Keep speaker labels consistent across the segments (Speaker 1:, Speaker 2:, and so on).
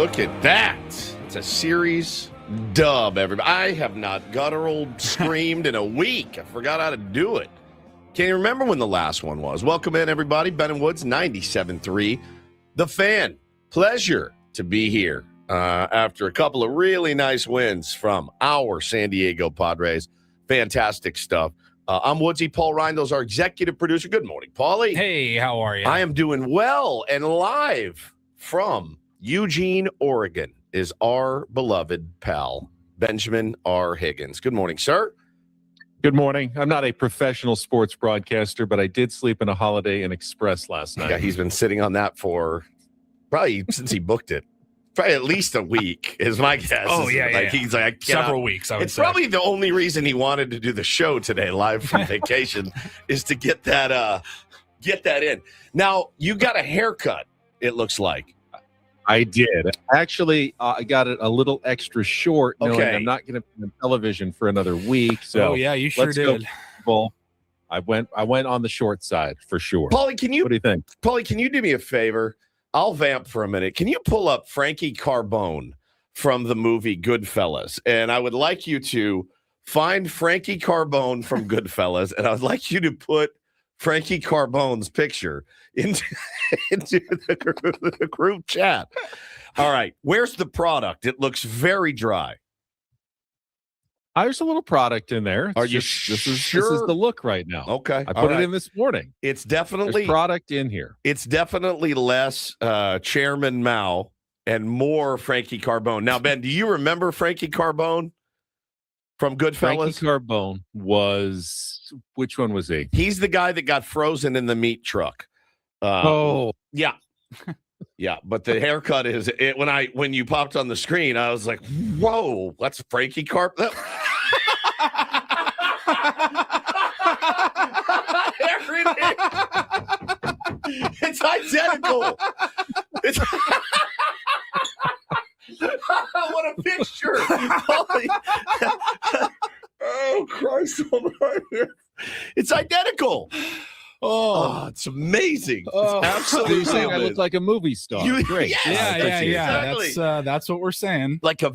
Speaker 1: look at that. It's a series dub, everybody. I have not guttural screamed in a week. I forgot how to do it. Can't even remember when the last one was. Welcome in, everybody. Ben and Woods, 97.3. The Fan. Pleasure to be here after a couple of really nice wins from our San Diego Padres. Fantastic stuff. I'm Woodsy. Paul Reindel's our executive producer. Good morning, Paulie.
Speaker 2: Hey, how are you?
Speaker 1: I am doing well, and live from Eugene, Oregon is our beloved pal, Benjamin R. Higgins. Good morning, sir.
Speaker 3: Good morning. I'm not a professional sports broadcaster, but I did sleep in a Holiday Inn Express last night.
Speaker 1: Yeah, he's been sitting on that for probably since he booked it. Probably at least a week is my guess.
Speaker 2: Oh, yeah.
Speaker 1: He's like,
Speaker 2: several weeks, I would
Speaker 1: it's
Speaker 2: say.
Speaker 1: probably the only reason he wanted to do the show today live from vacation is to get that in. Now, you got a haircut, it looks like.
Speaker 3: I did. Actually, I got it a little extra short, knowing
Speaker 1: Okay.
Speaker 3: I'm not going to be on television for another week. So
Speaker 2: yeah, you sure
Speaker 3: let's go,
Speaker 2: did.
Speaker 3: people. I went on the short side for sure.
Speaker 1: Paulie,
Speaker 3: What do you think?
Speaker 1: can you do me a favor? I'll vamp for a minute. Can you pull up Frankie Carbone from the movie Goodfellas? And I would like you to find Frankie Carbone from Goodfellas, and I would like you to put Frankie Carbone's picture into the group chat. All right. Where's the product? It looks very dry.
Speaker 3: There's a little product in there.
Speaker 1: Are you
Speaker 3: This is
Speaker 1: sure?
Speaker 3: the look right now.
Speaker 1: Okay.
Speaker 3: I put it in this morning.
Speaker 1: It's
Speaker 3: There's
Speaker 1: definitely
Speaker 3: product in here.
Speaker 1: It's definitely less Chairman Mao and more Frankie Carbone. Now, Ben, do you remember Frankie Carbone from Goodfellas?
Speaker 3: Frankie Carbone was, which one was he?
Speaker 1: He's the guy that got frozen in the meat truck. Yeah. Yeah, but the haircut is it when you popped on the screen, I was like, whoa, that's Frankie Carbone. It's identical. What a picture. Oh, Christ almighty. It's identical. Oh, it's amazing. It's absolutely
Speaker 3: You're saying I
Speaker 1: amazing.
Speaker 3: look like a movie star. Great.
Speaker 1: Yes.
Speaker 2: Yeah.
Speaker 1: Exactly.
Speaker 2: That's what we're saying.
Speaker 1: like a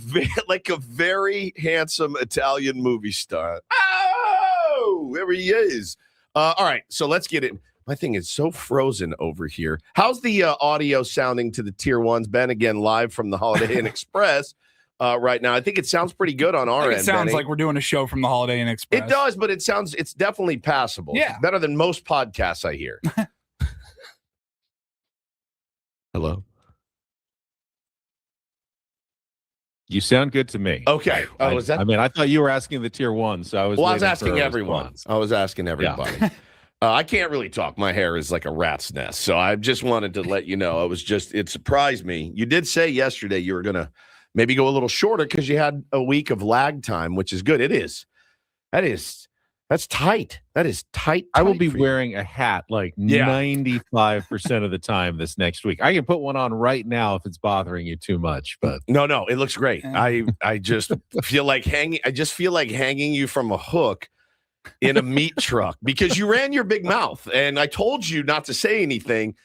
Speaker 1: very handsome Italian movie star. Oh, there he is. All right, so let's get it. My thing is so frozen over here. How's the audio sounding to the tier ones? Ben, again, live from the Holiday Inn Express right now. I think it sounds pretty good on our end.
Speaker 2: It sounds
Speaker 1: Benny.
Speaker 2: like we're doing a show from the Holiday Inn Express.
Speaker 1: It does, but it's definitely passable.
Speaker 2: Yeah.
Speaker 1: It's better than most podcasts I hear. Hello.
Speaker 3: You sound good to me.
Speaker 1: Okay. Oh, is that?
Speaker 3: I mean, I thought you were asking the tier one, so I was.
Speaker 1: Well, I was
Speaker 3: waiting for
Speaker 1: asking
Speaker 3: a
Speaker 1: everyone.
Speaker 3: response.
Speaker 1: I was asking everybody. I can't really talk. My hair is like a rat's nest. So I just wanted to let you know. It surprised me. You did say yesterday you were going to maybe go a little shorter because you had a week of lag time, which is good. It is. That's tight. That is tight.
Speaker 3: I will be
Speaker 1: for you.
Speaker 3: wearing a hat like
Speaker 1: Yeah.
Speaker 3: 95% of the time this next week. I can put one on right now if it's bothering you too much, but
Speaker 1: No, it looks great. I just feel like hanging you from a hook in a meat truck because you ran your big mouth and I told you not to say anything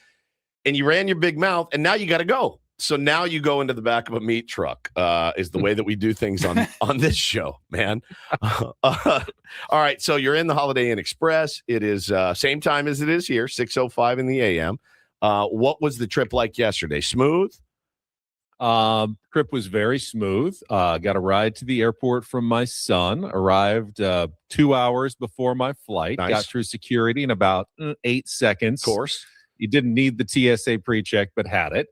Speaker 1: and you ran your big mouth and now you got to go. So now you go into the back of a meat truck is the way that we do things on this show, man. All right. So you're in the Holiday Inn Express. It is same time as it is here, 6:05 in the a.m. What was the trip like yesterday? Smooth?
Speaker 3: trip was very smooth. Got a ride to the airport from my son. Arrived 2 hours before my flight.
Speaker 1: Nice.
Speaker 3: Got through security in about 8 seconds.
Speaker 1: Of course.
Speaker 3: You didn't need the TSA pre-check, but had it.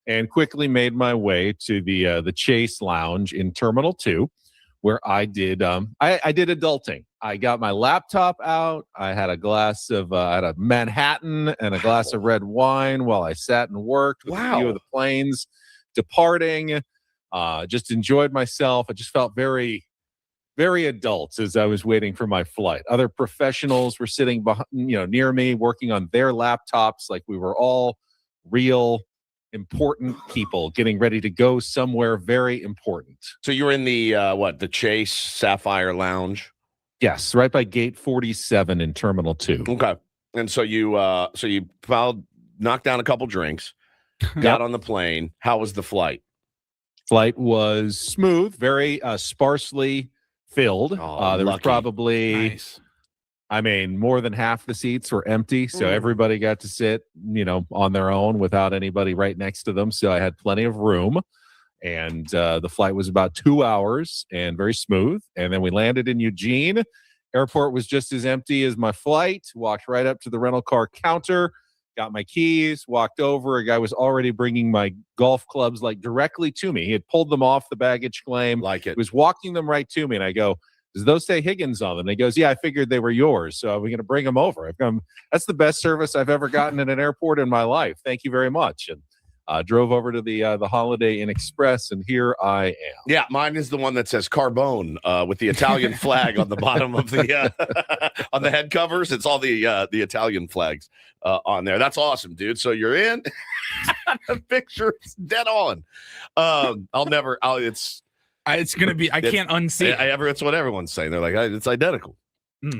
Speaker 3: And quickly made my way to the Chase Lounge in Terminal 2, where I did I did adulting. I got my laptop out. I had a glass of I had a Manhattan and a glass of red wine while I sat and worked with a few of the planes departing. Just enjoyed myself. I just felt very, very adult as I was waiting for my flight. Other professionals were sitting behind, near me, working on their laptops, like we were all real important people getting ready to go somewhere very important.
Speaker 1: So you were in the the Chase Sapphire Lounge?
Speaker 3: Yes, right by Gate 47 in Terminal 2.
Speaker 1: Okay. And so you knocked down a couple drinks, got on the plane. How was the flight?
Speaker 3: Flight was smooth, very sparsely filled.
Speaker 1: Oh,
Speaker 3: There was
Speaker 1: lucky.
Speaker 3: probably,
Speaker 2: Nice.
Speaker 3: I mean, more than half the seats were empty. So everybody got to sit, on their own without anybody right next to them. So I had plenty of room. And the flight was about 2 hours and very smooth. And then we landed in Eugene. Airport was just as empty as my flight. Walked right up to the rental car counter, got my keys, walked over. A guy was already bringing my golf clubs directly to me. He had pulled them off the baggage claim.
Speaker 1: Like it.
Speaker 3: He was walking them right to me. And I go, does those say Higgins on them? And he goes, yeah, I figured they were yours. So we're going to bring them over. That's the best service I've ever gotten in an airport in my life. Thank you very much. And drove over to the Holiday Inn Express, and here I am.
Speaker 1: Yeah, mine is the one that says Carbone with the Italian flag on the bottom of the on the head covers. It's all the Italian flags on there. That's awesome, dude. So you're in. The picture is dead on.
Speaker 2: It's gonna be. I can't unsee it.
Speaker 1: It's what everyone's saying. They're like, it's identical.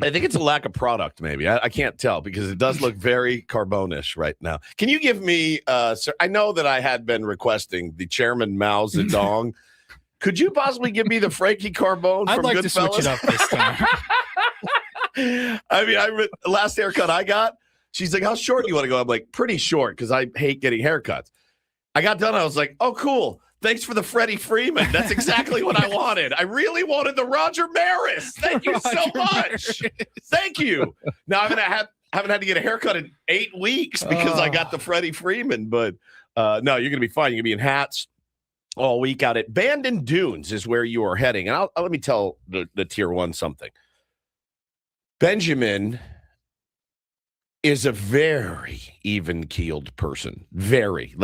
Speaker 1: I think it's a lack of product, maybe. I can't tell because it does look very Carbone-ish right now. Can you give me, sir? I know that I had been requesting the Chairman Mao Zedong. Could you possibly give me the Frankie Carbone
Speaker 2: I'd
Speaker 1: from
Speaker 2: like
Speaker 1: Goodfellas?
Speaker 2: to switch it up this time.
Speaker 1: I mean, last haircut I got, she's like, how short do you want to go? I'm like, pretty short because I hate getting haircuts. I got done. I was like, oh, cool. Thanks for the Freddie Freeman. That's exactly what I wanted. I really wanted the Roger Maris. Thank you so much. Thank you. Now haven't had to get a haircut in 8 weeks because I got the Freddie Freeman. But no, you're gonna be fine. You're gonna be in hats all week out at Bandon Dunes is where you are heading. And let me tell the tier one something. Benjamin is a very even-keeled person. Very.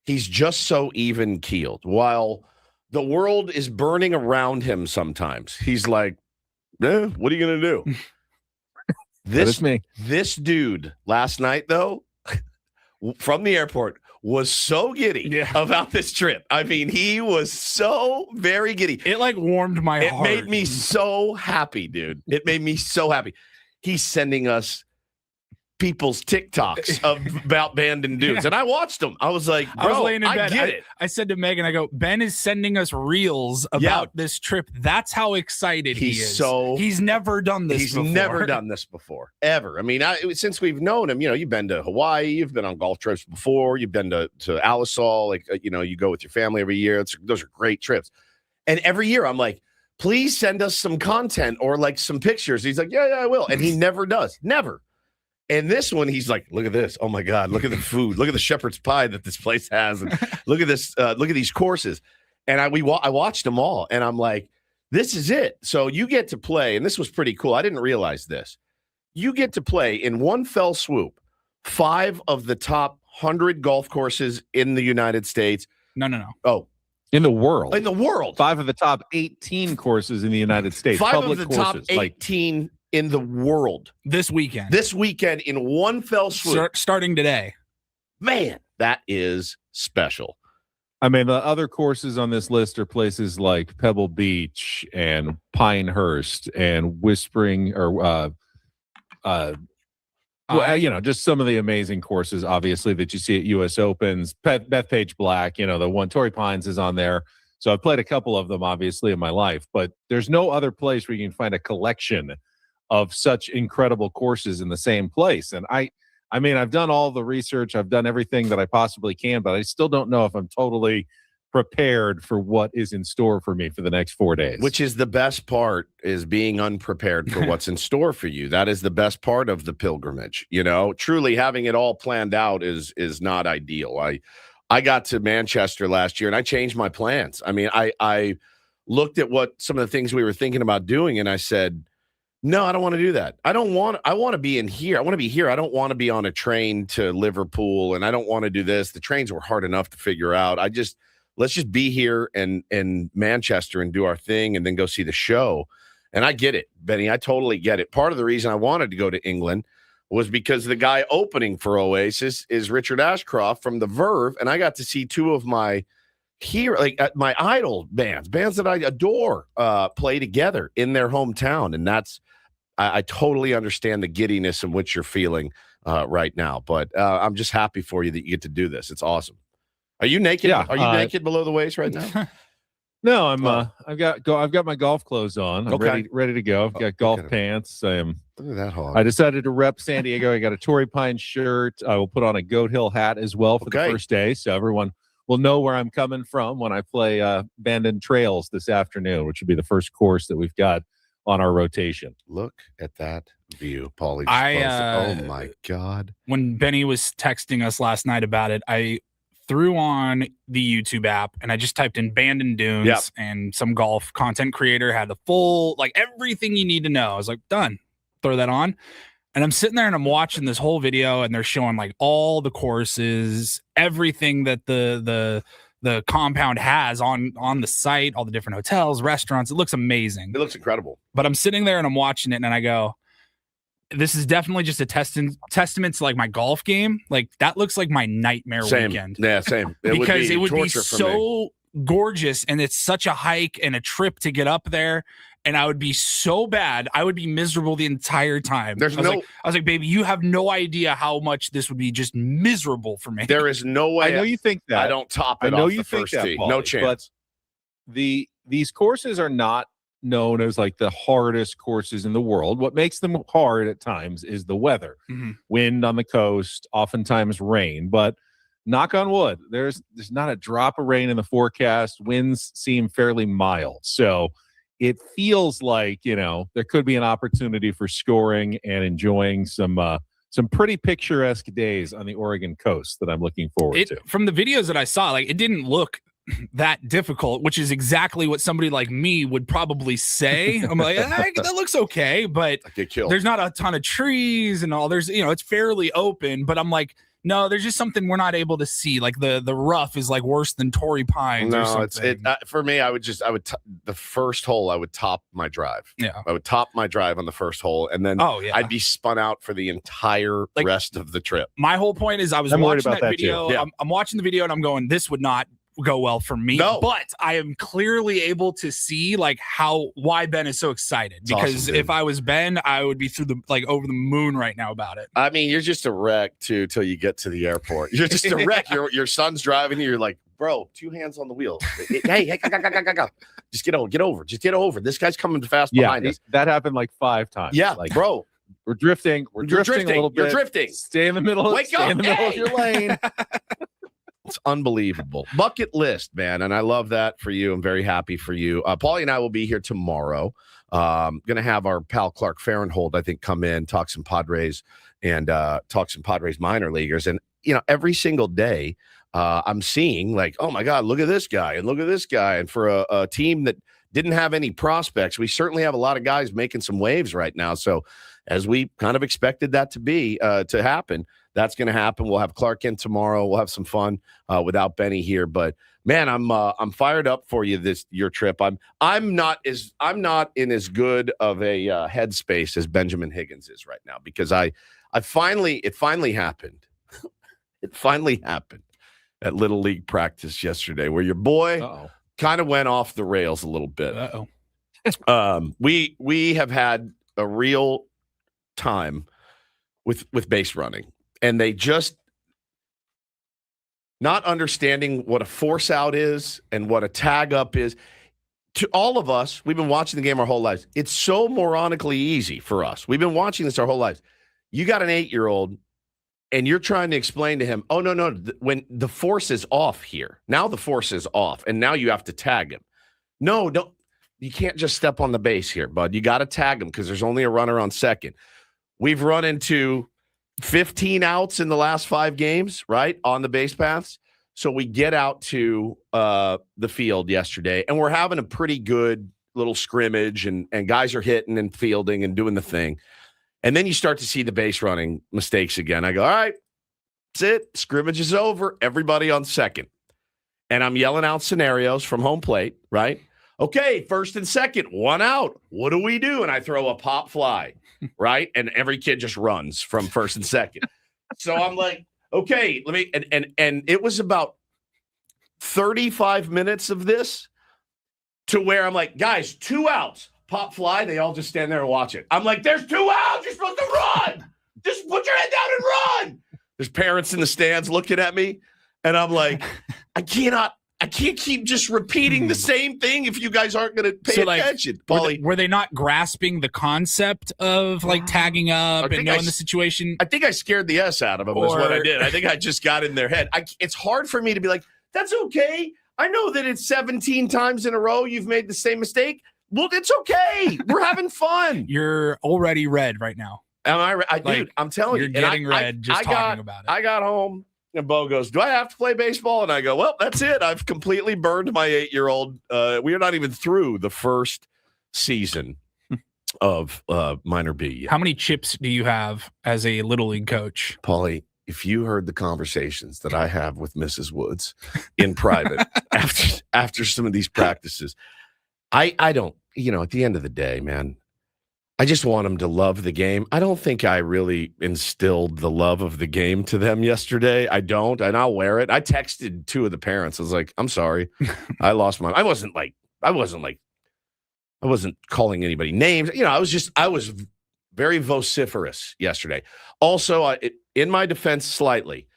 Speaker 1: He's just so even-keeled. While the world is burning around him sometimes, he's like, what are you going to do?
Speaker 3: That is me.
Speaker 1: This dude last night, though, from the airport, was so giddy about this trip. I mean, he was so very giddy.
Speaker 2: It warmed my heart.
Speaker 1: It made me so happy, dude. It made me so happy. He's sending us people's TikToks about Bandon Dudes. And I watched them. I was like, bro,
Speaker 2: I was laying in bed.
Speaker 1: Get it.
Speaker 2: I said to Megan, I go, Ben is sending us reels about this trip. That's how excited he is. He's never done this before.
Speaker 1: He's never done this before, ever. I mean, since we've known him, you've been to Hawaii, you've been on golf trips before, you've been to Alisal, you go with your family every year. Those are great trips. And every year I'm like, please send us some content or some pictures. He's like, yeah, I will. And he never does. Never. And this one, he's like, look at this. Oh, my God. Look at the food. Look at the shepherd's pie that this place has. And look at this. Look at these courses. And I watched them all. And I'm like, this is it. So you get to play. And this was pretty cool. I didn't realize this. You get to play in one fell swoop 5 of the top 100 golf courses in the United States.
Speaker 2: No.
Speaker 1: Oh.
Speaker 3: In the world.
Speaker 1: In the world.
Speaker 3: 5 of the top 18 courses in the United States.
Speaker 1: 5
Speaker 3: public
Speaker 1: of the
Speaker 3: courses,
Speaker 1: top 18 in the world
Speaker 2: this weekend.
Speaker 1: In one fell swoop.
Speaker 2: Starting today.
Speaker 1: Man, that is special.
Speaker 3: I mean, the other courses on this list are places like Pebble Beach and Pinehurst and Whispering just some of the amazing courses, obviously, that you see at U.S. Opens. Bethpage Black, the one. Torrey Pines is on there. So I've played a couple of them, obviously, in my life. But there's no other place where you can find a collection of such incredible courses in the same place. And I mean, I've done all the research. I've done everything that I possibly can, but I still don't know if I'm totally prepared for what is in store for me for the next 4 days.
Speaker 1: Which is the best part, is being unprepared for what's in store for you. That is the best part of the pilgrimage. Truly having it all planned out is not ideal. I got to Manchester last year and I changed my plans. I mean, I looked at what some of the things we were thinking about doing and I said, no, I don't want to do that. I want to be in here. I want to be here. I don't want to be on a train to Liverpool and I don't want to do this. The trains were hard enough to figure out. Let's just be here in Manchester and do our thing and then go see the show. And I get it, Benny. I totally get it. Part of the reason I wanted to go to England was because the guy opening for Oasis is Richard Ashcroft from The Verve. And I got to see 2 of my my idol bands that I adore, play together in their hometown. And I totally understand the giddiness in which you're feeling right now. But I'm just happy for you that you get to do this. It's awesome. Are you naked?
Speaker 3: Yeah.
Speaker 1: Are you naked below the waist right now?
Speaker 3: No, I've got my golf clothes on. I'm ready to go. I've got golf pants.
Speaker 1: Look at that hog.
Speaker 3: I decided to rep San Diego. I got a Torrey Pine shirt. I will put on a Goat Hill hat as well for the first day, so everyone will know where I'm coming from when I play Bandon Trails this afternoon, which will be the first course that we've got on our rotation.
Speaker 1: Look at that view, Paulie. Oh my God!
Speaker 2: When Benny was texting us last night about it, I threw on the YouTube app and I just typed in Bandon Dunes, and some golf content creator had the full, like, everything you need to know. I was like, done. Throw that on. And I'm sitting there and I'm watching this whole video, and they're showing like all the courses, everything that the compound has on the site, all the different hotels, restaurants. It looks amazing.
Speaker 1: It looks incredible.
Speaker 2: But I'm sitting there and I'm watching it and I go, this is definitely just a testament to like my golf game. Like, that looks like my nightmare weekend.
Speaker 1: Yeah, same.
Speaker 2: Because it would be so gorgeous, and it's such a hike and a trip to get up there. And I would be so bad. I would be miserable the entire time. I was like, baby, you have no idea how much this would be just miserable for me.
Speaker 1: There is no way.
Speaker 3: I know you think that.
Speaker 1: I don't top it off the first tee. No chance.
Speaker 3: But these courses are not known as like the hardest courses in the world. What makes them hard at times is the weather.
Speaker 2: Mm-hmm.
Speaker 3: Wind on the coast, oftentimes rain. But knock on wood, there's not a drop of rain in the forecast. Winds seem fairly mild. So it feels like, there could be an opportunity for scoring and enjoying some pretty picturesque days on the Oregon coast that I'm looking forward to.
Speaker 2: From the videos that I saw, like, it didn't look that difficult, which is exactly what somebody like me would probably say. I'm like, that looks okay, but there's not a ton of trees and all. There's, it's fairly open, but I'm like, no, there's just something we're not able to see. Like the rough is like worse than Torrey Pines.
Speaker 1: No,
Speaker 2: or something.
Speaker 1: For me, the first hole, I would top my drive.
Speaker 2: Yeah,
Speaker 1: I would top my drive on the first hole, and then I'd be spun out for the entire rest of the trip.
Speaker 2: My whole point is, I'm watching that video. Yeah. I'm watching the video, and I'm going, this would not go well for me.
Speaker 1: No.
Speaker 2: But I am clearly able to see like why Ben is so excited.
Speaker 1: It's
Speaker 2: because
Speaker 1: awesome,
Speaker 2: if I was Ben, I would be over the moon right now about it.
Speaker 1: I mean, you're just a wreck till you get to the airport. You're just a wreck. Your son's driving you. You're like, bro, 2 hands on the wheel. Hey, go. Just get over. Just get over. This guy's coming fast behind us.
Speaker 3: That happened like 5 times.
Speaker 1: Yeah,
Speaker 3: like,
Speaker 1: bro.
Speaker 3: We're drifting. We're drifting a little bit.
Speaker 1: You're drifting.
Speaker 3: Stay in the middle. Stay in the middle of your lane.
Speaker 1: It's unbelievable. Bucket list, man. And I love that for you. I'm very happy for you. Paulie and I will be here tomorrow. Going to have our pal Clark Farrenhold, I think, come in, talk some Padres and talk some Padres minor leaguers. And, every single day I'm seeing like, oh my God, look at this guy and look at this guy. And for a team that didn't have any prospects, we certainly have a lot of guys making some waves right now. So as we kind of expected that to happen, that's going to happen. We'll have Clark in tomorrow. We'll have some fun without Benny here. But man, I'm fired up for your trip. I'm not in as good of a headspace as Benjamin Higgins is right now, because it finally happened. It finally happened at Little League practice yesterday, where your boy kind of went off the rails a little bit. We have had a real time with base running. And they just not understanding what a force out is and what a tag up is. To all of us, we've been watching the game our whole lives. It's so moronically easy for us. We've been watching this our whole lives. You got an 8-year-old and you're trying to explain to him, oh, no, when the force is off here. Now the force is off, and now you have to tag him. No, don't. You can't just step on the base here, bud. You got to tag him because there's only a runner on second. We've run into 15 outs in the last 5 games, right, on the base paths. So we get out to the field yesterday, and we're having a pretty good little scrimmage, and guys are hitting and fielding and doing the thing. And then you start to see the base running mistakes again. I go, all right, that's it. Scrimmage is over. Everybody on second. And I'm yelling out scenarios from home plate, right? Okay, first and second, 1 out. What do we do? And I throw a pop fly, right? And every kid just runs from first and second. So I'm like, okay, let me, and it was about 35 minutes of this to where I'm like, guys, 2 outs, pop fly. They all just stand there and watch it. I'm like, there's 2 outs. You're supposed to run. Just put your head down and run. There's parents in the stands looking at me. And I'm like, I can't keep just repeating the same thing if you guys aren't going to pay attention.
Speaker 2: Paulie, were they not grasping the concept of like tagging up and knowing the situation?
Speaker 1: I think I scared the S out of them. Is what I did. I think I just got in their head. It's hard for me to be like, that's okay. I know that it's 17 times in a row you've made the same mistake. Well, it's okay. We're having fun.
Speaker 2: You're already red right now.
Speaker 1: Am I dude, I'm telling you.
Speaker 2: You're getting red just talking about it.
Speaker 1: I got home. And Bo goes, do I have to play baseball? And I go, well, that's it. I've completely burned my 8-year-old. We are not even through the first season of minor B yet.
Speaker 2: How many chips do you have as a Little League coach?
Speaker 1: Paulie, if you heard the conversations that I have with Mrs. Woods in private after some of these practices, I don't, at the end of the day, man, I just want them to love the game. I don't think I really instilled the love of the game to them yesterday. I don't, and I'll wear it. I texted 2 of the parents. I was like, I'm sorry. I lost my, I wasn't calling anybody names. I was very vociferous yesterday. Also, in my defense slightly,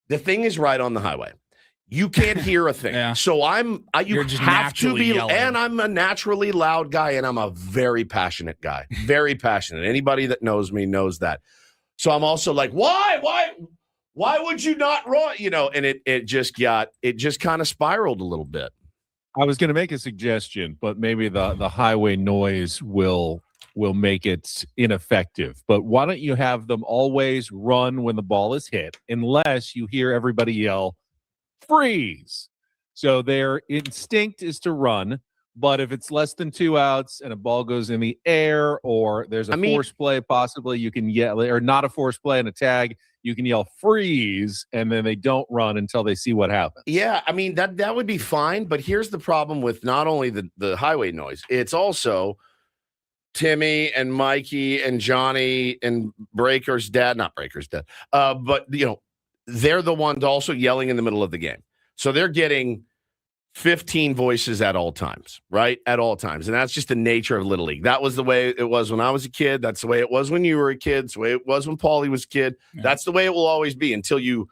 Speaker 1: the thing is right on the highway. You can't hear a thing.
Speaker 2: Yeah.
Speaker 1: So you have to be
Speaker 2: yelling.
Speaker 1: And I'm a naturally loud guy, and I'm a very passionate guy. Very passionate. Anybody that knows me knows that. So I'm also like, why would you not run? And it just kind of spiraled a little bit.
Speaker 3: I was going to make a suggestion, but maybe the highway noise will make it ineffective. But why don't you have them always run when the ball is hit, unless you hear everybody yell, freeze. So their instinct is to run, but if it's less than 2 outs and a ball goes in the air, or there's a force play, possibly you can yell, or not a force play and a tag, you can yell freeze, and then they don't run until they see what happens.
Speaker 1: Yeah, that would be fine, but here's the problem with not only the highway noise, it's also Timmy and Mikey and Johnny and Breaker's dad, not Breaker's dad, but they're the ones also yelling in the middle of the game. So they're getting 15 voices at all times, right? At all times. And that's just the nature of Little League. That was the way it was when I was a kid. That's the way it was when you were a kid. It's the way it was when Paulie was a kid. Yeah. That's the way it will always be until you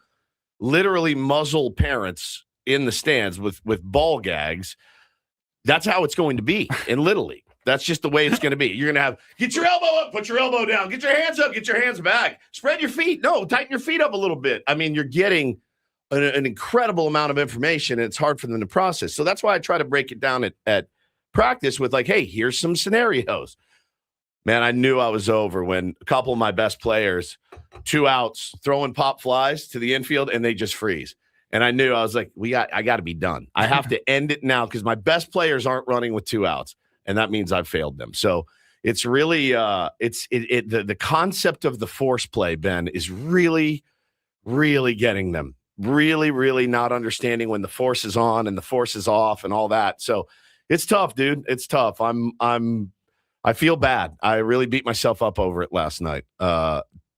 Speaker 1: literally muzzle parents in the stands with ball gags. That's how it's going to be in Little League. That's just the way it's going to be. You're going to have, get your elbow up, put your elbow down, get your hands up, get your hands back, spread your feet. No, tighten your feet up a little bit. You're getting an incredible amount of information, and it's hard for them to process. So that's why I try to break it down at practice with like, hey, here's some scenarios. Man, I knew I was over when a couple of my best players, 2 outs, throwing pop flies to the infield, and they just freeze. And I knew, I was like, I got to be done. I have to end it now because my best players aren't running with 2 outs. And that means I've failed them. So it's really the concept of the force play, Ben, is really, really getting them. Really, really not understanding when the force is on and the force is off and all that. So it's tough, dude. It's tough. I feel bad. I really beat myself up over it last night,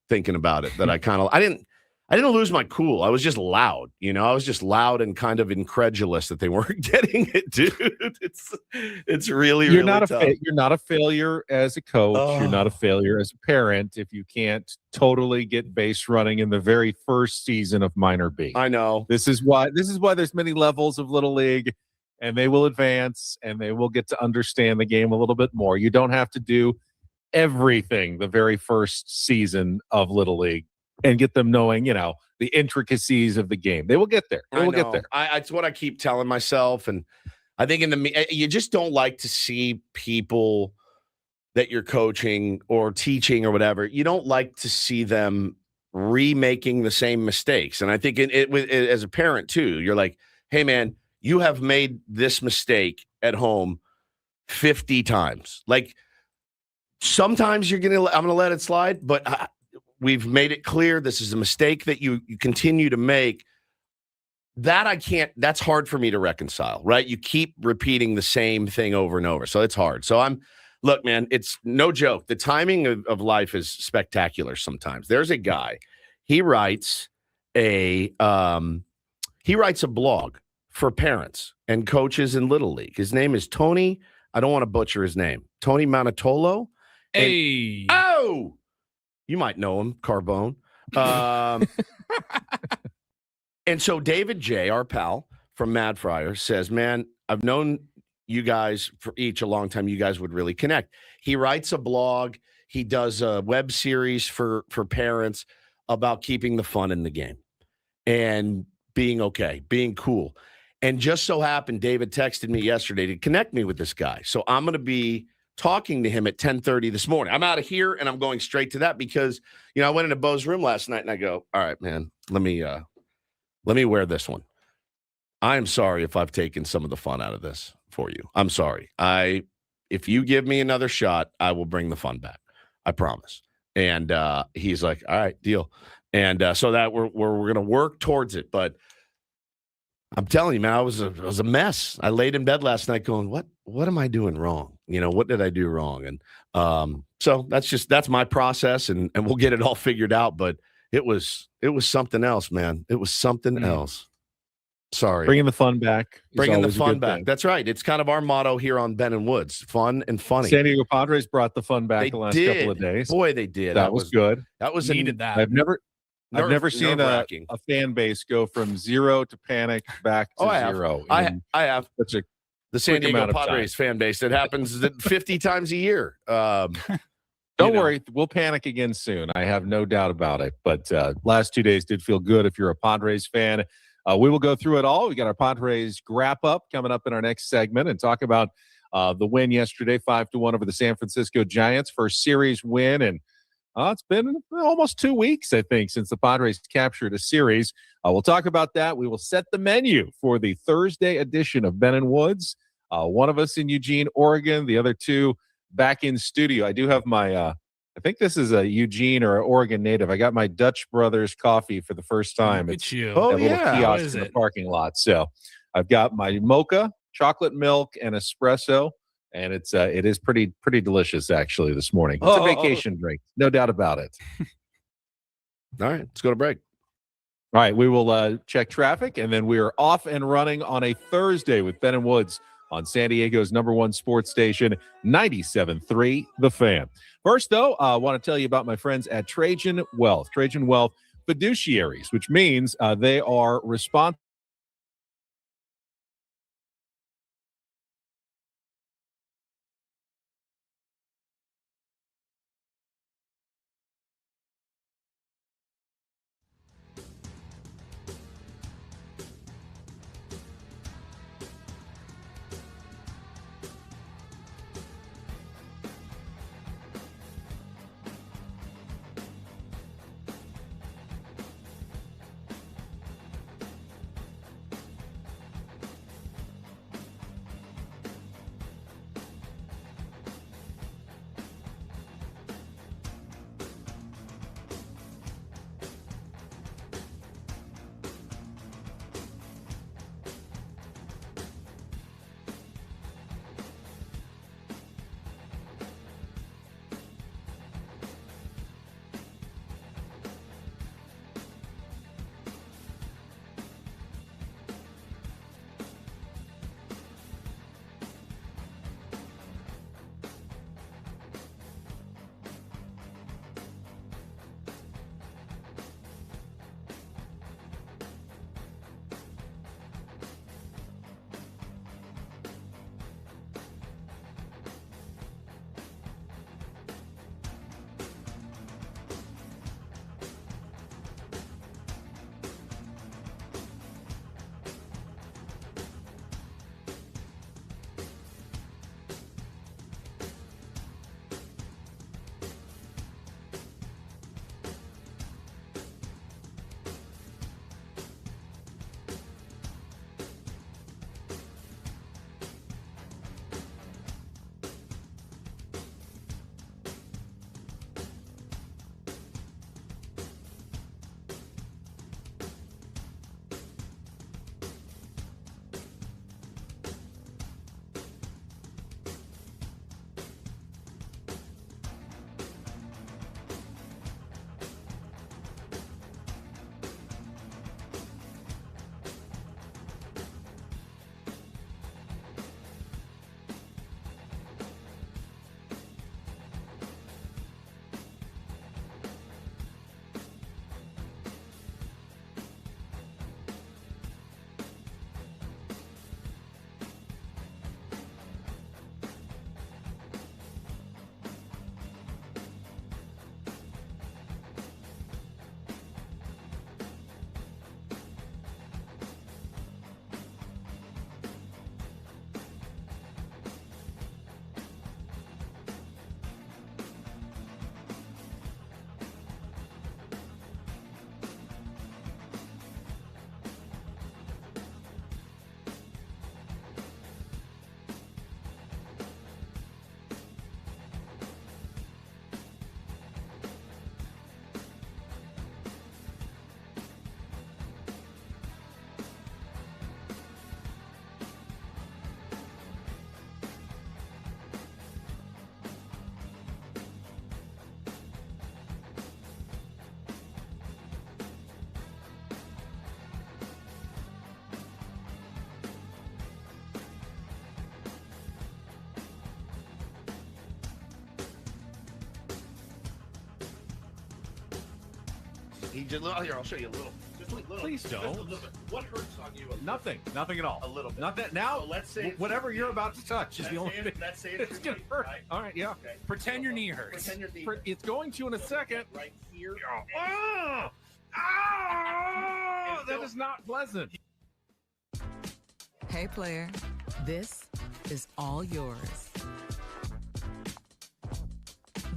Speaker 1: thinking about it. That I didn't lose my cool. I was just loud, I was just loud and kind of incredulous that they weren't getting it, dude. It's really,
Speaker 3: you're
Speaker 1: really
Speaker 3: not
Speaker 1: tough.
Speaker 3: You're not a failure as a coach. You're not a failure as a parent if you can't totally get base running in the very first season of minor B.
Speaker 1: I know.
Speaker 3: This is why there's many levels of Little League, and they will advance and they will get to understand the game a little bit more. You don't have to do everything the very first season of Little League and get them knowing, the intricacies of the game. They will get there. They will get there.
Speaker 1: It's what I keep telling myself. And I think you just don't like to see people that you're coaching or teaching or whatever. You don't like to see them remaking the same mistakes. And I think as a parent too, you're like, hey man, you have made this mistake at home 50 times. Like sometimes I'm going to let it slide, but we've made it clear this is a mistake that you continue to make. That's hard for me to reconcile, right? You keep repeating the same thing over and over. So it's hard. So look, man, it's no joke. The timing of life is spectacular sometimes. There's a guy, he writes a blog for parents and coaches in Little League. His name is Tony. I don't want to butcher his name. Tony Manitolo.
Speaker 2: Hey.
Speaker 1: You might know him, Carbone. And so David J., our pal from Mad Fryer says, man, I've known you guys for each a long time. You guys would really connect. He writes a blog. He does a web series for parents about keeping the fun in the game and being okay, being cool. And just so happened, David texted me yesterday to connect me with this guy. So I'm going to be talking to him at 10:30 this morning. I'm out of here and I'm going straight to that because, I went into Bo's room last night and I go, all right, man, let me wear this one. I am sorry if I've taken some of the fun out of this for you. I'm sorry. If you give me another shot, I will bring the fun back. I promise. And he's like, all right, deal. And so that we're going to work towards it. But I'm telling you, man, I was a mess. I laid in bed last night going, what am I doing wrong? What did I do wrong? And so that's my process, and we'll get it all figured out. But it was something else, man. It was something else. Sorry.
Speaker 3: Bringing the fun back.
Speaker 1: Bringing the fun back. Thing. That's right. It's kind of our motto here on Ben and Woods. Fun and funny.
Speaker 3: San Diego Padres brought the fun back the last couple of days.
Speaker 1: Boy, they did.
Speaker 3: That was good.
Speaker 1: That was
Speaker 2: needed that.
Speaker 3: I've never seen a fan base go from zero to panic back to zero.
Speaker 1: I have. The San Diego Padres fan base. That happens 50 times a year.
Speaker 3: Don't worry. We'll panic again soon. I have no doubt about it. But last 2 days did feel good if you're a Padres fan. We will go through it all. We got our Padres wrap up coming up in our next segment and talk about the win yesterday, 5-1 over the San Francisco Giants, first series win. And it's been almost 2 weeks, I think, since the Padres captured a series. We'll talk about that. We will set the menu for the Thursday edition of Ben and Woods. One of us in Eugene, Oregon, the other two back in studio. I do have my I think this is a Eugene or an Oregon native. I got my Dutch Brothers coffee for the first time.
Speaker 2: It's you.
Speaker 3: Oh, yeah. Kiosk in the parking lot. So I've got my mocha, chocolate milk, and espresso. And it is pretty delicious, actually, this morning. It's a vacation drink. No doubt about it.
Speaker 1: All right. Let's go to break.
Speaker 3: All right. We will check traffic, and then we are off and running on a Thursday with Ben and Woods on San Diego's #1 sports station, 97.3 The Fan. First, though, I want to tell you about my friends at Trajan Wealth. Trajan Wealth fiduciaries, which means they are responsible.
Speaker 1: He just, oh, here, I'll show you a little. Just a little.
Speaker 3: Please don't.
Speaker 1: Just a little bit. What hurts on you?
Speaker 3: Nothing at all.
Speaker 1: A little bit.
Speaker 3: Nothing. Now,
Speaker 1: So let's say
Speaker 3: whatever you're about to touch is the only thing.
Speaker 1: Let's say
Speaker 3: It's gonna hurt.
Speaker 1: Right?
Speaker 3: All right, yeah.
Speaker 1: Okay.
Speaker 2: Pretend your knee hurts.
Speaker 1: Pretend your knee.
Speaker 3: It's going to in a second.
Speaker 1: Right here.
Speaker 3: Oh, that is not pleasant.
Speaker 4: Hey, player, this is all yours.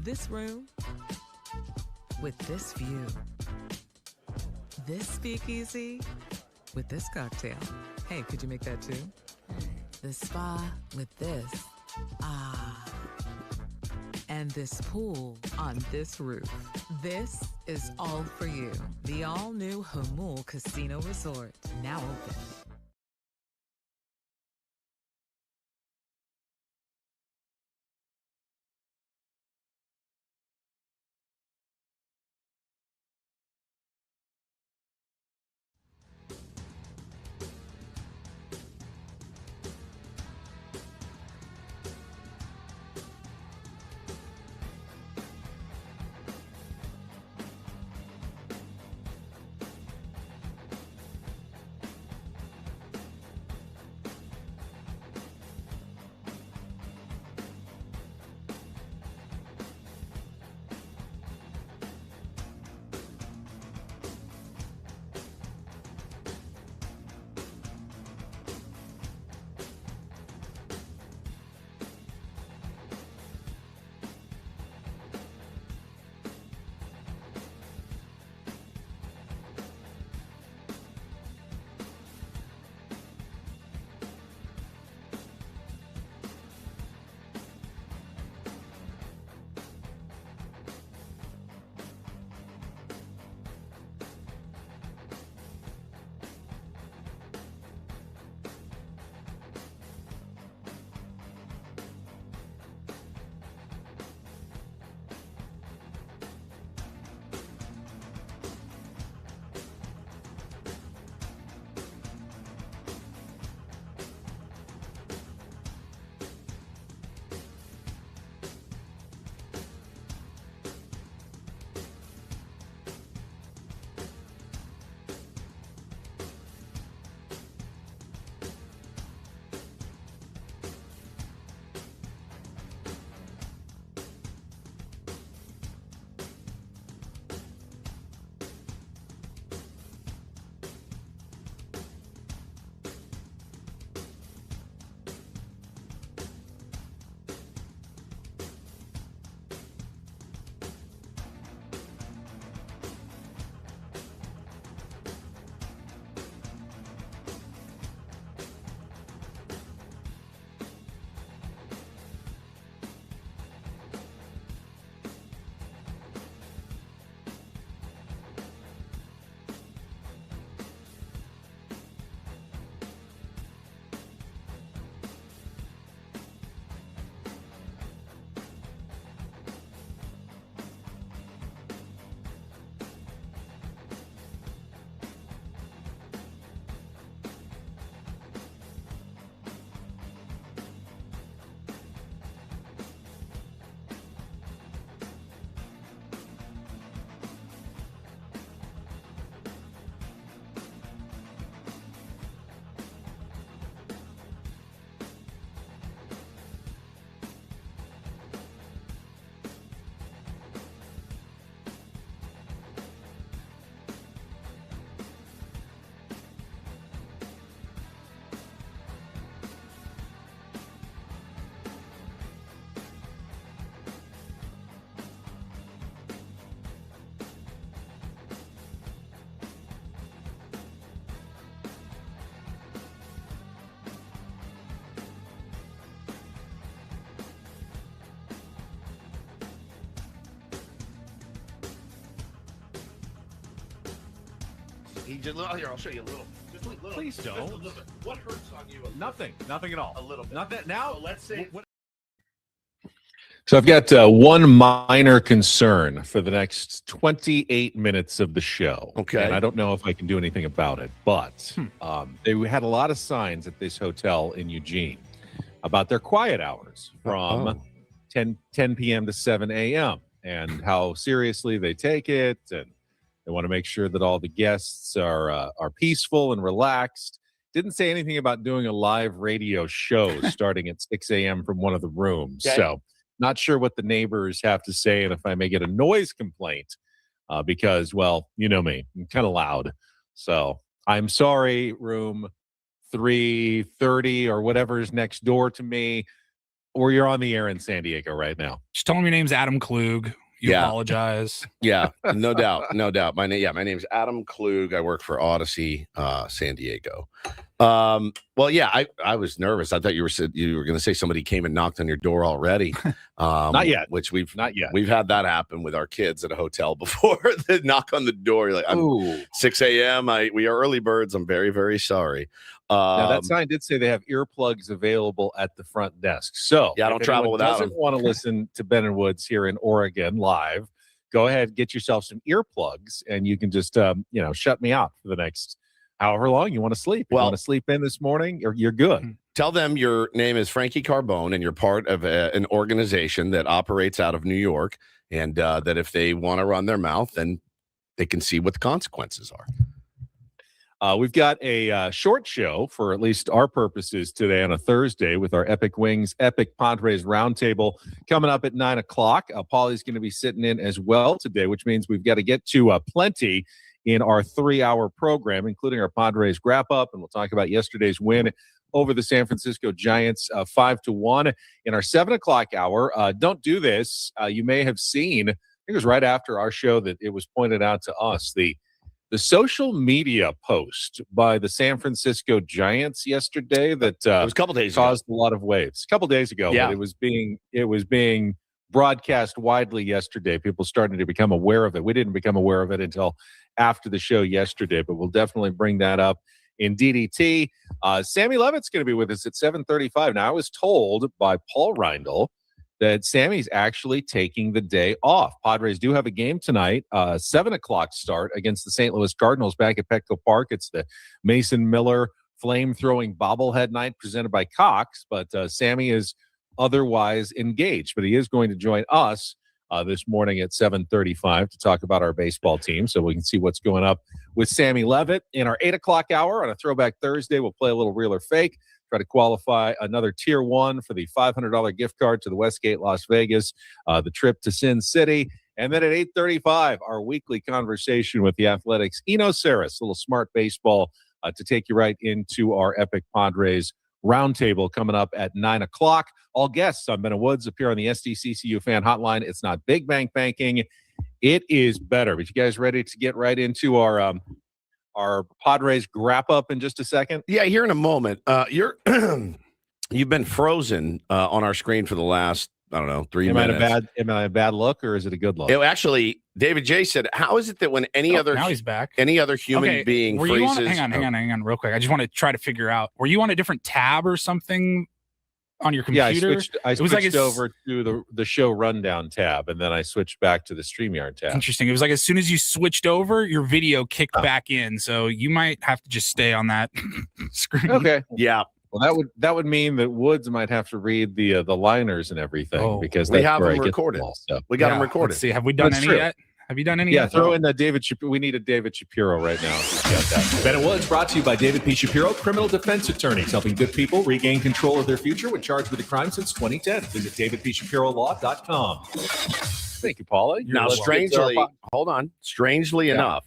Speaker 4: This room with this view. This speakeasy with this cocktail. Hey, could you make that too? This spa with this. Ah. And this pool on this roof. This is all for you. The all-new Hamul Casino Resort, now open.
Speaker 1: He just, oh, here, I'll show you a little. Just a little.
Speaker 3: Please don't.
Speaker 1: Just a little bit. What hurts on you?
Speaker 3: Nothing at all.
Speaker 1: A little bit.
Speaker 3: Nothing. Now,
Speaker 1: So let's say
Speaker 3: So I've got one minor concern for the next 28 minutes of the show.
Speaker 1: Okay.
Speaker 3: And I don't know if I can do anything about it, but they had a lot of signs at this hotel in Eugene about their quiet hours from 10 p.m. to 7 a.m. and how seriously they take it. And They want to make sure that all the guests are peaceful and relaxed. Didn't say anything about doing a live radio show starting at 6 a.m. from one of the rooms.
Speaker 1: Okay.
Speaker 3: So not sure what the neighbors have to say and if I may get a noise complaint because, well, you know me, I'm kind of loud. So I'm sorry, room 330 or whatever's next door to me, or you're on the air in San Diego right now.
Speaker 2: Just tell them your name's Adam Klug. You apologize.
Speaker 1: Yeah, no doubt. My name's Adam Klug. I work for Odyssey, San Diego. Well, yeah, I was nervous. I thought you were going to say somebody came and knocked on your door already.
Speaker 3: Not yet.
Speaker 1: Which
Speaker 3: not yet.
Speaker 1: We've had that happen with our kids at a hotel before. They knock on the door. You're like, I'm 6 a.m. We are early birds. I'm very, very sorry.
Speaker 3: Now that sign did say they have earplugs available at the front desk. So
Speaker 1: yeah, I don't travel without them.
Speaker 3: Doesn't want to listen to Ben and Woods here in Oregon live. Go ahead, get yourself some earplugs, and you can just shut me out for the next however long you want to sleep. You want to sleep in this morning, you're good.
Speaker 1: Tell them your name is Frankie Carbone, and you're part of an organization that operates out of New York, and that if they want to run their mouth, then they can see what the consequences are.
Speaker 3: We've got a short show for at least our purposes today on a Thursday with our Epic Wings, Epic Padres Roundtable coming up at 9 o'clock. Paulie's going to be sitting in as well today, which means we've got to get to plenty in our 3-hour program, including our Padres wrap-up, and we'll talk about yesterday's win over the San Francisco Giants 5-1. In our 7 o'clock hour, don't do this. You may have seen, I think it was right after our show that it was pointed out to us, the social media post by the San Francisco Giants yesterday that
Speaker 1: it was a couple days
Speaker 3: caused a lot of waves. A couple days ago,
Speaker 1: yeah.
Speaker 3: But it was being broadcast widely yesterday. People started to become aware of it. We didn't become aware of it until after the show yesterday, but we'll definitely bring that up in DDT. Sammy Levitt's going to be with us at 7:35. Now, I was told by Paul Reindl that Sammy's actually taking the day off. Padres do have a game tonight, 7 o'clock start against the St. Louis Cardinals back at Petco Park. It's the Mason Miller flame-throwing bobblehead night presented by Cox, but Sammy is otherwise engaged. But he is going to join us this morning at 7:35 to talk about our baseball team so we can see what's going up with Sammy Levitt. In our 8 o'clock hour on a Throwback Thursday, we'll play a little Real or Fake, try to qualify another Tier 1 for the $500 gift card to the Westgate Las Vegas, the trip to Sin City. And then at 8:35, our weekly conversation with the Athletics' Eno Sarris, a little smart baseball to take you right into our Epic Padres Roundtable coming up at 9 o'clock. All guests on Ben and Woods appear on the SDCCU fan hotline. It's not Big Bank Banking. It is better. But you guys ready to get right into our Padres wrap up in just a second?
Speaker 1: Yeah, here in a moment. You've been frozen on our screen for the last, 3 minutes.
Speaker 3: Am I a bad look or is it a good look?
Speaker 1: Actually, David J said, how is it that when
Speaker 2: now he's back.
Speaker 1: Any other human being freezes?
Speaker 2: Hang on real quick. I just want to try to figure out, were you on a different tab or something on your computer?
Speaker 3: Yeah, I switched over to the show rundown tab, and then I switched back to the StreamYard tab.
Speaker 2: Interesting. It was like as soon as you switched over, your video kicked back in. So you might have to just stay on that screen.
Speaker 3: Okay.
Speaker 1: Yeah.
Speaker 3: Well, that would mean that Woods might have to read the liners and everything because
Speaker 1: we have them recorded. We got them recorded.
Speaker 2: Let's see. Have we done any yet? Have you done any?
Speaker 3: Yeah, throw in David. We need a David Shapiro right now.
Speaker 5: Ben and Woods brought to you by David P. Shapiro, criminal defense attorneys, helping good people regain control of their future when charged with a crime since 2010. Visit davidpshapirolaw.com.
Speaker 3: Thank you, Paula.
Speaker 1: Now, strangely enough,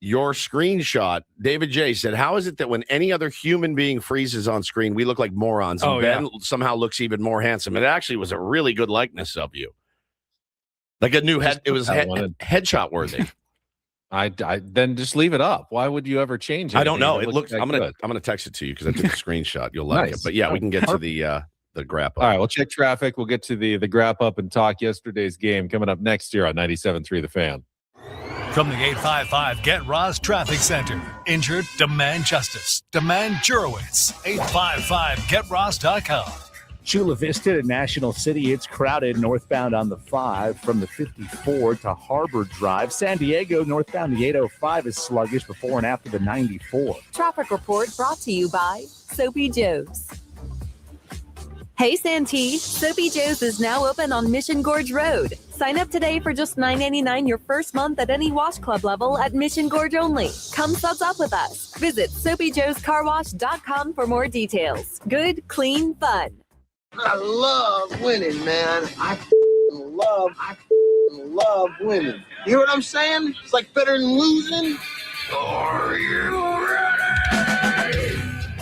Speaker 1: your screenshot, David J. said, how is it that when any other human being freezes on screen, we look like morons, and Ben somehow looks even more handsome? It actually was a really good likeness of you. Like a new head, it was headshot worthy.
Speaker 3: I then just leave it up. Why would you ever change it?
Speaker 1: I don't know. It looks. I'm gonna text it to you because I took a screenshot. You'll like it. But yeah, we can get to the grap up.
Speaker 3: All right, we'll check traffic. We'll get to the grap up and talk yesterday's game coming up next year on 97.3 The Fan.
Speaker 5: From the 855 Get Ross Traffic Center. Injured? Demand justice. Demand Jurowitz. 855GetRoss.com.
Speaker 6: Chula Vista to National City, it's crowded northbound on the 5 from the 54 to Harbor Drive. San Diego northbound the 805 is sluggish before and after the 94.
Speaker 7: Traffic report brought to you by Soapy Joe's. Hey Santee, Soapy Joe's is now open on Mission Gorge Road. Sign up today for just $9.99 your first month at any wash club level at Mission Gorge only. Come suds up with us. Visit SoapyJoesCarWash.com for more details. Good, clean fun.
Speaker 8: I love winning, man. I love winning. You hear what I'm saying? It's like better than losing. Are you ready?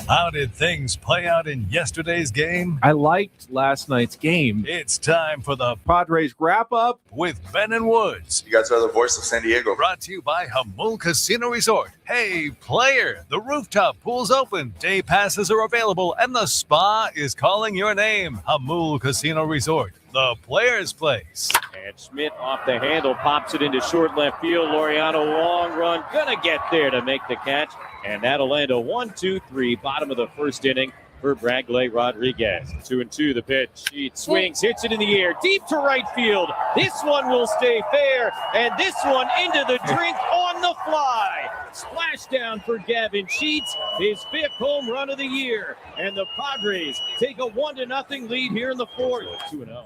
Speaker 9: How did things play out in yesterday's game?
Speaker 3: I liked last night's game.
Speaker 9: It's time for the
Speaker 3: Padres wrap-up
Speaker 9: with Ben and Woods.
Speaker 10: You guys are the voice of San Diego.
Speaker 9: Brought to you by Hamul Casino Resort. Hey, player, the rooftop pool's open. Day passes are available, and the spa is calling your name. Hamul Casino Resort, the player's place.
Speaker 11: And Schmidt off the handle, pops it into short left field. Laureano, long run, gonna get there to make the catch. And that'll end a 1-2-3, bottom of the first inning for Bradley Rodriguez. 2-2 the pitch. Sheet swings, hits it in the air, deep to right field. This one will stay fair, and this one into the drink on the fly. Splashdown for Gavin Sheets, his 5th home run of the year. And the Padres take a 1-0 lead here in the 4th. 2-0.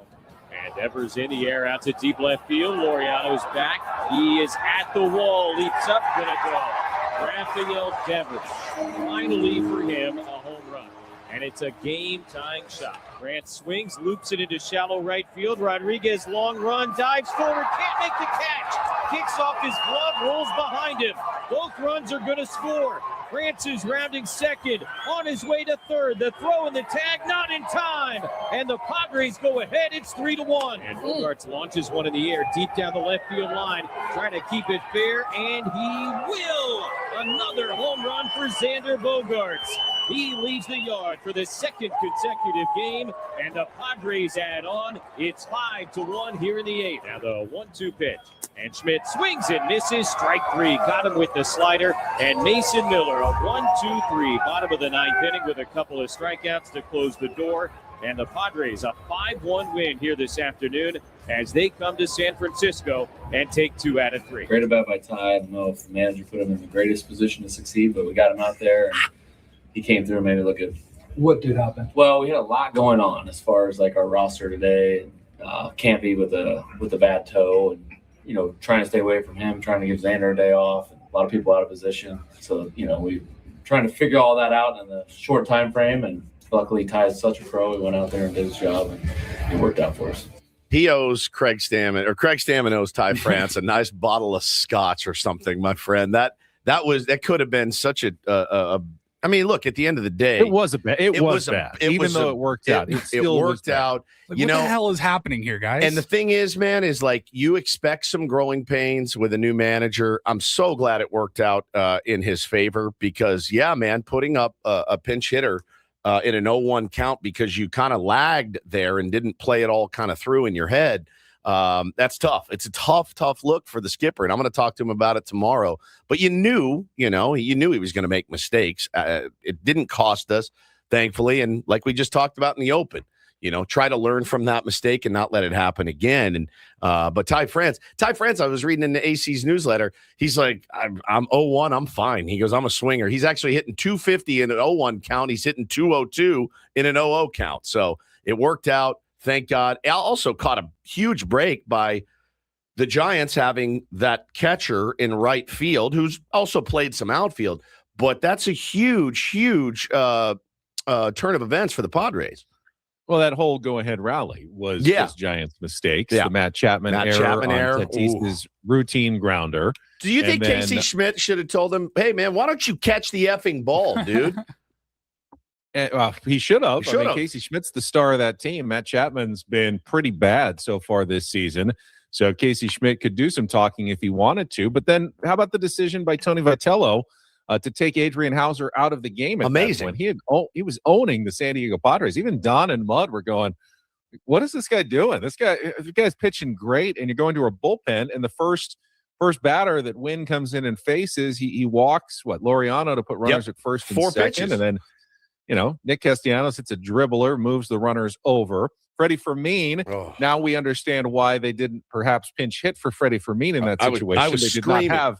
Speaker 11: And Evers in the air out to deep left field. Laureano's back. He is at the wall, leaps up, gonna go. Rafael Devers, finally for him, a home run. And it's a game-tying shot. Grant swings, loops it into shallow right field. Rodriguez, long run, dives forward, can't make the catch. Kicks off his glove, rolls behind him. Both runs are going to score. Grant is rounding second, on his way to third. The throw and the tag, not in time. And the Padres go ahead, it's 3-1. And Bogarts launches one in the air, deep down the left field line, trying to keep it fair, and he will. Another home run for Xander Bogarts. He leaves the yard for the 2nd consecutive game, and the Padres add on. It's 5-1 here in the 8th. Now the 1-2 pitch, and Schmidt swings and misses. Strike 3, got him with the slider, and Mason Miller, a 1-2-3, bottom of the 9th inning with a couple of strikeouts to close the door. And the Padres, a 5-1 win here this afternoon as they come to San Francisco and take 2 out of 3.
Speaker 12: Great about by Ty. I don't know if the manager put him in the greatest position to succeed, but we got him out there. And he came through and made it look good.
Speaker 13: What did happen?
Speaker 12: Well, we had a lot going on as far as like our roster today. Campy with a bad toe, and trying to stay away from him, trying to give Xander a day off. And a lot of people out of position, so we trying to figure all that out in a short time frame. And luckily, Ty's such a pro. He went out there and did his job, and it worked out for us.
Speaker 1: He owes Craig Stammen owes Ty France a nice bottle of scotch or something, my friend. That could have been such a I mean, look, at the end of the day,
Speaker 3: it was bad. Even though it worked out. It worked out.
Speaker 2: Like, what the hell is happening here, guys?
Speaker 1: And the thing is, man, is like you expect some growing pains with a new manager. I'm so glad it worked out in his favor because, yeah, man, putting up a pinch hitter in an 0-1 count because you kind of lagged there and didn't play it all kind of through in your head. That's tough. It's a tough look for the skipper, and I'm going to talk to him about it tomorrow. But you knew he was going to make mistakes. It didn't cost us, thankfully, and like we just talked about in the open, try to learn from that mistake and not let it happen again. And but Ty France, I was reading in the AC's newsletter. He's like, I'm 0-1, I'm fine. He goes, I'm a swinger. He's actually hitting 250 in an 0-1 count. He's hitting 202 in an 0-0 count. So it worked out. Thank God. Al also caught a huge break by the Giants having that catcher in right field who's also played some outfield. But that's a huge turn of events for the Padres.
Speaker 3: Well, that whole go-ahead rally was just Giants' mistakes.
Speaker 1: Yeah.
Speaker 3: The Matt Chapman error on Tatis's routine grounder.
Speaker 1: Do you think Casey Schmidt should have told him, hey, man, why don't you catch the effing ball, dude?
Speaker 3: He should have. I mean, Casey Schmidt's the star of that team. Matt Chapman's been pretty bad so far this season. So Casey Schmidt could do some talking if he wanted to. But then how about the decision by Tony Vitello to take Adrian Hauser out of the game at
Speaker 1: Amazing.
Speaker 3: that point? He was owning the San Diego Padres. Even Don and Mudd were going, what is this guy doing? This guy's pitching great, and you're going to a bullpen, and the first batter that Wynn comes in and faces, he walks, Laureano to put runners at first and
Speaker 1: 4
Speaker 3: second,
Speaker 1: pitches.
Speaker 3: and then Nick Castellanos hits a dribbler, moves the runners over. Freddie Fermin, now we understand why they didn't perhaps pinch hit for Freddie Fermin in that situation.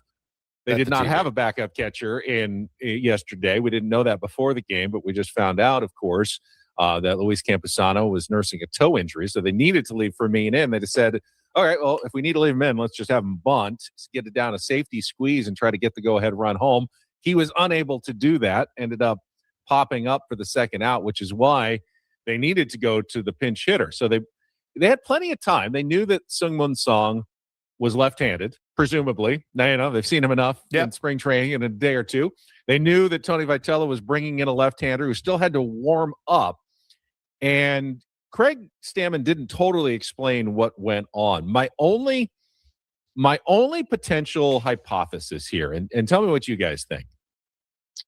Speaker 3: They did not have a backup catcher in yesterday. We didn't know that before the game, but we just found out, of course, that Luis Camposano was nursing a toe injury, so they needed to leave Fermin in. They just said, all right, well, if we need to leave him in, let's just have him bunt, get it down a safety squeeze, and try to get the go-ahead run home. He was unable to do that, ended up popping up for the second out, which is why they needed to go to the pinch hitter. So they had plenty of time. They knew that Seung-Moon Song was left-handed, presumably. Now, they've seen him enough in spring training in a day or two. They knew that Tony Vitello was bringing in a left-hander who still had to warm up. And Craig Stammen didn't totally explain what went on. My only potential hypothesis here, and tell me what you guys think.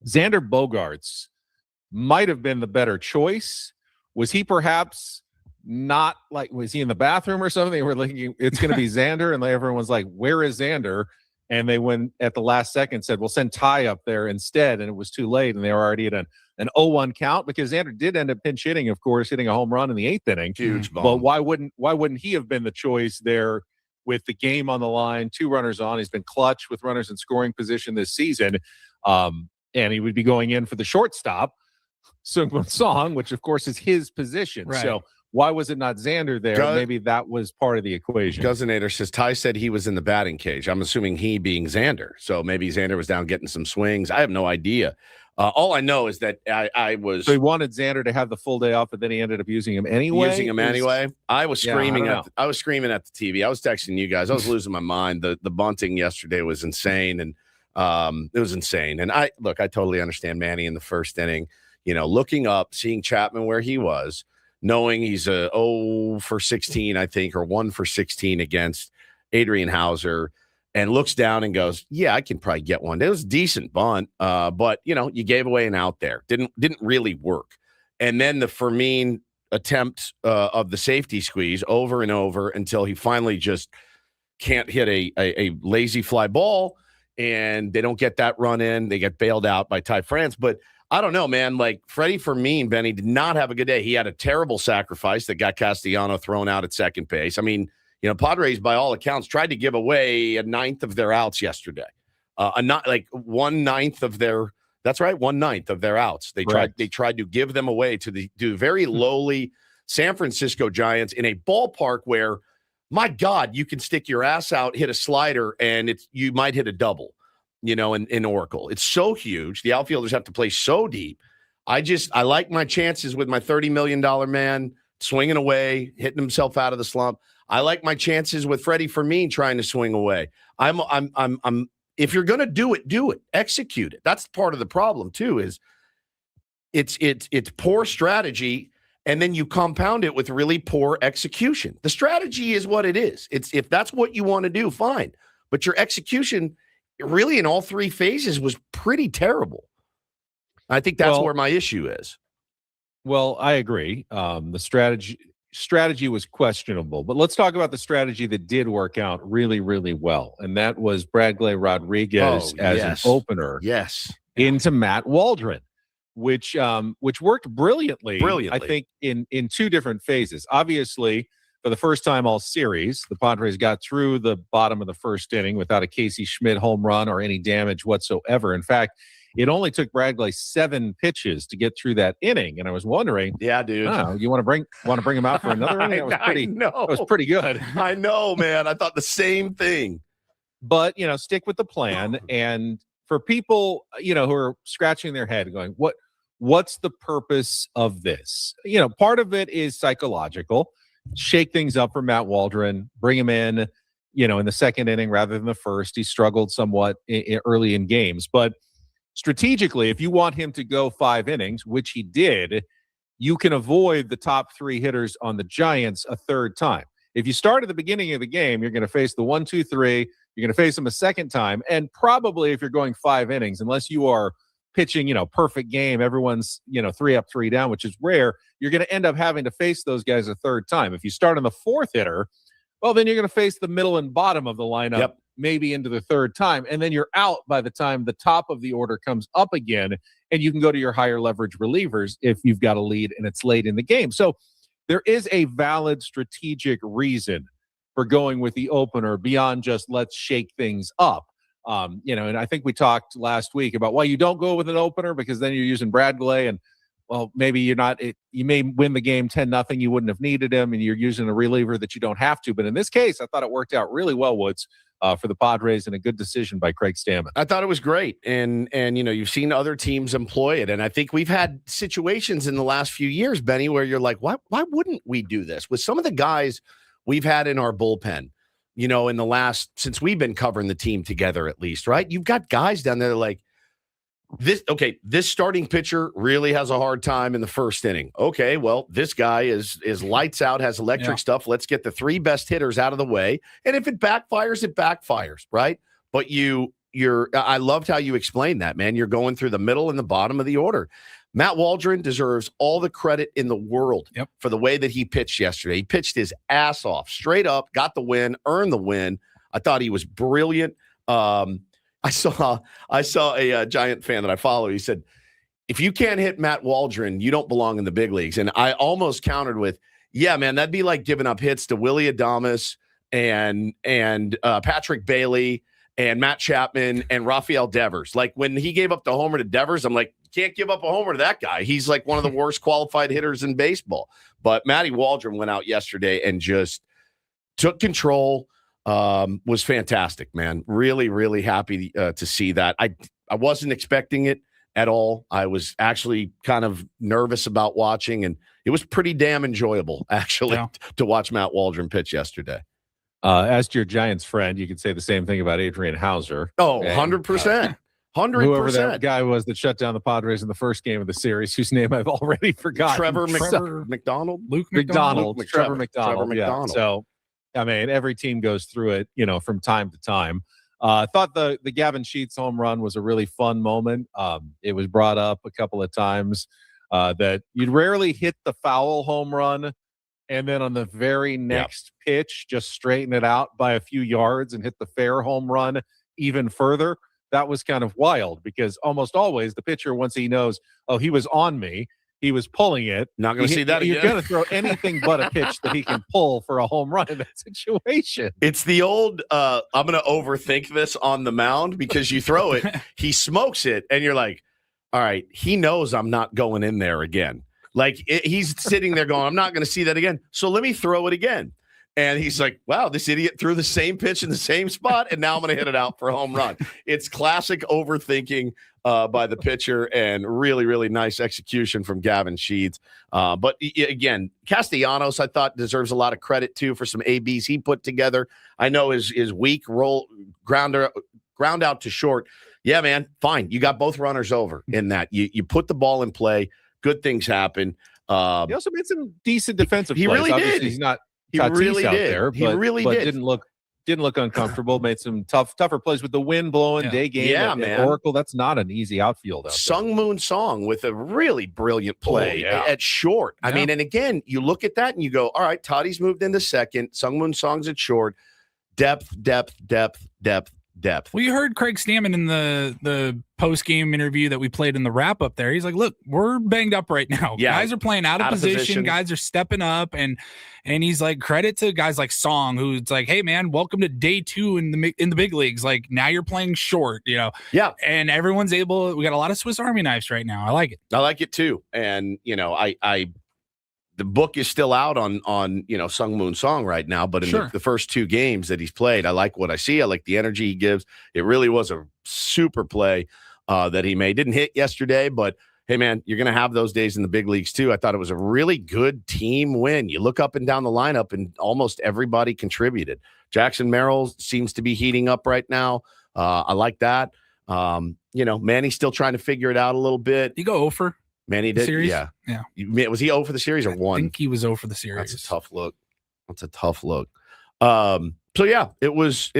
Speaker 3: Xander Bogaerts might have been the better choice. Was he perhaps not was he in the bathroom or something? They were thinking it's going to be Xander, and everyone's like, where is Xander? And they went at the last second, said, we'll send Ty up there instead. And it was too late. And they were already at an 0-1 count because Xander did end up pinch hitting, of course, hitting a home run in the 8th inning.
Speaker 1: Huge bomb.
Speaker 3: But why wouldn't he have been the choice there with the game on the line, 2 runners on? He's been clutch with runners in scoring position this season. And he would be going in for the shortstop, Seung-Moon Song, which of course is his position.
Speaker 2: Right.
Speaker 3: So why was it not Xander there? Maybe that was part of the equation.
Speaker 1: Guzzinator says Ty said he was in the batting cage. I'm assuming he being Xander. So maybe Xander was down getting some swings. I have no idea. All I know is that I was.
Speaker 3: So he wanted Xander to have the full day off, but then he ended up using him anyway.
Speaker 1: I was screaming I was screaming at the TV. I was texting you guys. I was losing my mind. The bunting yesterday was insane, and it was insane. And I totally understand Manny in the first inning. Looking up, seeing Chapman where he was, knowing he's a 0 for 16, I think, or 1 for 16 against Adrian Hauser, and looks down and goes, yeah, I can probably get one. It was a decent bunt, but, you gave away an out there. Didn't really work. And then the Fermin attempt of the safety squeeze over and over until he finally just can't hit a lazy fly ball, and they don't get that run in. They get bailed out by Ty France. But I don't know, man. Freddie Fermin, Benny, did not have a good day. He had a terrible sacrifice that got Castellano thrown out at second base. I mean, Padres, by all accounts, tried to give away 1/9 of their outs yesterday. 1/9 of their. That's right, 1/9 of their outs. They tried to give them away to the very lowly San Francisco Giants in a ballpark where, my God, you can stick your ass out, hit a slider, and you might hit a double. In Oracle. It's so huge. The outfielders have to play so deep. I like my chances with my $30 million man swinging away, hitting himself out of the slump. I like my chances with Freddie Fermin trying to swing away. If you're going to do it, execute it. That's part of the problem too, is it's poor strategy. And then you compound it with really poor execution. The strategy is what it is. If that's what you want to do, fine. But your execution really in all 3 phases was pretty terrible. I think that's where my issue is.
Speaker 3: Well, I agree. The strategy was questionable, but let's talk about the strategy that did work out really, really well. And that was Bradley Rodriguez as an opener into Matt Waldron, which worked brilliantly. I think in 2 different phases. Obviously, for the first time all series, the Padres got through the bottom of the first inning without a Casey Schmidt home run or any damage whatsoever. In fact, it only took Bradley 7 pitches to get through that inning. And I was wondering,
Speaker 1: yeah, dude,
Speaker 3: you want to bring him out for another inning? That was pretty good.
Speaker 1: I know, man. I thought the same thing.
Speaker 3: But, stick with the plan. And for people, who are scratching their head going, what's the purpose of this? Part of it is psychological. Shake things up for Matt Waldron, bring him in, in the second inning rather than the first. He struggled somewhat early in games. But strategically, if you want him to go 5 innings, which he did, you can avoid the top 3 hitters on the Giants a third time. If you start at the beginning of the game, you're going to face the 1, 2, 3. You're going to face them a second time. And probably if you're going 5 innings, unless you are pitching, perfect game, everyone's, 3 up, 3 down, which is rare, you're going to end up having to face those guys a third time. If you start on the 4th hitter, well, then you're going to face the middle and bottom of the lineup, maybe into the 3rd time. And then you're out by the time the top of the order comes up again, and you can go to your higher leverage relievers if you've got a lead and it's late in the game. So there is a valid strategic reason for going with the opener beyond just let's shake things up. And I think we talked last week about why you don't go with an opener, because then you're using Bradley and well, maybe you're not. You may win the game 10-0. You wouldn't have needed him, and you're using a reliever that you don't have to. But in this case, I thought it worked out really well, Woods, for the Padres, and a good decision by Craig Stammen.
Speaker 1: I thought it was great, and you've seen other teams employ it, and I think we've had situations in the last few years, Benny, where you're like, why wouldn't we do this with some of the guys we've had in our bullpen? In the last, since we've been covering the team together, at least, right? You've got guys down there like this. Okay, this starting pitcher really has a hard time in the first inning. Okay, well, this guy is lights out, has electric stuff. Let's get the 3 best hitters out of the way. And if it backfires, it backfires, right? But I loved how you explained that, man. You're going through the middle and the bottom of the order. Matt Waldron deserves all the credit in the world for the way that he pitched yesterday. He pitched his ass off, straight up, got the win, earned the win. I thought he was brilliant. I saw a Giant fan that I follow. He said, if you can't hit Matt Waldron, you don't belong in the big leagues. And I almost countered with, yeah, man, that'd be like giving up hits to Willie Adames and Patrick Bailey and Matt Chapman and Rafael Devers. Like when he gave up the homer to Devers, I'm like, you can't give up a homer to that guy. He's like one of the worst qualified hitters in baseball. But Matty Waldron went out yesterday and just took control. Was fantastic, man. Really, really happy to see that. I wasn't expecting it at all. I was actually kind of nervous about watching, and it was pretty damn enjoyable, actually, to watch Matt Waldron pitch yesterday.
Speaker 3: As your Giants friend, you could say the same thing about Adrian Hauser.
Speaker 1: Oh, 100%. 100%.
Speaker 3: Whoever that guy was that shut down the Padres in the first game of the series, whose name I've already forgotten.
Speaker 1: Trevor McDonald?
Speaker 3: Luke McDonald. Trevor McDonald. Yeah. So, I mean, every team goes through it, from time to time. I thought the Gavin Sheets home run was a really fun moment. It was brought up a couple of times that you'd rarely hit the foul home run and then on the very next pitch, just straighten it out by a few yards and hit the fair home run even further. That was kind of wild because almost always the pitcher, once he knows, oh, he was on me, he was pulling it.
Speaker 1: Not going to see that again.
Speaker 3: You're going to throw anything but a pitch that he can pull for a home run in that situation.
Speaker 1: It's the old, I'm going to overthink this on the mound because you throw it, he smokes it, and you're like, all right, he knows I'm not going in there again. Like, he's sitting there going, I'm not going to see that again, so let me throw it again. And he's like, wow, this idiot threw the same pitch in the same spot, and now I'm going to hit it out for a home run. It's classic overthinking by the pitcher, and really, really nice execution from Gavin Sheets. But again, Castellanos, I thought, deserves a lot of credit, too, for some ABs he put together. I know his weak roll, ground out to short. Yeah, man, fine. You got both runners over in that. You put the ball in play. Good things happen.
Speaker 3: He also made some decent defensive plays.
Speaker 1: Really
Speaker 3: Obviously,
Speaker 1: did.
Speaker 3: He's not
Speaker 1: He
Speaker 3: Tatis
Speaker 1: really
Speaker 3: out
Speaker 1: did.
Speaker 3: there,
Speaker 1: He really
Speaker 3: but
Speaker 1: did.
Speaker 3: didn't look uncomfortable. Made some tougher plays with the wind blowing, day game.
Speaker 1: Man.
Speaker 3: Oracle, that's not an easy outfield.
Speaker 1: Sung Moon Song with a really brilliant play at short. I mean, and again, you look at that and you go, all right, Tatis moved into second. Sung Moon Song's at short. Depth.
Speaker 2: We heard Craig Stammen in the post-game interview that we played in the wrap-up there. He's like, look, we're banged up right now.
Speaker 1: Yeah,
Speaker 2: guys are playing out of position. Guys are stepping up. And he's like, credit to guys like Song, who's like, hey, man, welcome to day 2 in the big leagues. Like, now you're playing short, Yeah. And everyone's we got a lot of Swiss Army knives right now. I like it.
Speaker 1: I like it, too. And, the book is still out on Sung Moon Song right now, but in the first 2 games that he's played, I like what I see. I like the energy he gives. It really was a super play that he made. Didn't hit yesterday, but hey, man, you're going to have those days in the big leagues too. I thought it was a really good team win. You look up and down the lineup, and almost everybody contributed. Jackson Merrill seems to be heating up right now. I like that. Manny's still trying to figure it out a little bit.
Speaker 2: You go over.
Speaker 1: Manny did,
Speaker 2: series?
Speaker 1: Yeah. Was he 0 for the series or 1?
Speaker 2: I think he was 0 for the series.
Speaker 1: That's a tough look. So yeah, it was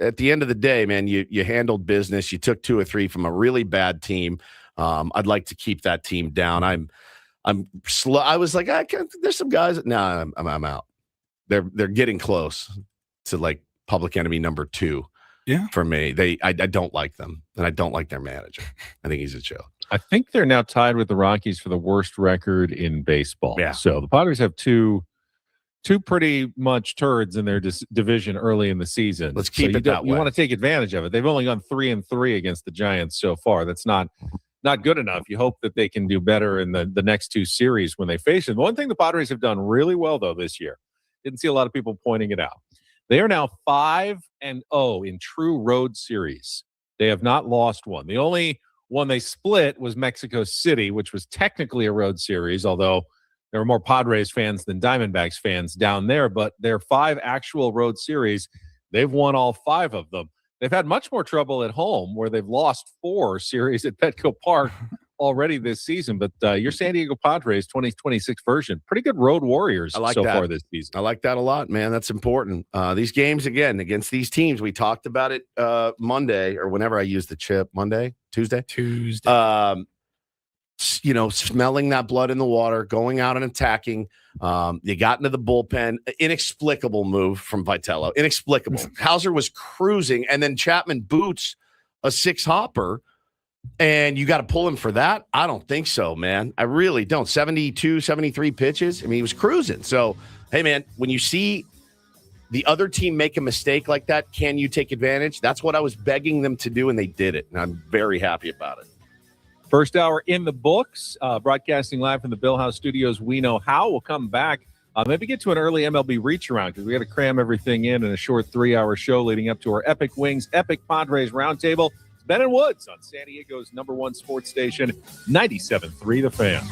Speaker 1: at the end of the day, man. You handled business. You took 2 or 3 from a really bad team. I'd like to keep that team down. I'm slow. I was like, there's some guys. No, I'm out. They're getting close to like public enemy number 2.
Speaker 2: Yeah,
Speaker 1: for me, I don't like them, and I don't like their manager. I think he's a joke.
Speaker 3: I think they're now tied with the Rockies for the worst record in baseball.
Speaker 1: Yeah.
Speaker 3: So the Padres have two pretty much turds in their division early in the season.
Speaker 1: Let's keep it that way.
Speaker 3: You want to take advantage of it. They've only gone 3-3 against the Giants so far. That's not not good enough. You hope that they can do better in the next two series when they face them. One thing the Padres have done really well, though, this year, didn't see a lot of people pointing it out. They are now 5-0 in true road series. They have not lost one. The only one they split was Mexico City, which was technically a road series, although there were more Padres fans than Diamondbacks fans down there. But their 5 actual road series, they've won all 5 of them. They've had much more trouble at home, where they've lost 4 series at Petco Park already this season. But your San Diego Padres 2026 version, pretty good road warriors far this season.
Speaker 1: I like that a lot, man. That's important. These games, again, against these teams, we talked about it Monday, or whenever I use the chip. Monday? Tuesday. Smelling that blood in the water, going out and attacking. You got into the bullpen. Inexplicable move from Vitello. Inexplicable. Hauser was cruising, and then Chapman boots a 6-hopper, and you got to pull him for that? I don't think so, man. I really don't. 72, 73 pitches. I mean, he was cruising. So, hey, man, when you see the other team make a mistake like that, can you take advantage? That's what I was begging them to do, and they did it, and I'm very happy about it.
Speaker 3: First hour in the books, broadcasting live from the Bill House Studios. We Know How. We'll come back, maybe get to an early MLB reach around, because we got to cram everything in a short 3-hour show leading up to our Epic Wings, Epic Padres Roundtable. It's Ben and Woods on San Diego's #1 sports station, 97.3 The Fan.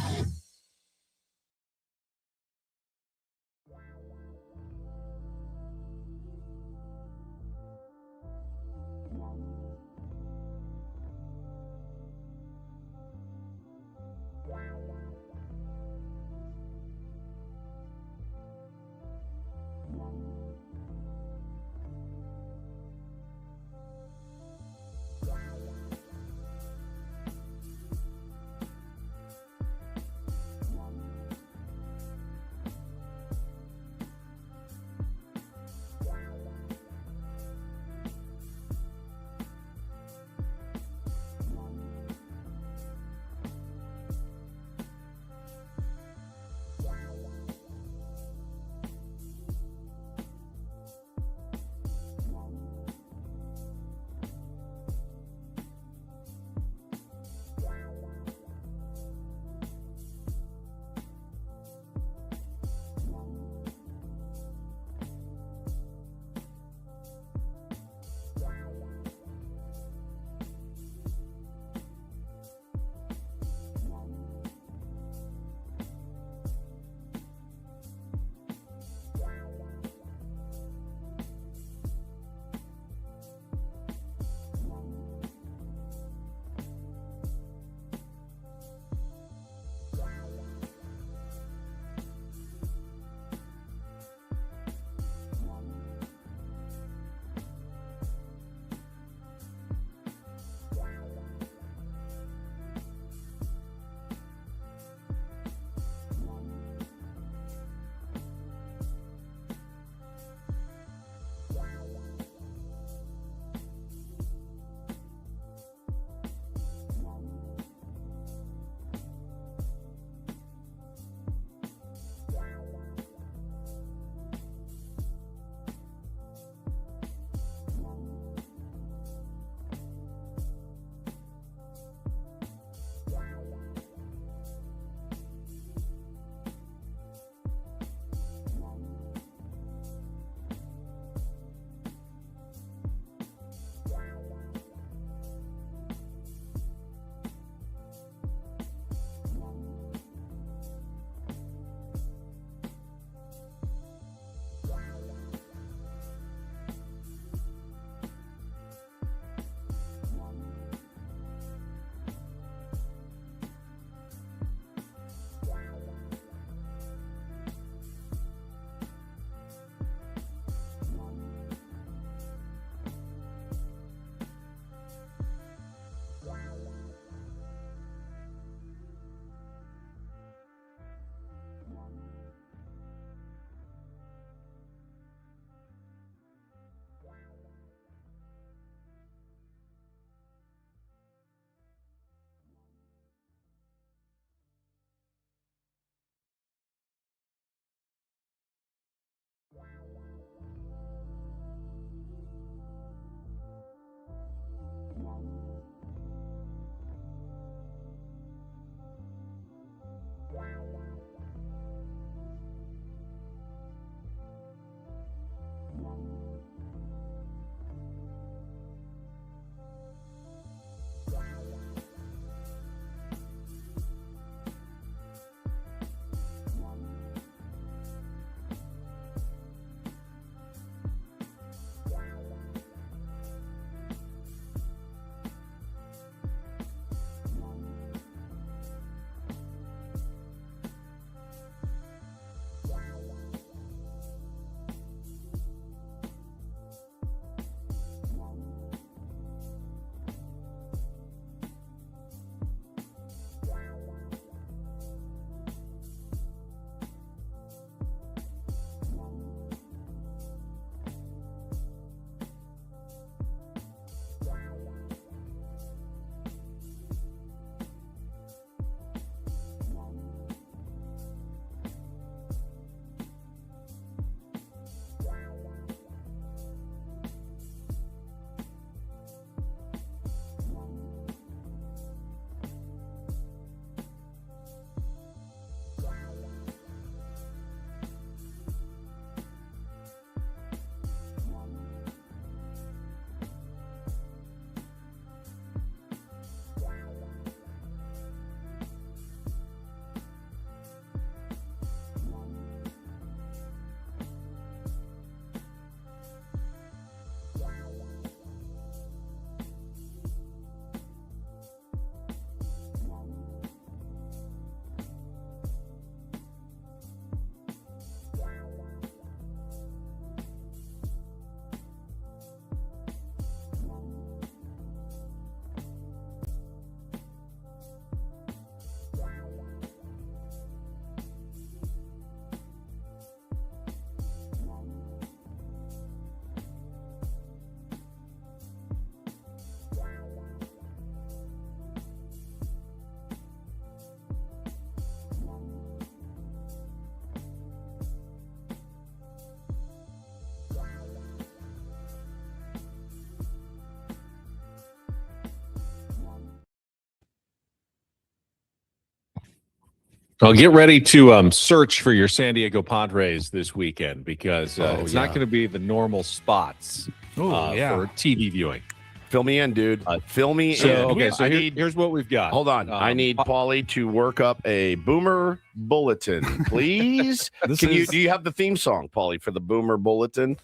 Speaker 3: Well, get ready to search for your San Diego Padres this weekend because it's not going to be the normal spots for TV viewing.
Speaker 1: Fill me in, dude. Fill me in.
Speaker 3: Okay, so here's what we've got.
Speaker 1: Hold on. I need Paulie to work up a Boomer Bulletin, please. Do you have the theme song, Paulie, for the Boomer Bulletin?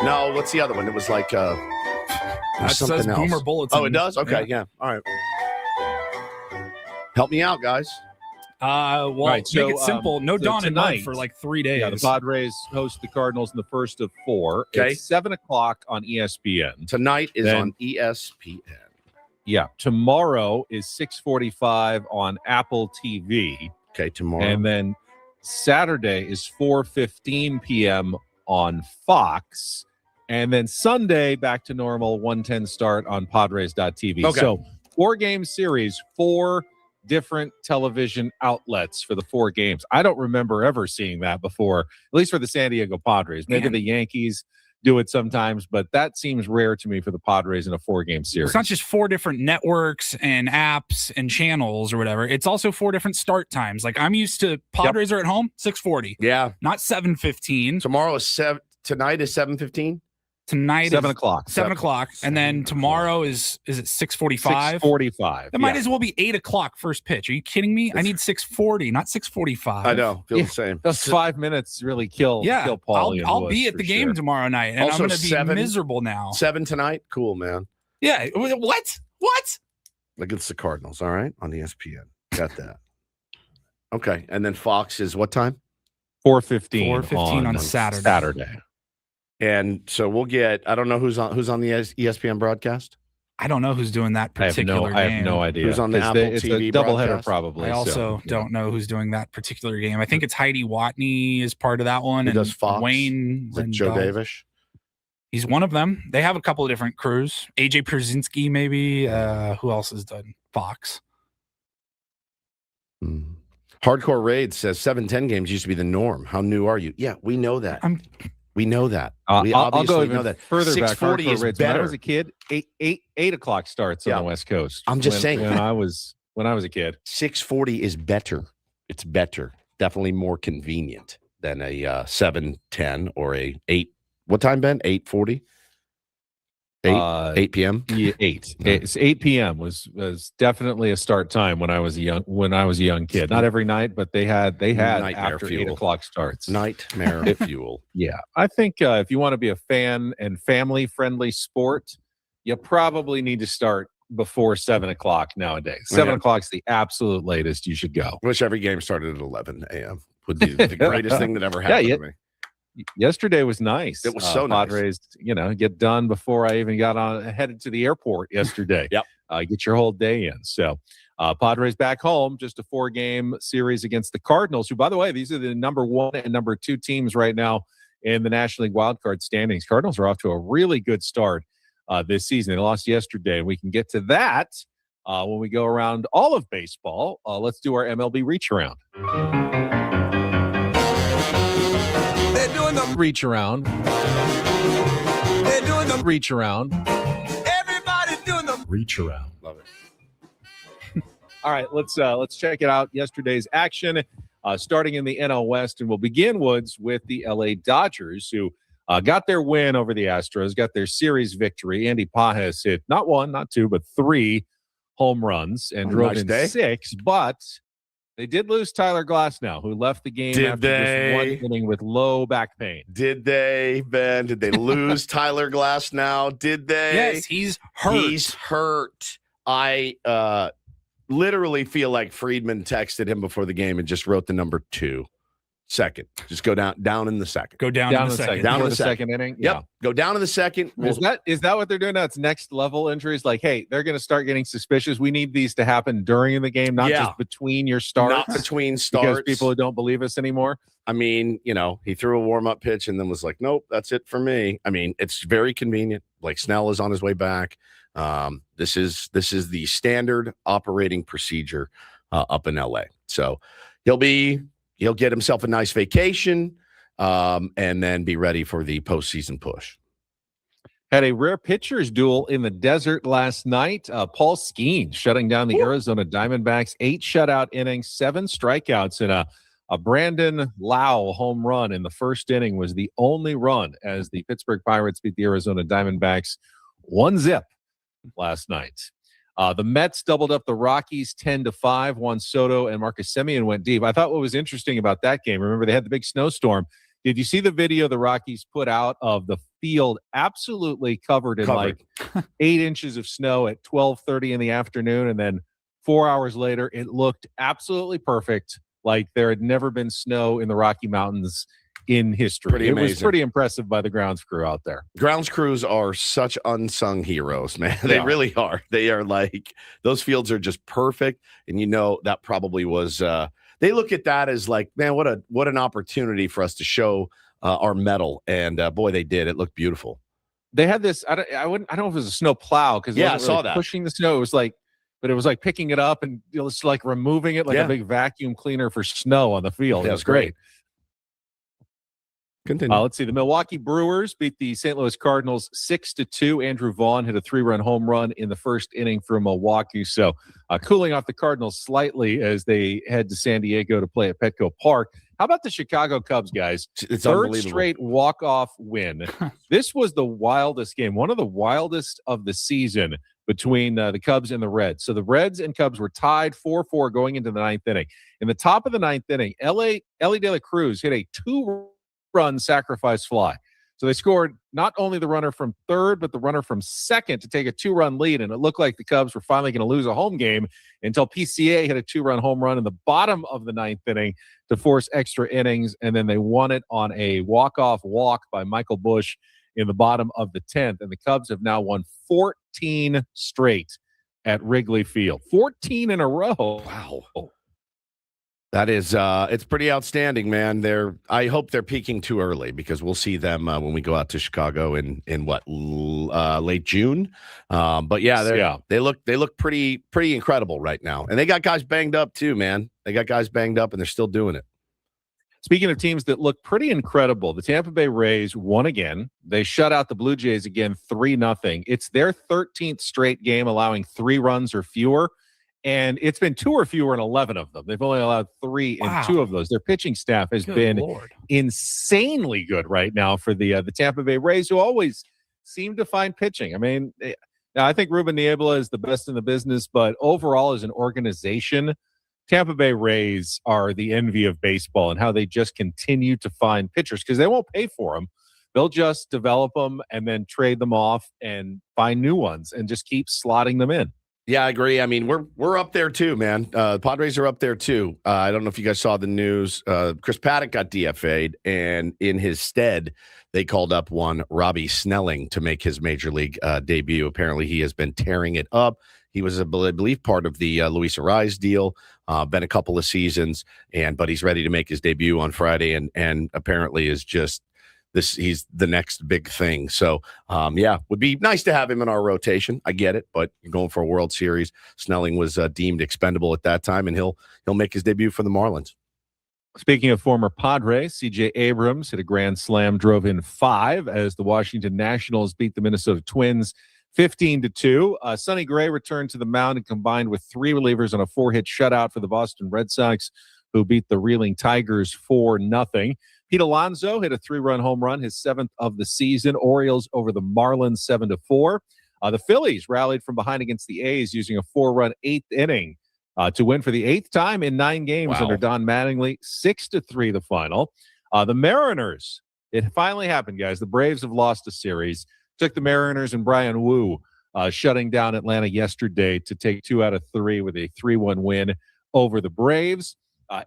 Speaker 1: No, what's the other one? It was like
Speaker 2: that
Speaker 1: something
Speaker 2: says
Speaker 1: else.
Speaker 2: Boomer Bulletin.
Speaker 1: Oh, it does? Okay, yeah. All right. Help me out, guys.
Speaker 2: Make it simple. No dawn and night for like 3 days.
Speaker 3: Yeah, the Padres host the Cardinals in the first of 4.
Speaker 1: Okay.
Speaker 3: It's 7 o'clock on ESPN.
Speaker 1: Tonight is on ESPN.
Speaker 3: Yeah. Tomorrow is 6:45 on Apple TV.
Speaker 1: Okay, tomorrow.
Speaker 3: And then Saturday is 4:15 p.m. on Fox. And then Sunday, back to normal, 1:10 start on Padres.tv.
Speaker 1: Okay.
Speaker 3: So 4-game series, 4 different television outlets for the 4 games. I don't remember ever seeing that before, at least for the San Diego Padres. Maybe the Yankees do it sometimes, but that seems rare to me for the Padres in a 4-game series.
Speaker 2: It's not just 4 different networks and apps and channels or whatever. It's also 4 different start times. Like I'm used to Padres are at home, 6:40.
Speaker 1: Yeah.
Speaker 2: Not 7:15.
Speaker 1: Tomorrow is tonight is 7:15.
Speaker 2: Tonight
Speaker 3: 7
Speaker 2: is
Speaker 3: o'clock.
Speaker 2: 7 o'clock. And then tomorrow is it 6:45?
Speaker 3: 6:45.
Speaker 2: That might as well be 8 o'clock first pitch. Are you kidding me? I need 6:40, not 6:45.
Speaker 1: I know. Feel the same.
Speaker 3: Those 5 minutes really kill Paulie.
Speaker 2: I'll be at the game tomorrow night, and
Speaker 1: Also
Speaker 2: I'm going to be miserable now.
Speaker 1: 7 tonight? Cool, man.
Speaker 2: Yeah. What?
Speaker 1: Against the Cardinals, all right? On ESPN. Got that. Okay. And then Fox is what time?
Speaker 3: 4:15.
Speaker 2: 4:15 on Saturday.
Speaker 1: And so we'll get, I don't know who's on the ESPN broadcast.
Speaker 2: I don't know who's doing that particular game.
Speaker 3: I have no idea.
Speaker 1: Who's on the Apple
Speaker 3: it's
Speaker 1: TV
Speaker 3: a doubleheader
Speaker 1: broadcast?
Speaker 3: probably.
Speaker 2: I also don't know who's doing that particular game. I think it's Heidi Watney is part of that one.
Speaker 1: Who
Speaker 2: and
Speaker 1: does Fox?
Speaker 2: Wayne.
Speaker 1: Is it Joe Davish?
Speaker 2: He's one of them. They have a couple of different crews. AJ Pierzynski, maybe. Who else has done Fox?
Speaker 1: Hardcore Raid says 7-10 games used to be the norm. How new are you? Yeah, we know that. We know that. We
Speaker 3: I'll
Speaker 1: obviously
Speaker 3: go even
Speaker 1: know that.
Speaker 3: further back.
Speaker 1: 6:40 is
Speaker 3: When
Speaker 1: better.
Speaker 3: I was a kid, 8 o'clock starts on the West Coast.
Speaker 1: I'm just saying.
Speaker 3: When I was a kid,
Speaker 1: 6:40 is better. It's better. Definitely more convenient than a 7:10 or a 8. What time, Ben? 8:40? 8 p.m.
Speaker 3: Yeah, 8. It's 8 p.m. was definitely a start time when I was a young kid. Not every night, but they had
Speaker 1: Nightmare
Speaker 3: after
Speaker 1: fuel.
Speaker 3: 8 o'clock starts.
Speaker 1: Nightmare fuel.
Speaker 3: Yeah, I think if you want to be a fan and family friendly sport, you probably need to start before 7 o'clock nowadays. 7 o'clock is the absolute latest you should go.
Speaker 1: Wish every game started at 11 a.m. would be the greatest thing that ever happened to me.
Speaker 3: Yesterday was nice.
Speaker 1: It was so nice.
Speaker 3: Padres, get done before I even got headed to the airport yesterday.
Speaker 1: Yep.
Speaker 3: Get your whole day in. So Padres back home, just a 4-game series against the Cardinals, who, by the way, these are the number 1 and number 2 teams right now in the National League wildcard standings. Cardinals are off to a really good start this season. They lost yesterday. We can get to that when we go around all of baseball. Let's do our MLB reach around. They're doing the reach around. They're doing the reach around. Everybody's doing the reach around.
Speaker 1: Love it.
Speaker 3: All right, let's check it out. Yesterday's action, starting in the NL West, and we'll begin, Woods, with the LA Dodgers, who got their win over the Astros, got their series victory. Andy Pages hit not 1, not 2, but 3 home runs and drove in 6, but they did lose Tyler Glasnow, who left the game after just 1 inning with low back pain.
Speaker 1: Did they, Ben? Did they lose Tyler Glasnow? Did they?
Speaker 2: Yes, he's hurt.
Speaker 1: He's hurt. I literally feel like Friedman texted him before the game and just wrote the number 2. Second. Just go down in the second.
Speaker 2: Go down in the second.
Speaker 1: Down in
Speaker 3: the
Speaker 1: the
Speaker 3: second inning?
Speaker 1: Yep.
Speaker 3: Yeah.
Speaker 1: Go down in the second.
Speaker 3: Is that what they're doing now? It's next level injuries. Like, hey, they're going to start getting suspicious. We need these to happen during the game, not just between your starts.
Speaker 1: Not between starts.
Speaker 3: Because people don't believe us anymore.
Speaker 1: I mean, he threw a warm-up pitch and then was like, nope, that's it for me. I mean, it's very convenient. Like Snell is on his way back. This is the standard operating procedure up in LA. So he'll get himself a nice vacation and then be ready for the postseason push.
Speaker 3: Had a rare pitcher's duel in the desert last night. Paul Skeens shutting down the Arizona Diamondbacks. 8 shutout innings, 7 strikeouts, and a Brandon Lau home run in the first inning was the only run as the Pittsburgh Pirates beat the Arizona Diamondbacks 1-0 last night. The Mets doubled up the Rockies 10-5. Juan Soto and Marcus Semien went deep. I thought what was interesting about that game, remember they had the big snowstorm. Did you see the video the Rockies put out of the field absolutely covered in like 8 inches of snow at 12:30 in the afternoon? And then 4 hours later, it looked absolutely perfect, like there had never been snow in the Rocky Mountains in history. It was pretty impressive by the grounds crew out there.
Speaker 1: Grounds crews are such unsung heroes, man. They really are. They are like, those fields are just perfect. And that probably was they look at that as like, man, what an opportunity for us to show our mettle. And boy, they did. It looked beautiful.
Speaker 3: They had this. I don't know if it was a snow plow because
Speaker 1: I saw that
Speaker 3: pushing the snow. It was like, but it was like picking it up and it's like removing it like a big vacuum cleaner for snow on the field. It was great.
Speaker 1: Continue.
Speaker 3: Let's see. The Milwaukee Brewers beat the St. Louis Cardinals 6-2. Andrew Vaughn hit a 3-run home run in the first inning for Milwaukee. So cooling off the Cardinals slightly as they head to San Diego to play at Petco Park. How about the Chicago Cubs, guys?
Speaker 1: It's
Speaker 3: third straight walk-off win. This was the wildest game, one of the wildest of the season between the Cubs and the Reds. So the Reds and Cubs were tied 4-4 going into the ninth inning. In the top of the ninth inning, Ellie De La Cruz hit a 2-run sacrifice fly. So they scored not only the runner from third, but the runner from second to take a 2-run lead. And it looked like the Cubs were finally going to lose a home game until PCA hit a 2-run home run in the bottom of the ninth inning to force extra innings. And then they won it on a walk-off walk by Michael Busch in the bottom of the 10th. And the Cubs have now won 14 straight at Wrigley Field. 14 in a row.
Speaker 1: Wow. That is, it's pretty outstanding, man. I hope they're peaking too early because we'll see them when we go out to Chicago in late June. But they look pretty incredible right now, and they got guys banged up too, man. They got guys banged up, and they're still doing it.
Speaker 3: Speaking of teams that look pretty incredible, the Tampa Bay Rays won again. They shut out the Blue Jays again 3-0. It's their 13th straight game allowing 3 runs or fewer. And it's been 2 or fewer in 11 of them. They've only allowed 3 in 2 of those. Their pitching staff has been insanely good right now for the Tampa Bay Rays, who always seem to find pitching. I mean, I think Ruben Niebla is the best in the business, but overall as an organization, Tampa Bay Rays are the envy of baseball and how they just continue to find pitchers because they won't pay for them. They'll just develop them and then trade them off and find new ones and just keep slotting them in.
Speaker 1: Yeah, I agree. I mean, we're up there too, man. Padres are up there too. I don't know if you guys saw the news. Chris Paddock got DFA'd, and in his stead, they called up one Robbie Snelling to make his major league debut. Apparently, he has been tearing it up. He was, I believe, part of the Luis Arraez deal. Been a couple of seasons, but he's ready to make his debut on Friday, and apparently is just. He's the next big thing. So, would be nice to have him in our rotation. I get it, but you're going for a World Series. Snelling was deemed expendable at that time, and he'll make his debut for the Marlins.
Speaker 3: Speaking of former Padres, C.J. Abrams hit a grand slam, drove in 5 as the Washington Nationals beat the Minnesota Twins 15-2. Sonny Gray returned to the mound and combined with 3 relievers on a 4-hit shutout for the Boston Red Sox, who beat the reeling Tigers 4-0. Pete Alonso hit a 3-run home run, his 7th of the season. Orioles over the Marlins 7-4. The Phillies rallied from behind against the A's using a 4-run 8th inning to win for the 8th time in 9 games under Don Mattingly. 6-3 the final. The Mariners, it finally happened, guys. The Braves have lost a series. Took the Mariners and Brian Wu shutting down Atlanta yesterday to take 2 out of 3 with a 3-1 win over the Braves.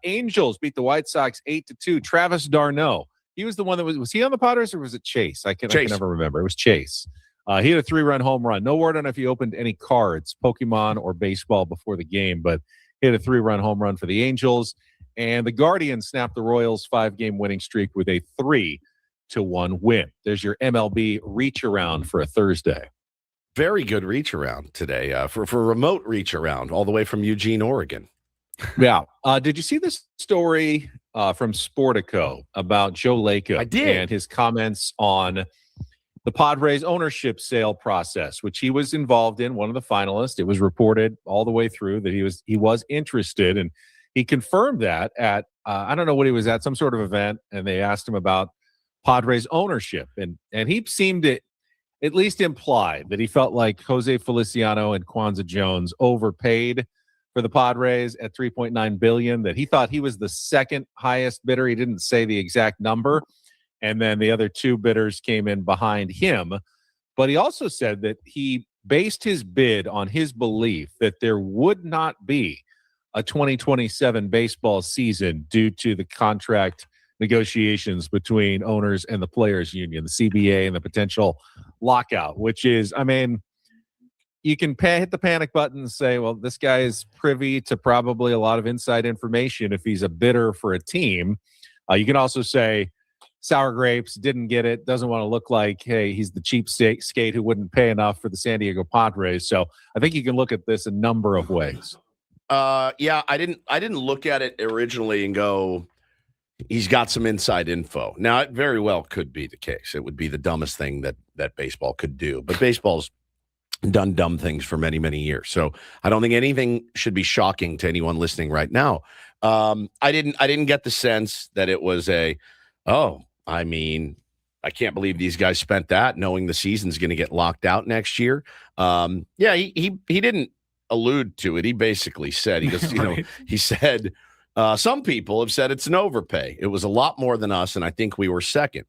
Speaker 3: Angels beat the White Sox 8-2. Travis d'Arnaud. He was the one that was he on the Padres or was it Chase? I can never remember. It was Chase. He had a 3-run home run. No word on if he opened any cards, Pokemon or baseball before the game, but he had a 3-run home run for the Angels. And the Guardians snapped the Royals' 5-game winning streak with a 3-1 win. There's your MLB reach around for a Thursday.
Speaker 1: Very good reach around today for remote reach around all the way from Eugene, Oregon.
Speaker 3: Yeah. Did you see this story from Sportico about Joe Lacob?
Speaker 1: I did.
Speaker 3: And his comments on the Padres ownership sale process, which he was involved in, one of the finalists. It was reported all the way through that he was interested, and he confirmed that at I don't know what he was at, some sort of event, and they asked him about Padres ownership, and he seemed to at least imply that he felt like Jose Feliciano and Kwanzaa Jones overpaid for the Padres at $3.9 billion, that he thought he was the second highest bidder. He didn't say the exact number. And then the other two bidders came in behind him. But he also said that he based his bid on his belief that there would not be a 2027 baseball season due to the contract negotiations between owners and the players union, the CBA, and the potential lockout, which is, I mean, you can hit the panic button and say, well, this guy is privy to probably a lot of inside information if he's a bidder for a team. You can also say, sour grapes, didn't get it, doesn't want to look like, hey, he's the cheap skate who wouldn't pay enough for the San Diego Padres. So I think you can look at this a number of ways.
Speaker 1: Yeah, I didn't look at it originally and go, he's got some inside info. Now, it very well could be the case. It would be the dumbest thing that baseball could do. But baseball's done dumb things for many, many years. So I don't think anything should be shocking to anyone listening right now. I didn't get the sense that it was I mean, I can't believe these guys spent that knowing the season's going to get locked out next year. Yeah, he didn't allude to it. He basically said, he goes, he said, some people have said it's an overpay. It was a lot more than us, and I think we were second.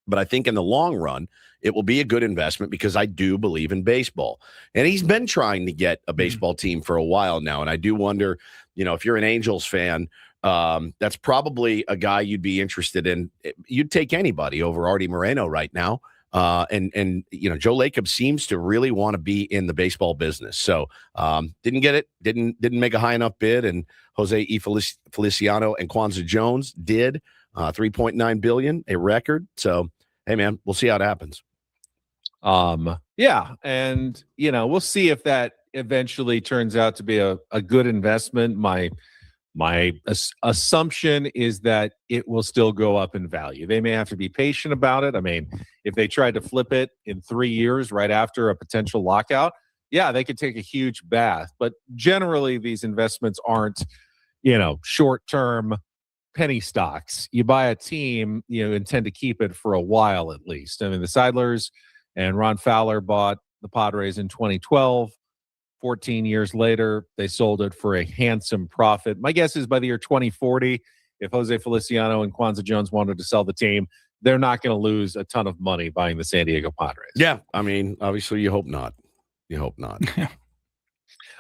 Speaker 1: But I think in the long run, it will be a good investment because I do believe in baseball. And he's been trying to get a baseball team for a while now. And I do wonder, if you're an Angels fan, that's probably a guy you'd be interested in. You'd take anybody over Artie Moreno right now. And Joe Lacob seems to really want to be in the baseball business. So didn't get it, didn't make a high enough bid. And Jose Feliciano and Kwanzaa Jones did $3.9 billion, a record. So, hey man, we'll see how it happens.
Speaker 3: Yeah. And, we'll see if that eventually turns out to be a good investment. My assumption is that it will still go up in value. They may have to be patient about it. I mean, if they tried to flip it in 3 years right after a potential lockout, yeah, they could take a huge bath. But generally, these investments aren't, short-term penny stocks. You buy a team, intend to keep it for a while at least. I mean, the Seidlers and Ron Fowler bought the Padres in 2012. 14 years later, they sold it for a handsome profit. My guess is by the year 2040, if Jose Feliciano and Kwanzaa Jones wanted to sell the team, they're not going to lose a ton of money buying the San Diego Padres.
Speaker 1: Yeah, I mean, obviously you hope not.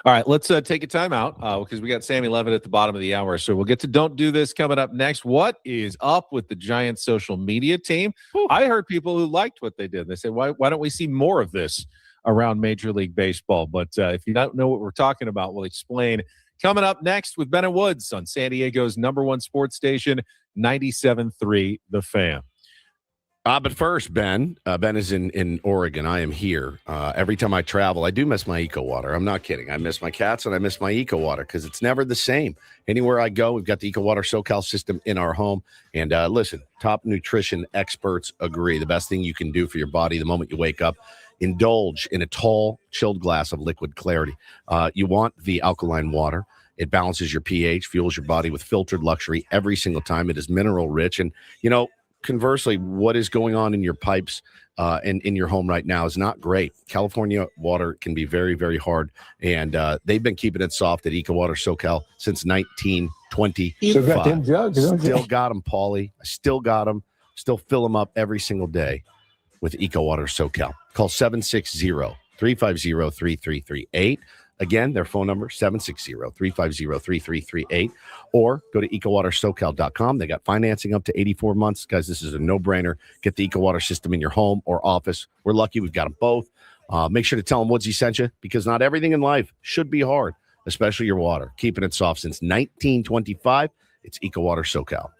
Speaker 3: All right, let's take a timeout because we got Sammy Levitt at the bottom of the hour. So we'll get to Don't Do This coming up next. What is up with the Giants social media team? Whew. I heard people who liked what they did. They said, why don't we see more of this around Major League Baseball? But if you don't know what we're talking about, we'll explain. Coming up next with Ben and Woods on San Diego's #1 sports station, 97.3 The Fan.
Speaker 1: But first, Ben is in Oregon. I am here. Every time I travel, I do miss my Eco Water. I'm not kidding. I miss my cats and I miss my Eco Water because it's never the same. Anywhere I go, we've got the Eco Water SoCal system in our home. And listen, top nutrition experts agree. The best thing you can do for your body the moment you wake up, indulge in a tall, chilled glass of liquid clarity. You want the alkaline water. It balances your pH, fuels your body with filtered luxury every single time. It is mineral rich. And, conversely, what is going on in your pipes and in your home right now is not great. California water can be very, very hard. And they've been keeping it soft at Eco Water SoCal since 1925.
Speaker 6: Still got them jugs, don't you?
Speaker 1: Still got them, Paulie. I still got them. Still fill them up every single day with Eco Water SoCal. Call 760-350-3338. Again, their phone number, 760-350-3338. Or go to ecowatersocal.com. They got financing up to 84 months. Guys, this is a no-brainer. Get the Eco Water system in your home or office. We're lucky we've got them both. Make sure to tell them Woodsy sent you because not everything in life should be hard, especially your water. Keeping it soft since 1925. It's Eco Water SoCal.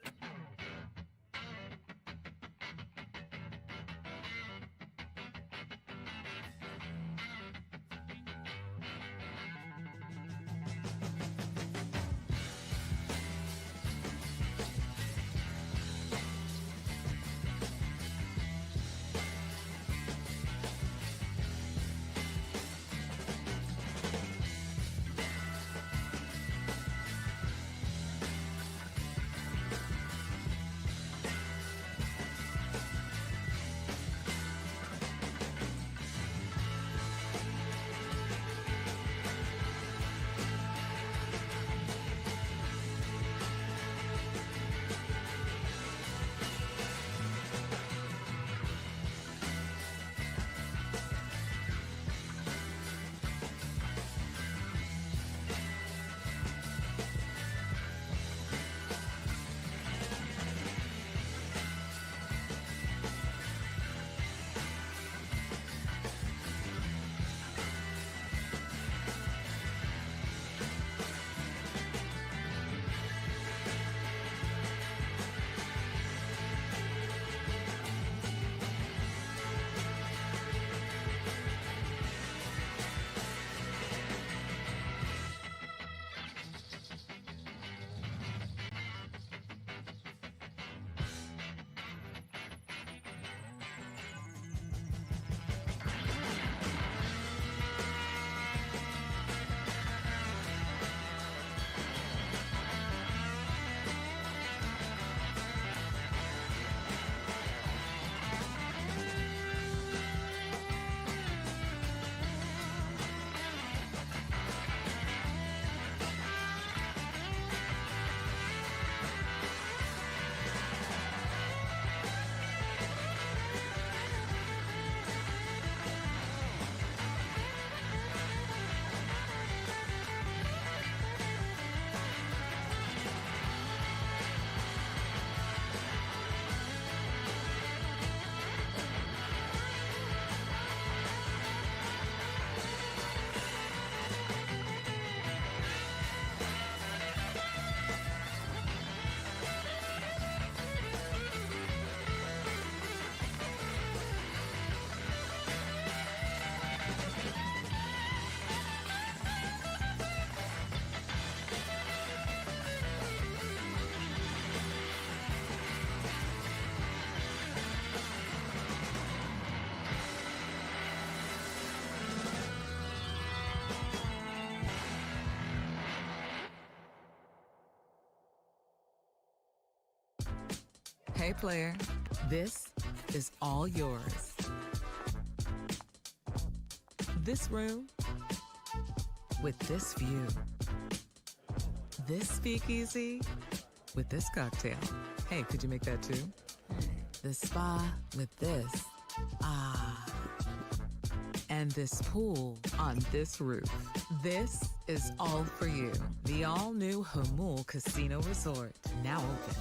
Speaker 4: Hey, player, this is all yours. This room with this view. This speakeasy with this cocktail. Hey, could you make that too? This spa with this. Ah. And this pool on this roof. This is all for you. The all-new Hamul Casino Resort, now open.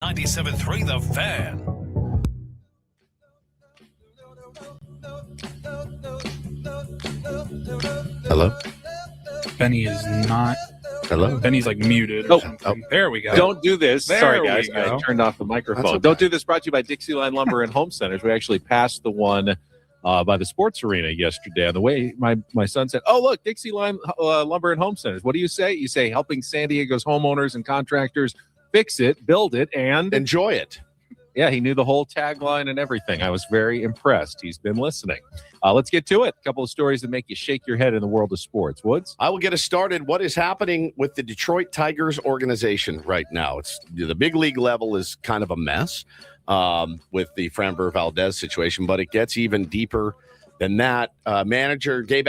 Speaker 9: .97.3 The Fan.
Speaker 1: Hello?
Speaker 2: Benny is not.
Speaker 1: Hello?
Speaker 2: Benny's like muted or something. There we go.
Speaker 3: Don't do this.
Speaker 2: There
Speaker 3: Sorry,
Speaker 2: we
Speaker 3: guys.
Speaker 2: go.
Speaker 3: I turned off the microphone.
Speaker 1: That's okay.
Speaker 3: Don't do this. Brought to you by Dixie Line Lumber and Home Centers. We actually passed the one by the sports arena yesterday. On the way, my son said, "Oh, look, Dixie Line Lumber and Home Centers. What do you say? You say helping San Diego's homeowners and contractors fix it, build it, and
Speaker 1: enjoy it."
Speaker 3: Yeah, he knew the whole tagline and everything. I was very impressed. He's been listening. Let's get to it. A couple of stories that make you shake your head in the world of sports. Woods?
Speaker 1: I will get us started. What is happening with the Detroit Tigers organization right now? It's the big league level is kind of a mess with the Framber Valdez situation, but it gets even deeper than that. Manager Gabe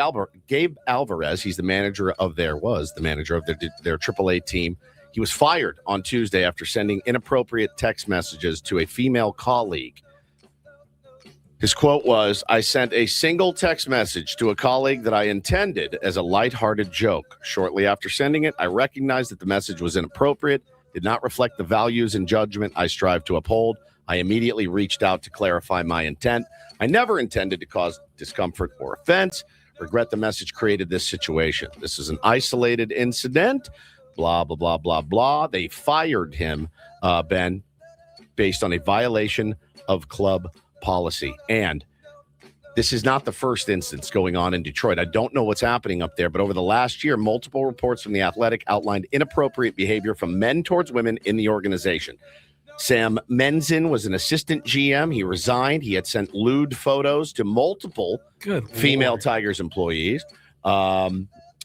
Speaker 1: Alvarez, he's the manager of their AAA team. He was fired on Tuesday after sending inappropriate text messages to a female colleague. His quote was, "I sent a single text message to a colleague that I intended as a lighthearted joke. Shortly after sending it, I recognized that the message was inappropriate, did not reflect the values and judgment I strive to uphold. I immediately reached out to clarify my intent. I never intended to cause discomfort or offense. Regret the message created this situation. This is an isolated incident." Blah, blah, blah, blah, blah. They fired him, Ben, based on a violation of club policy. And this is not the first instance going on in Detroit. I don't know what's happening up there, but over the last year, multiple reports from The Athletic outlined inappropriate behavior from men towards women in the organization. Sam Menzin was an assistant GM. He resigned. He had sent lewd photos to multiple female Tigers employees.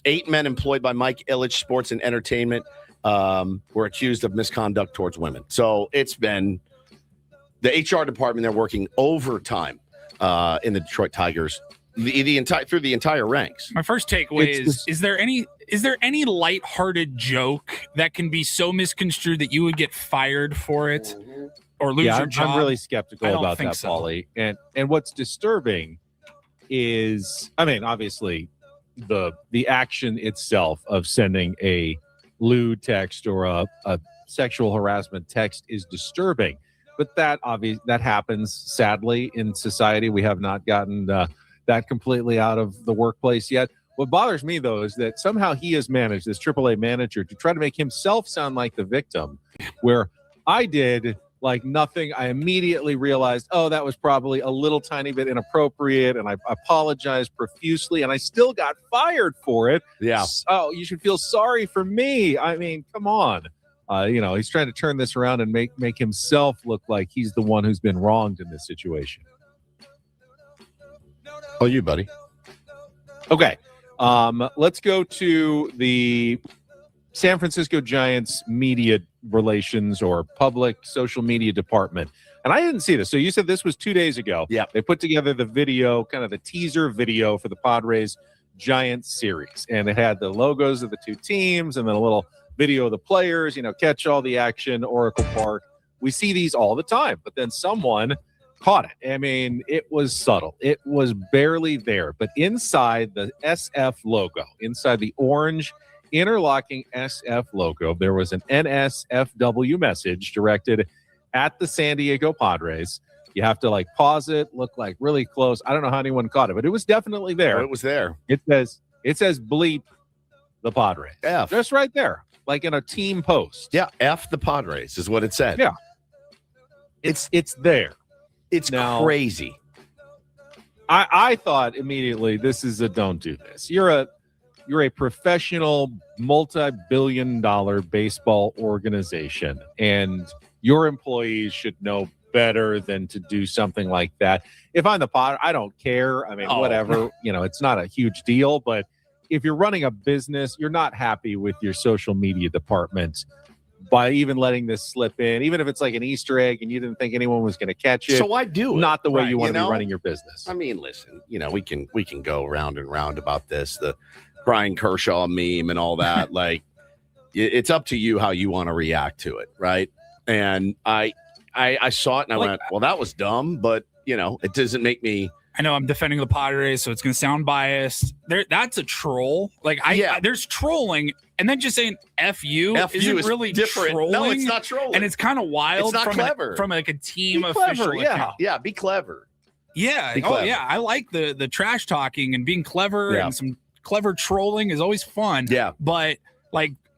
Speaker 1: 8 men employed by Mike Ilitch Sports and Entertainment were accused of misconduct towards women. So it's been the HR department. They're working overtime in the Detroit Tigers through the entire ranks.
Speaker 2: My first takeaway is there any lighthearted joke that can be so misconstrued that you would get fired for it or lose your job?
Speaker 3: I'm really skeptical about that, Paulie. And what's disturbing is, I mean, obviously the action itself of sending a lewd text or a sexual harassment text is disturbing. But that happens, sadly, in society. We have not gotten that completely out of the workplace yet. What bothers me, though, is that somehow he has managed, this AAA manager, to try to make himself sound like the victim, where I did like nothing. I immediately realized, oh, that was probably a little tiny bit inappropriate, and I apologized profusely, and I still got fired for it.
Speaker 1: Yeah.
Speaker 3: Oh, you should feel sorry for me. I mean, come on. He's trying to turn this around and make himself look like he's the one who's been wronged in this situation.
Speaker 1: Oh, you, buddy.
Speaker 3: Okay. Let's go to the San Francisco Giants media relations or public social media department. And I didn't see this. So you said this was 2 days ago.
Speaker 1: Yeah.
Speaker 3: They put together the video, kind of the teaser video for the Padres Giants series. And it had the logos of the two teams and then a little video of the players, catch all the action, Oracle Park. We see these all the time. But then someone caught it. I mean, it was subtle. It was barely there. But inside the SF logo, inside the orange interlocking SF logo, there was an NSFW message directed at the San Diego Padres. You have to pause it, look really close. I don't know how anyone caught it, but it was definitely there.
Speaker 1: Oh, it was there.
Speaker 3: It says bleep the Padres.
Speaker 1: F.
Speaker 3: Just right there, like in a team post.
Speaker 1: Yeah, F the Padres is what it said.
Speaker 3: Yeah. It's there.
Speaker 1: It's
Speaker 3: now,
Speaker 1: crazy.
Speaker 3: I thought immediately, this is a don't do this. You're a professional, multi-billion-dollar baseball organization, and your employees should know better than to do something like that. If I'm the Padres, I don't care. I mean, whatever. It's not a huge deal, but if you're running a business, you're not happy with your social media department by even letting this slip in, even if it's like an Easter egg and you didn't think anyone was going to catch it.
Speaker 1: So why do it?
Speaker 3: Not the way you want to be running your business.
Speaker 1: I mean, listen, we can go round and round about this, the Brian Kershaw meme and all that. It's up to you how you want to react to it, right? And I saw it and I went, well, that was dumb, but it doesn't make me.
Speaker 2: I know I'm defending the Padres, so it's going to sound biased. That's a troll. There's trolling, and then just saying "f you" isn't really
Speaker 1: different.
Speaker 2: Trolling.
Speaker 1: No, it's not trolling,
Speaker 2: and it's kind of wild.
Speaker 1: It's not clever
Speaker 2: from a team
Speaker 1: be
Speaker 2: official.
Speaker 1: Clever,
Speaker 2: account.
Speaker 1: Yeah, be clever.
Speaker 2: Yeah.
Speaker 1: Be clever.
Speaker 2: Yeah. I like the trash talking and being clever, and some clever trolling is always fun.
Speaker 1: Yeah,
Speaker 2: but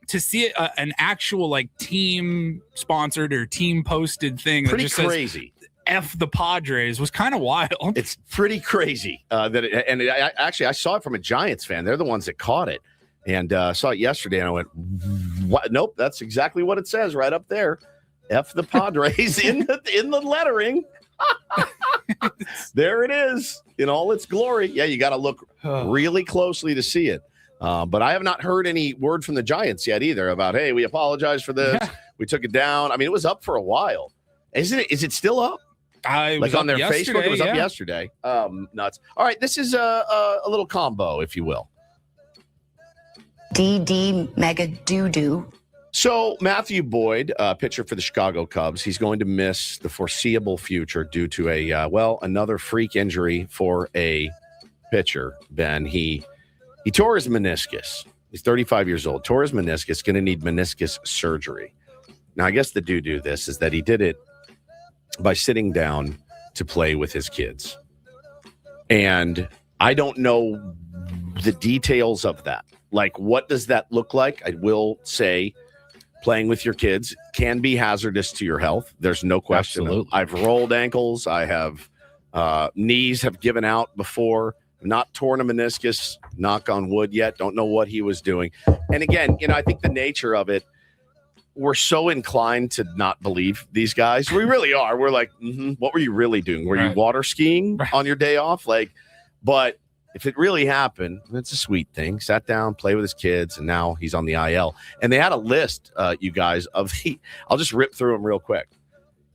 Speaker 2: to see it, an actual team sponsored or team posted thing
Speaker 1: pretty
Speaker 2: that just
Speaker 1: crazy.
Speaker 2: Says, F the Padres was kind of wild.
Speaker 1: It's pretty crazy I saw it from a Giants fan. They're the ones that caught it, and saw it yesterday. And I went, "What? Nope, that's exactly what it says right up there. F the Padres in the lettering." There it is in all its glory. Yeah, you got to look really closely to see it. But I have not heard any word from the Giants yet either about, hey, we apologize for this. We took it down. I mean, it was up for a while. Is it still up? On their Facebook, it was up yesterday. Nuts. All right, this is a little combo, if you will.
Speaker 10: DD Mega Doo-Doo.
Speaker 1: So Matthew Boyd, pitcher for the Chicago Cubs, he's going to miss the foreseeable future due to another freak injury for a pitcher. Ben, he tore his meniscus. He's 35 years old. Tore his meniscus. Going to need meniscus surgery. Now, I guess the do this is that he did it by sitting down to play with his kids. And I don't know the details of that. What does that look like? I will say playing with your kids can be hazardous to your health. There's no question.
Speaker 3: Absolutely.
Speaker 1: I've rolled ankles. I have knees have given out before. Not torn a meniscus, knock on wood yet. Don't know what he was doing. And again, I think the nature of it, we're so inclined to not believe these guys. We really are. We're like, what were you really doing? Were you water skiing on your day off? But if it really happened, it's a sweet thing. Sat down, played with his kids, and now he's on the IL. And they had a list, you guys, of I'll just rip through them real quick.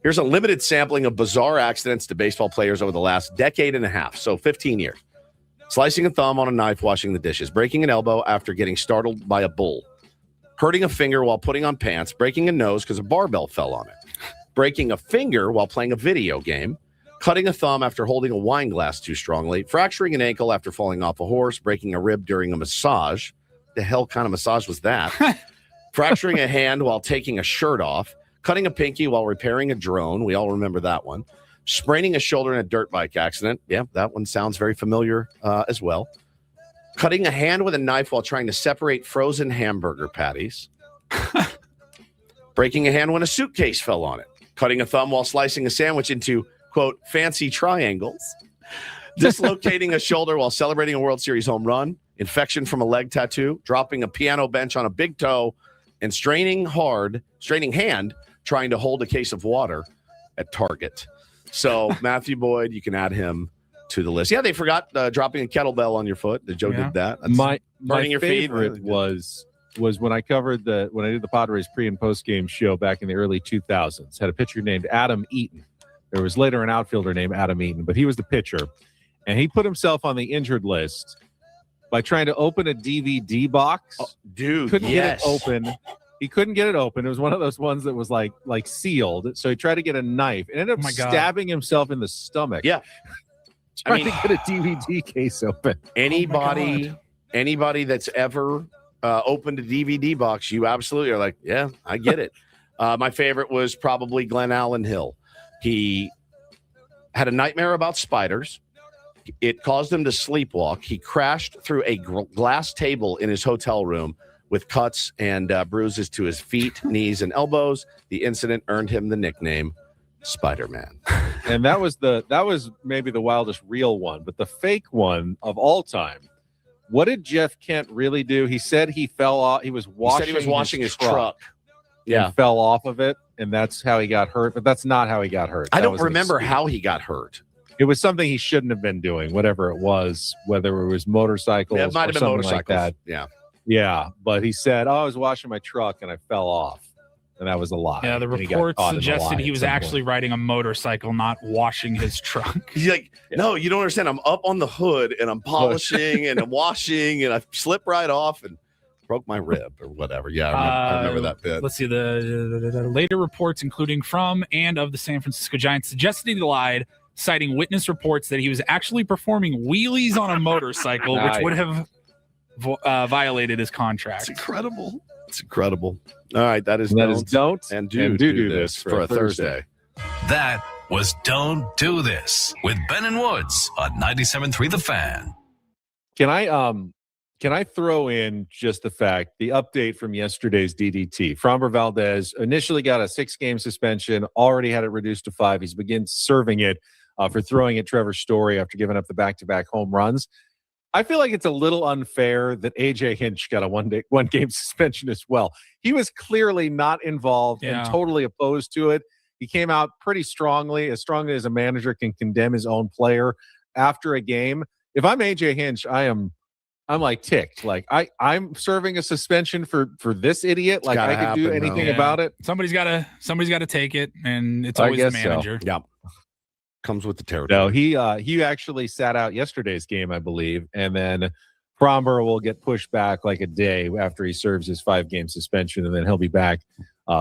Speaker 1: Here's a limited sampling of bizarre accidents to baseball players over the last decade and a half, so 15 years. Slicing a thumb on a knife, washing the dishes, breaking an elbow after getting startled by a bull, hurting a finger while putting on pants, breaking a nose because a barbell fell on it, breaking a finger while playing a video game, cutting a thumb after holding a wine glass too strongly, fracturing an ankle after falling off a horse, breaking a rib during a massage. The hell kind of massage was that? Fracturing a hand while taking a shirt off, cutting a pinky while repairing a drone. We all remember that one. spraining a shoulder in a dirt bike accident. Yeah, that one sounds very familiar as well. Cutting a hand with a knife while trying to separate frozen hamburger patties. Breaking a hand when a suitcase fell on it. Cutting a thumb while slicing a sandwich into, quote, fancy triangles. Dislocating a shoulder while celebrating a World Series home run. Infection from a leg tattoo. Dropping a piano bench on a big toe. And straining hand trying to hold a case of water at Target. So Matthew Boyd, you can add him to the list. Yeah, they forgot dropping a kettlebell on your foot. Joe did that. That's
Speaker 3: my
Speaker 1: your
Speaker 3: favorite was when I did the Padres pre and post game show back in the early 2000s. Had a pitcher named Adam Eaton. There was later an outfielder named Adam Eaton, but he was the pitcher, and he put himself on the injured list by trying to open a DVD box.
Speaker 1: Oh, dude,
Speaker 3: couldn't get it open. He couldn't get it open. It was one of those ones that was like sealed. So he tried to get a knife and ended up stabbing himself in the stomach.
Speaker 1: Yeah.
Speaker 3: Trying to get a DVD case open.
Speaker 1: Anybody that's ever opened a DVD box, you absolutely are like, yeah, I get it. My favorite was probably Glenn Allen Hill. He had a nightmare about spiders. It caused him to sleepwalk. He crashed through a glass table in his hotel room with cuts and bruises to his feet, knees, and elbows. The incident earned him the nickname Spider-Man.
Speaker 3: And that was maybe the wildest real one, but the fake one of all time. What did Jeff Kent really do? He said he fell off. He was washing
Speaker 1: his truck.
Speaker 3: Yeah, fell off of it, and that's how he got hurt. But that's not how he got hurt.
Speaker 1: I don't remember how he got hurt.
Speaker 3: It was something he shouldn't have been doing, whatever it was, whether it was motorcycles
Speaker 1: it might
Speaker 3: or
Speaker 1: have been
Speaker 3: something
Speaker 1: motorcycles.
Speaker 3: like that.
Speaker 1: Yeah.
Speaker 3: Yeah, but he said, I was washing my truck and I fell off. And that was a lie.
Speaker 2: Yeah, the
Speaker 3: And he got
Speaker 2: report
Speaker 3: caught in the
Speaker 2: suggested
Speaker 3: lie
Speaker 2: he
Speaker 3: at
Speaker 2: was
Speaker 3: some
Speaker 2: actually
Speaker 3: point.
Speaker 2: riding a motorcycle, not washing his truck.
Speaker 1: He's like, no, you don't understand. I'm up on the hood and I'm polishing and I'm washing and I slip right off and broke my rib or whatever. Yeah, I remember that bit.
Speaker 2: Let's see. The later reports, including from and of the San Francisco Giants, suggested he lied, citing witness reports that he was actually performing wheelies on a motorcycle, which would have violated his contract.
Speaker 1: It's incredible. It's incredible. All right, that is
Speaker 3: don't
Speaker 1: and do this for a Thursday.
Speaker 9: That was Don't Do This with Ben and Woods on 97.3 The Fan.
Speaker 3: Can I throw in just the update from yesterday's DDT? Framber Valdez initially got a 6-game suspension, already had it reduced to 5. He's begun serving it for throwing at Trevor Story after giving up the back-to-back home runs. I feel like it's a little unfair that A.J. Hinch got a one-game suspension as well. He was clearly not involved and totally opposed to it. He came out pretty strongly as a manager can condemn his own player after a game. If I'm A.J. Hinch, I'm like ticked. Like I'm serving a suspension for this idiot. Like I could do anything about it.
Speaker 2: Somebody's got to take it, and it's always the manager.
Speaker 1: So. Yeah. Comes with the territory.
Speaker 3: No, he actually sat out yesterday's game, I believe, and then Framber will get pushed back like a day after he serves his 5-game suspension, and then he'll be back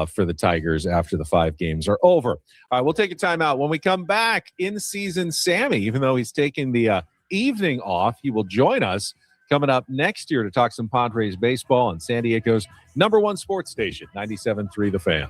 Speaker 3: for the Tigers after the 5 games are over. All right, we'll take a timeout. When we come back, in season Sammy, even though he's taking the evening off, he will join us coming up next year to talk some Padres baseball on San Diego's #1 sports station, 97.3 The Fan.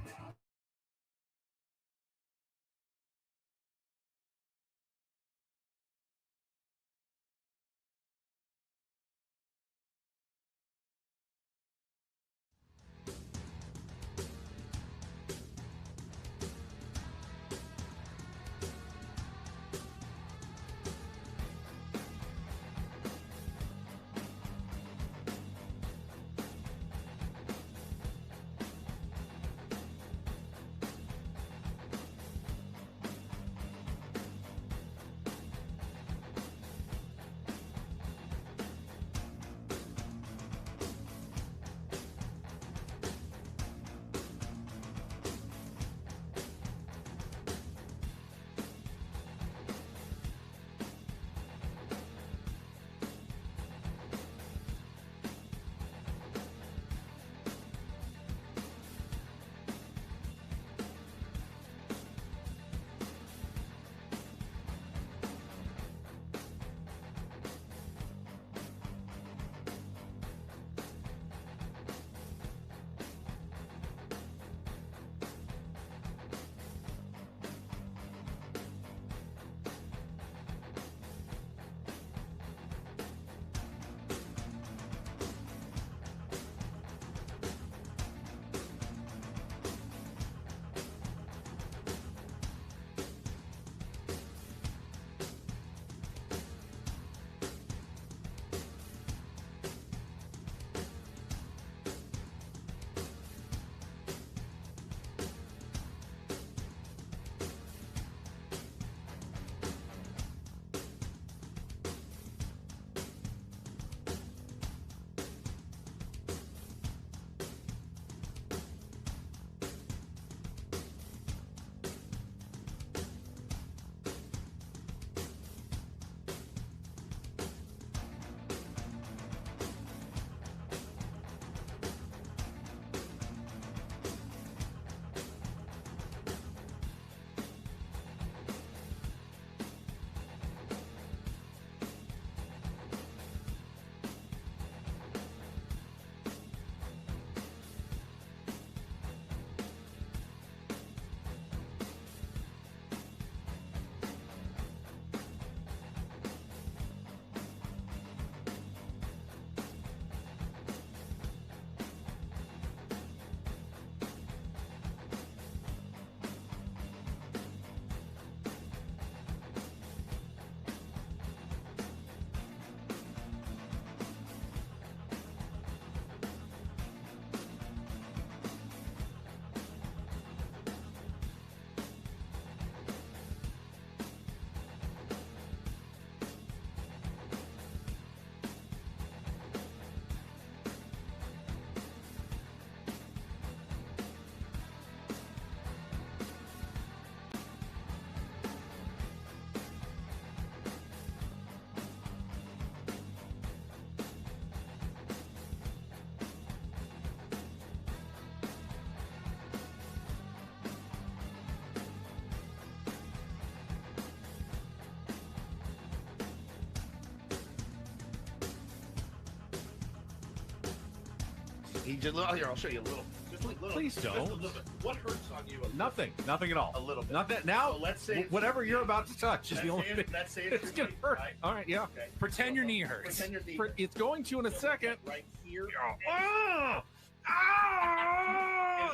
Speaker 1: He just here. I'll show you a little. Just a little.
Speaker 3: Please don't.
Speaker 1: Just a little bit. What hurts on you?
Speaker 3: Nothing at all.
Speaker 1: A little bit.
Speaker 3: Not that now.
Speaker 1: So let's say
Speaker 3: whatever you're about to touch is the only thing.
Speaker 1: Let's say
Speaker 3: it's gonna hurt.
Speaker 1: Right?
Speaker 3: All right, yeah.
Speaker 1: Okay.
Speaker 2: Pretend your knee hurts.
Speaker 1: Pretend your knee.
Speaker 3: It's going to in a second.
Speaker 1: Right here.
Speaker 3: Oh,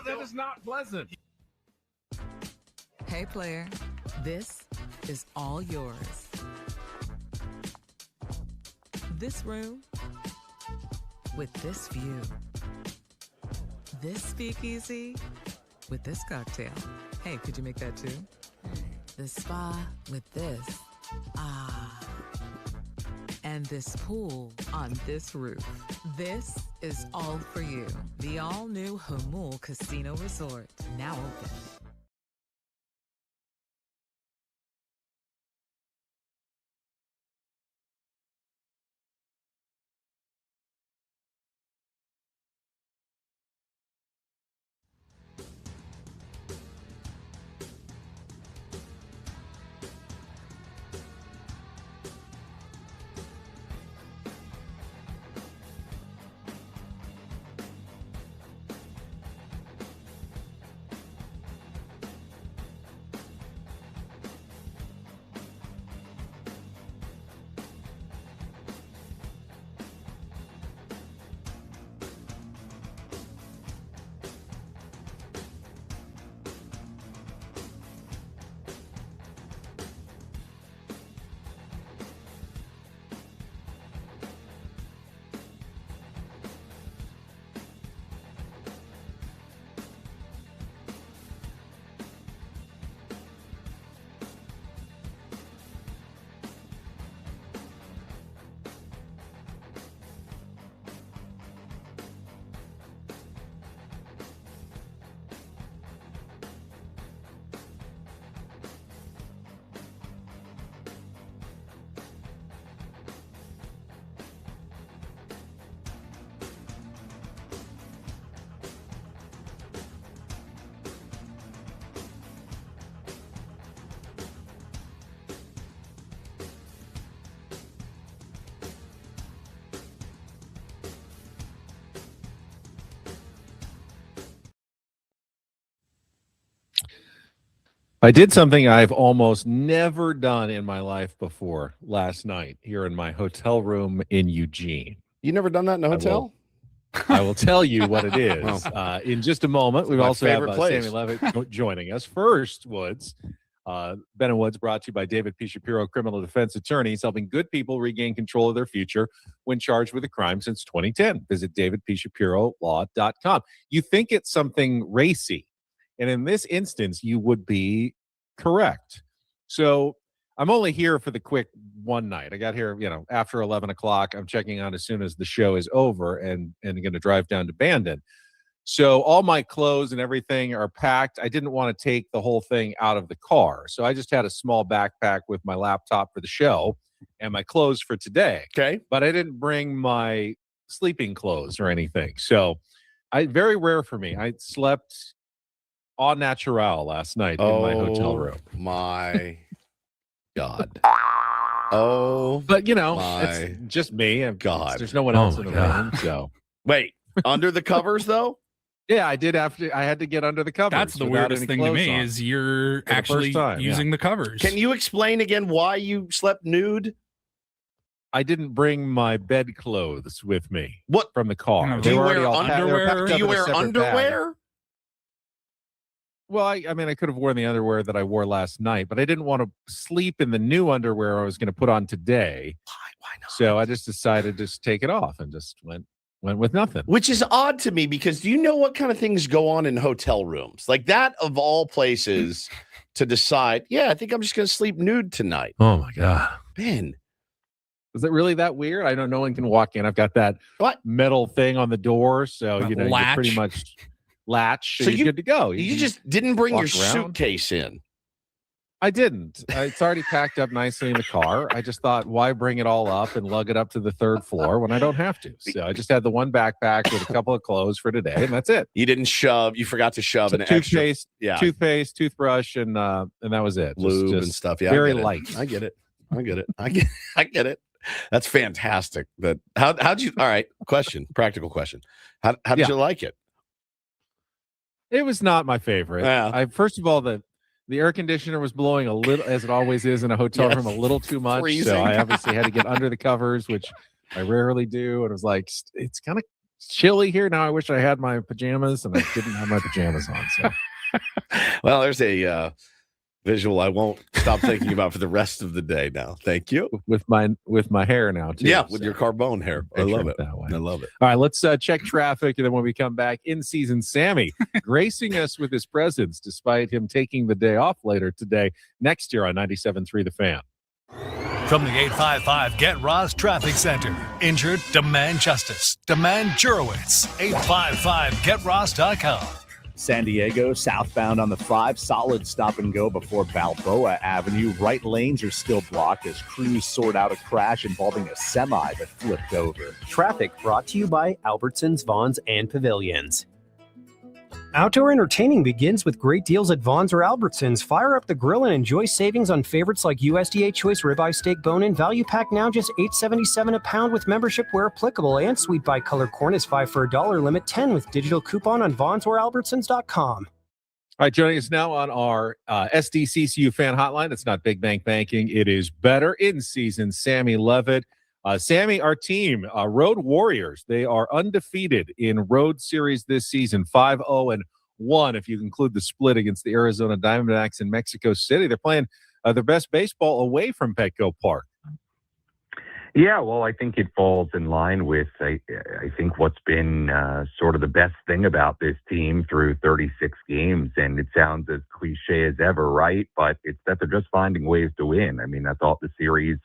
Speaker 3: that is not pleasant.
Speaker 4: Hey, player, this is all yours. This room with this view. This speakeasy with this cocktail. Hey, could you make that too? The spa with this. Ah. And this pool on this roof. This is all for you. The all-new Hamul Casino Resort, now open.
Speaker 3: I did something I've almost never done in my life before last night here in my hotel room in Eugene.
Speaker 1: You never done that in a hotel?
Speaker 3: I will tell you what it is in just a moment. We also have Sammy Levitt joining us. First, Woods. Ben and Woods brought to you by David P. Shapiro, criminal defense attorneys, helping good people regain control of their future when charged with a crime since 2010. Visit davidpshapirolaw.com. You think it's something racy, and in this instance, you would be correct. So I'm only here for the quick one night. I got here, after 11 o'clock. I'm checking out as soon as the show is over and going to drive down to Bandon. So all my clothes and everything are packed. I didn't want to take the whole thing out of the car. So I just had a small backpack with my laptop for the show and my clothes for today.
Speaker 1: Okay.
Speaker 3: But I didn't bring my sleeping clothes or anything. So very rare for me. I slept au naturel last night in my hotel room.
Speaker 1: My God. Oh,
Speaker 3: but it's just me.
Speaker 1: God,
Speaker 3: there's no one else in the room. So
Speaker 1: wait, under the covers though?
Speaker 3: Yeah, I did. I had to get under the covers.
Speaker 2: That's the weirdest thing to me is you're actually using the covers.
Speaker 1: Can you explain again why you slept nude?
Speaker 3: I didn't bring my bed clothes with me.
Speaker 1: What
Speaker 3: from the car?
Speaker 1: Do you wear underwear? Do you wear underwear?
Speaker 3: Well, I mean, I could have worn the underwear that I wore last night, but I didn't want to sleep in the new underwear I was going to put on today.
Speaker 1: Why not?
Speaker 3: So I just decided to just take it off and just went with nothing.
Speaker 1: Which is odd to me because do you know what kind of things go on in hotel rooms? Like that of all places to decide, I think I'm just going to sleep nude tonight.
Speaker 3: Oh, my God.
Speaker 1: Man.
Speaker 3: Is it really that weird? I know no one can walk in. I've got that metal thing on the door. So, you pretty much latch. So you're good to go.
Speaker 1: You just didn't bring your suitcase in.
Speaker 3: I didn't. It's already packed up nicely in the car. I just thought, why bring it all up and lug it up to the third floor when I don't have to? So I just had the one backpack with a couple of clothes for today, and that's it.
Speaker 1: You didn't shove. You forgot to shove an
Speaker 3: toothpaste,
Speaker 1: extra.
Speaker 3: Toothpaste, toothbrush, and that was it.
Speaker 1: Lube and stuff. Yeah,
Speaker 3: very light.
Speaker 1: I get it. I get it. I get it. That's fantastic. How'd you? All right, practical question. How did you like it?
Speaker 3: It was not my favorite.
Speaker 1: Yeah.
Speaker 3: First of all, the air conditioner was blowing a little, as it always is in a hotel room, a little too much.
Speaker 1: Freezing.
Speaker 3: So I obviously had to get under the covers, which I rarely do. And it was like, it's kind of chilly here now. I wish I had my pajamas, and I didn't have my pajamas on. So,
Speaker 1: well, there's a visual I won't stop thinking about for the rest of the day now. Thank you.
Speaker 3: With my hair now too.
Speaker 1: Yeah, with your Carbone hair. I love it.
Speaker 3: That way.
Speaker 1: I love it.
Speaker 3: All right, let's check traffic, and then when we come back, in season Sammy gracing us with his presence despite him taking the day off later today. Next year on 97.3 The Fan.
Speaker 9: From the 855 Get Ross Traffic Center. Injured? Demand justice. Demand Jurowitz. 855GetRoss.com.
Speaker 6: San Diego, southbound on the 5, solid stop and go before Balboa Avenue. Right lanes are still blocked as crews sort out a crash involving a semi that flipped over.
Speaker 13: Traffic brought to you by Albertsons, Vons, and Pavilions. Outdoor entertaining begins with great deals at Vons or Albertsons. Fire up the grill and enjoy savings on favorites like USDA Choice Ribeye Steak Bone-In. Value pack now just $8.77 a pound with membership where applicable. And Sweet Bicolor Corn is 5 for $1, limit 10 with digital coupon on Vons or Albertsons.com.
Speaker 3: All right, joining us now on our SDCCU fan hotline. It's not Big Bank Banking. It is Better in Season. Sammy Levitt. Sammy, our team, Road Warriors, they are undefeated in road series this season, 5-0-1 if you include the split against the Arizona Diamondbacks in Mexico City. They're playing their best baseball away from Petco Park.
Speaker 14: Yeah, well, I think it falls in line with, I think, what's been sort of the best thing about this team through 36 games. And it sounds as cliche as ever, right? But it's that they're just finding ways to win. I mean, I thought the series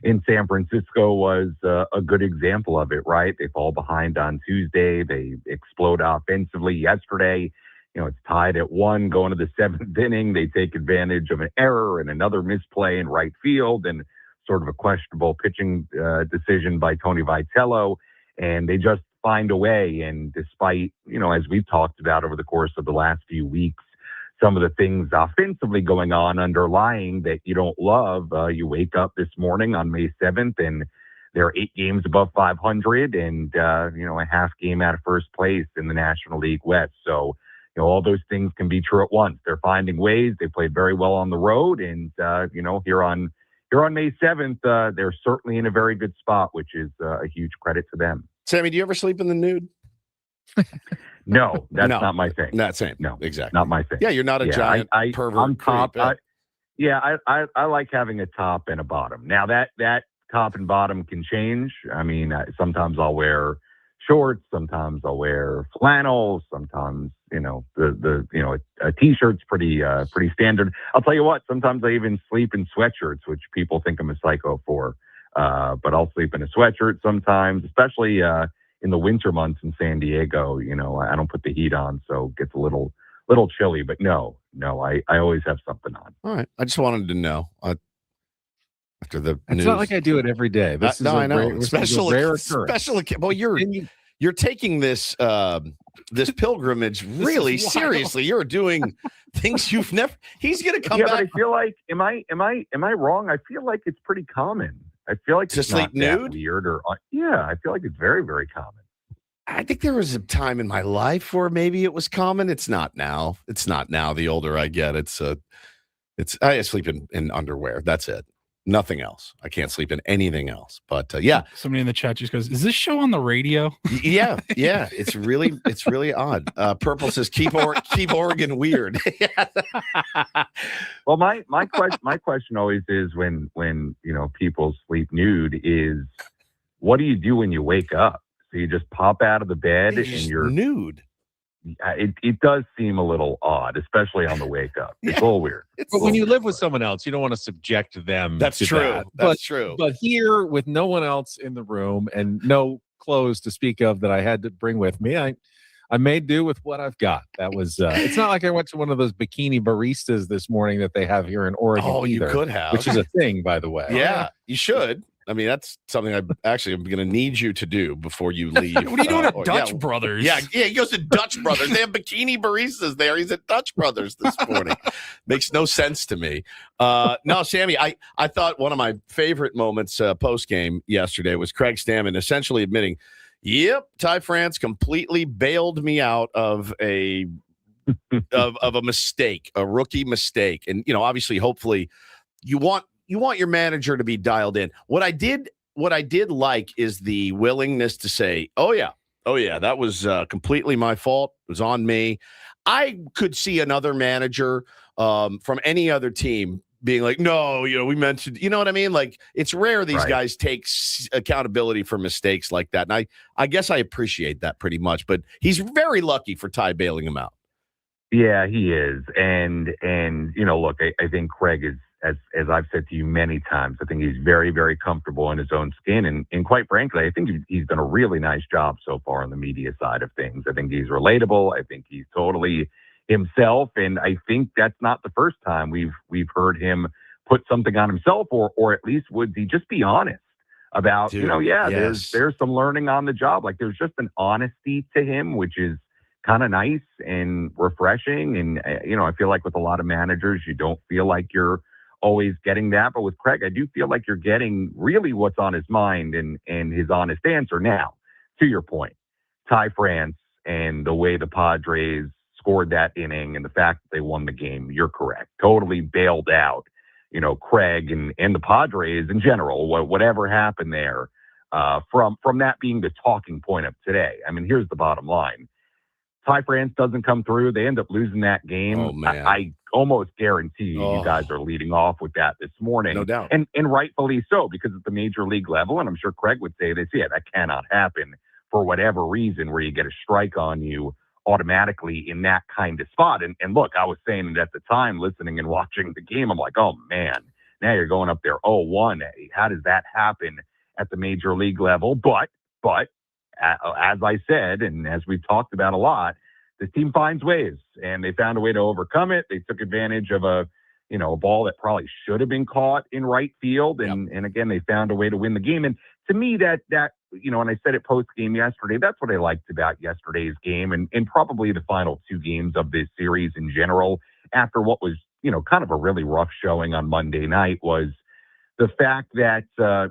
Speaker 14: in San Francisco was a good example of it, right? They fall behind on Tuesday. They explode offensively yesterday. You know, it's tied at 1 going to the 7th inning. They take advantage of an error and another misplay in right field and sort of a questionable pitching decision by Tony Vitello. And they just find a way. And despite, you know, as we've talked about over the course of the last few weeks, some of the things offensively going on underlying that you don't love. You wake up this morning on May 7th and they're 8 games above 500 and, a half game out of first place in the National League West. So, you know, all those things can be true at once. They're finding ways. They played very well on the road. And, here on May 7th, they're certainly in a very good spot, which is a huge credit to them.
Speaker 1: Sammy, do you ever sleep in the nude?
Speaker 14: No, that's not my thing.
Speaker 1: Not same.
Speaker 14: No,
Speaker 1: exactly.
Speaker 14: Not my thing.
Speaker 1: Yeah, you're not a giant pervert.
Speaker 14: I'm top.
Speaker 1: creep.
Speaker 14: I like having a top and a bottom. Now that top and bottom can change. I mean, sometimes I'll wear shorts. Sometimes I'll wear flannels. Sometimes, a t-shirt's pretty standard. I'll tell you what. Sometimes I even sleep in sweatshirts, which people think I'm a psycho for. But I'll sleep in a sweatshirt sometimes, especially in the winter months in San Diego. You know, I don't put the heat on, so it gets a little chilly. But no, I always have something on.
Speaker 1: All right, I just wanted to know. After the
Speaker 3: it's
Speaker 1: news.
Speaker 3: not like I do it every day. This is
Speaker 1: I know.
Speaker 3: rare
Speaker 1: Special
Speaker 3: occurrence.
Speaker 1: Well, you're taking this this pilgrimage really seriously. You're doing things you've never. He's going to come back.
Speaker 14: But I feel like am I wrong? I feel like it's pretty common. I feel like
Speaker 1: to
Speaker 14: it's
Speaker 1: sleep
Speaker 14: not
Speaker 1: nude.
Speaker 14: That weird or I feel like it's very, very common.
Speaker 1: I think there was a time in my life where maybe it was common. It's not now. The older I get, I sleep in underwear. That's it. Nothing else. I can't sleep in anything else. But yeah.
Speaker 2: Somebody in the chat just goes, "Is this show on the radio?"
Speaker 1: Yeah. It's really odd. Purple says, keep Oregon weird.
Speaker 14: Well, my question always is when people sleep nude is, what do you do when you wake up? So you just pop out of the bed and you're
Speaker 1: nude.
Speaker 14: It does seem a little odd, especially on the wake up. It's a little weird.
Speaker 3: But when you live with someone else, you don't want to subject them.
Speaker 1: That's
Speaker 3: to
Speaker 1: true. That's true.
Speaker 3: But here, with no one else in the room and no clothes to speak of that I had to bring with me, I made do with what I've got. That was. It's not like I went to one of those bikini baristas this morning that they have here in Oregon.
Speaker 1: Oh,
Speaker 3: either,
Speaker 1: you could have,
Speaker 3: which is a thing, by the way.
Speaker 1: Yeah, you should. I mean, that's something I'm going to need you to do before you leave.
Speaker 2: What are you doing at Dutch Brothers?
Speaker 1: Yeah, he goes to Dutch Brothers. They have bikini baristas there. He's at Dutch Brothers this morning. Makes no sense to me. No, Sammy, I thought one of my favorite moments post-game yesterday was Craig Stammen essentially admitting, yep, Ty France completely bailed me out of a mistake, a rookie mistake. And, obviously, hopefully you want your manager to be dialed in. What I did like is the willingness to say, oh yeah, that was completely my fault. It was on me. I could see another manager from any other team being like, no, we mentioned, you know what I mean? Like, it's rare these guys take accountability for mistakes like that. And I guess I appreciate that pretty much, but he's very lucky for Ty bailing him out.
Speaker 14: Yeah, he is. And look, I think Craig is, as I've said to you many times, I think he's very, very comfortable in his own skin. And quite frankly, I think he's done a really nice job so far on the media side of things. I think he's relatable. I think he's totally himself. And I think that's not the first time we've heard him put something on himself, or at least would he just be honest about, there's some learning on the job. Like, there's just an honesty to him, which is kind of nice and refreshing. And, I feel like with a lot of managers, you don't feel like you're always getting that. But with Craig, I do feel like you're getting really what's on his mind and his honest answer. Now, to your point, Ty France and the way the Padres scored that inning and the fact that they won the game, you're correct. Totally bailed out, Craig and the Padres in general, whatever happened there, from that being the talking point of today. I mean, here's the bottom line. Ty France doesn't come through. They end up losing that game.
Speaker 1: Oh, man.
Speaker 14: I almost guarantee you guys are leading off with that this morning.
Speaker 1: No doubt.
Speaker 14: And rightfully so, because at the major league level, and I'm sure Craig would say this, that cannot happen for whatever reason where you get a strike on you automatically in that kind of spot. And look, I was saying it at the time, listening and watching the game, I'm like, oh, man, now you're going up there 0-1. How does that happen at the major league level? But as I said, and as we've talked about a lot, this team finds ways, and they found a way to overcome it. They took advantage of a ball that probably should have been caught in right field, and again, they found a way to win the game. And to me, that and I said it post game yesterday, that's what I liked about yesterday's game, and probably the final two games of this series in general. After what was kind of a really rough showing on Monday night, was the fact that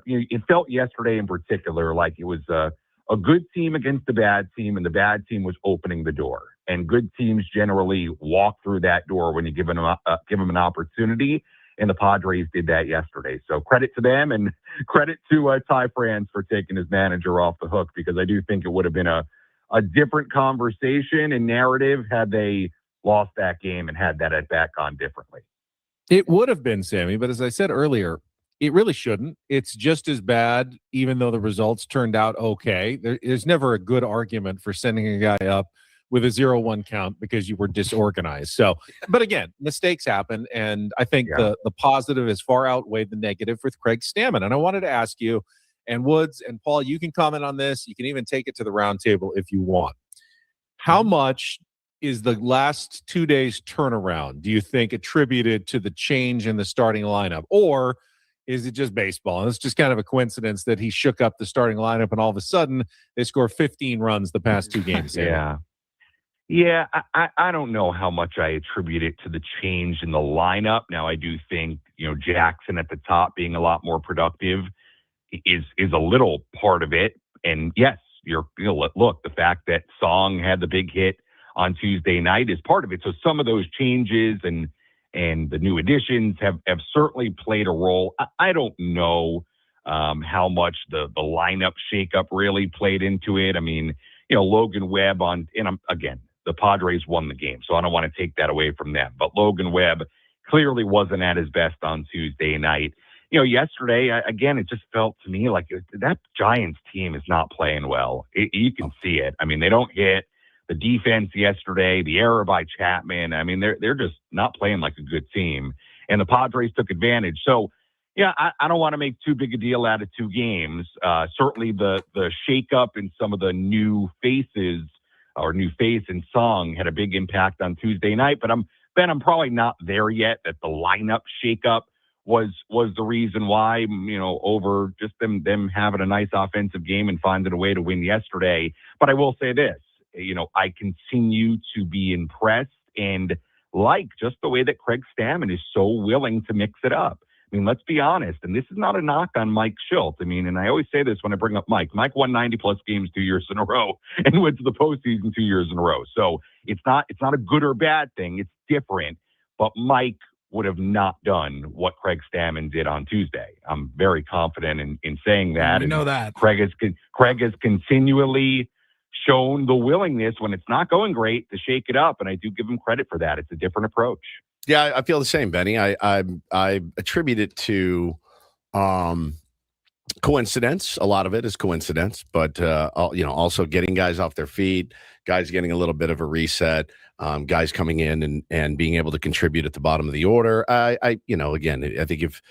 Speaker 14: it felt yesterday in particular like it was a good team against a bad team, and the bad team was opening the door. And good teams generally walk through that door when you give them an opportunity, and the Padres did that yesterday. So credit to them, and credit to Ty France for taking his manager off the hook, because I do think it would have been a different conversation and narrative had they lost that game and had that at bat gone differently.
Speaker 3: It would have been, Sammy, but as I said earlier, it really shouldn't. It's just as bad, even though the results turned out okay. There's never a good argument for sending a guy up with a 0-1 count because you were disorganized. So, but again, mistakes happen, and I think the positive has far outweighed the negative with Craig Stammen. And I wanted to ask you, and Woods and Paul, you can comment on this. You can even take it to the roundtable if you want. How much is the last 2 days turnaround, do you think, attributed to the change in the starting lineup? Or is it just baseball? And it's just kind of a coincidence that he shook up the starting lineup and all of a sudden they score 15 runs the past two games.
Speaker 14: Yeah, I don't know how much I attribute it to the change in the lineup. Now, I do think, Jackson at the top being a lot more productive is a little part of it. And yes, look, the fact that Song had the big hit on Tuesday night is part of it. So some of those changes and the new additions have certainly played a role. I don't know how much the lineup shakeup really played into it. I mean, Logan Webb again, the Padres won the game, so I don't want to take that away from them. But Logan Webb clearly wasn't at his best on Tuesday night. Yesterday, again, it just felt to me like that Giants team is not playing well. You can see it. I mean, they don't hit. The defense yesterday, the error by Chapman, I mean, they're just not playing like a good team. And the Padres took advantage. So, yeah, I don't want to make too big a deal out of two games. Certainly the shakeup in some of the new faces or new face in Song had a big impact on Tuesday night. But I'm probably not there yet that the lineup shakeup was the reason why, over just them having a nice offensive game and finding a way to win yesterday. But I will say this, I continue to be impressed and like just the way that Craig Stammen is so willing to mix it up. I mean, let's be honest, and this is not a knock on Mike Schilt. I mean, and I always say this when I bring up Mike. Mike won 90-plus games 2 years in a row and went to the postseason 2 years in a row. So it's not a good or bad thing. It's different. But Mike would have not done what Craig Stammen did on Tuesday. I'm very confident in saying that.
Speaker 2: We know that.
Speaker 14: Craig has continually shown the willingness when it's not going great to shake it up, and I do give him credit for that. It's a different approach.
Speaker 1: Yeah, I feel the same, Benny. I attribute it to coincidence. A lot of it is coincidence, but also getting guys off their feet, guys getting a little bit of a reset, guys coming in and being able to contribute at the bottom of the order. Again, I think if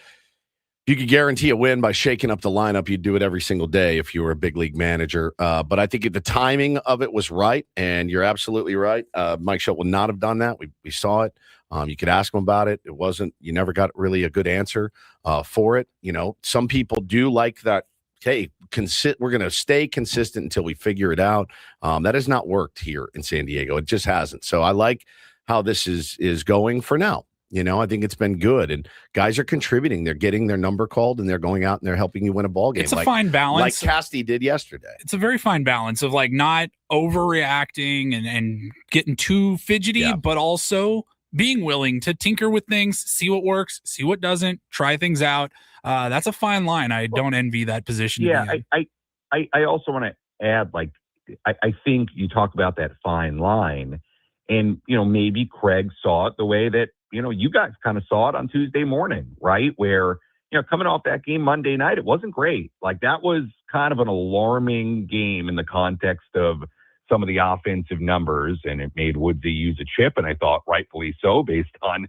Speaker 1: you could guarantee a win by shaking up the lineup, you'd do it every single day if you were a big league manager. But I think the timing of it was right, and you're absolutely right. Mike Schilt would not have done that. We saw it. You could ask him about it. It wasn't. You never got really a good answer for it. Some people do like that. Hey, we're going to stay consistent until we figure it out. That has not worked here in San Diego. It just hasn't. So I like how this is going for now. I think it's been good, and guys are contributing. They're getting their number called, and they're going out and they're helping you win a ball game.
Speaker 2: It's a fine balance,
Speaker 1: like Casty did yesterday.
Speaker 2: It's a very fine balance of like not overreacting and getting too fidgety, but also being willing to tinker with things, see what works, see what doesn't, try things out. That's a fine line. I don't envy that position.
Speaker 14: Yeah, I also want to add, I think you talk about that fine line, and maybe Craig saw it the way that you guys kind of saw it on Tuesday morning, right? Where coming off that game Monday night, it wasn't great. Like, that was kind of an alarming game in the context of some of the offensive numbers, and it made Woodsy use a chip, and I thought rightfully so based on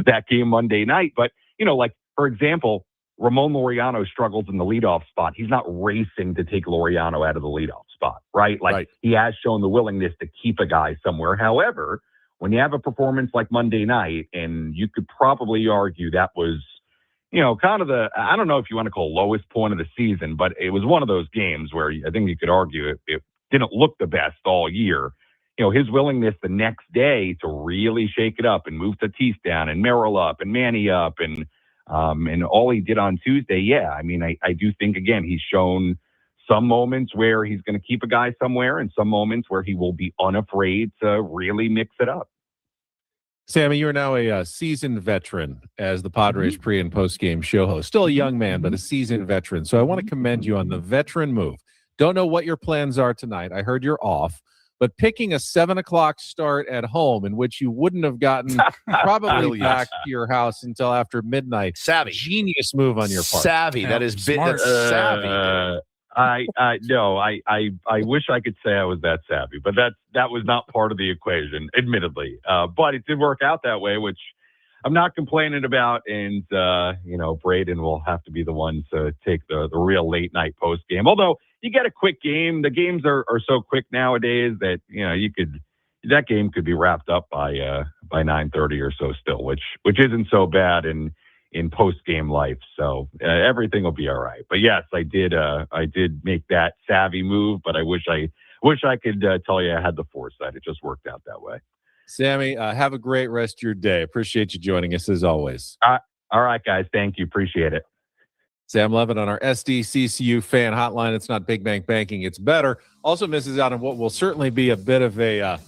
Speaker 14: that game Monday night. But, for example, Ramon Laureano struggles in the leadoff spot. He's not racing to take Laureano out of the leadoff spot, right? He has shown the willingness to keep a guy somewhere. However, when you have a performance like Monday night, and you could probably argue that was, kind of I don't know if you want to call lowest point of the season, but it was one of those games where I think you could argue it didn't look the best all year. His willingness the next day to really shake it up and move Tatis down and Merrill up and Manny up and all he did on Tuesday. Yeah. I mean, I do think, again, he's shown some moments where he's going to keep a guy somewhere and some moments where he will be unafraid to really mix it up.
Speaker 3: Sammy, you are now a seasoned veteran as the Padres pre- and post-game show host. Still a young man, but a seasoned veteran. So I want to commend you on the veteran move. Don't know what your plans are tonight. I heard you're off. But picking a 7 o'clock start at home in which you wouldn't have gotten probably back to your house until after midnight.
Speaker 1: Savvy.
Speaker 3: Genius move on your part.
Speaker 1: Savvy. Yeah, that is savvy.
Speaker 14: I wish I could say I was that savvy, but that was not part of the equation, admittedly. But it did work out that way, which I'm not complaining about. And, Braden will have to be the one to take the real late night post game. Although you get a quick game, the games are so quick nowadays that, that game could be wrapped up by 9:30 or so still, which isn't so bad in post-game life. So everything will be all right. But yes, I did make that savvy move, but I wish I could tell you I had the foresight. It just worked out that way.
Speaker 3: Sammy, have a great rest of your day. Appreciate you joining us as always.
Speaker 14: All right, guys. Thank you. Appreciate it.
Speaker 3: Sam Levitt on our SDCCU fan hotline. It's not Big Bank Banking. It's better. Also misses out on what will certainly be a bit of a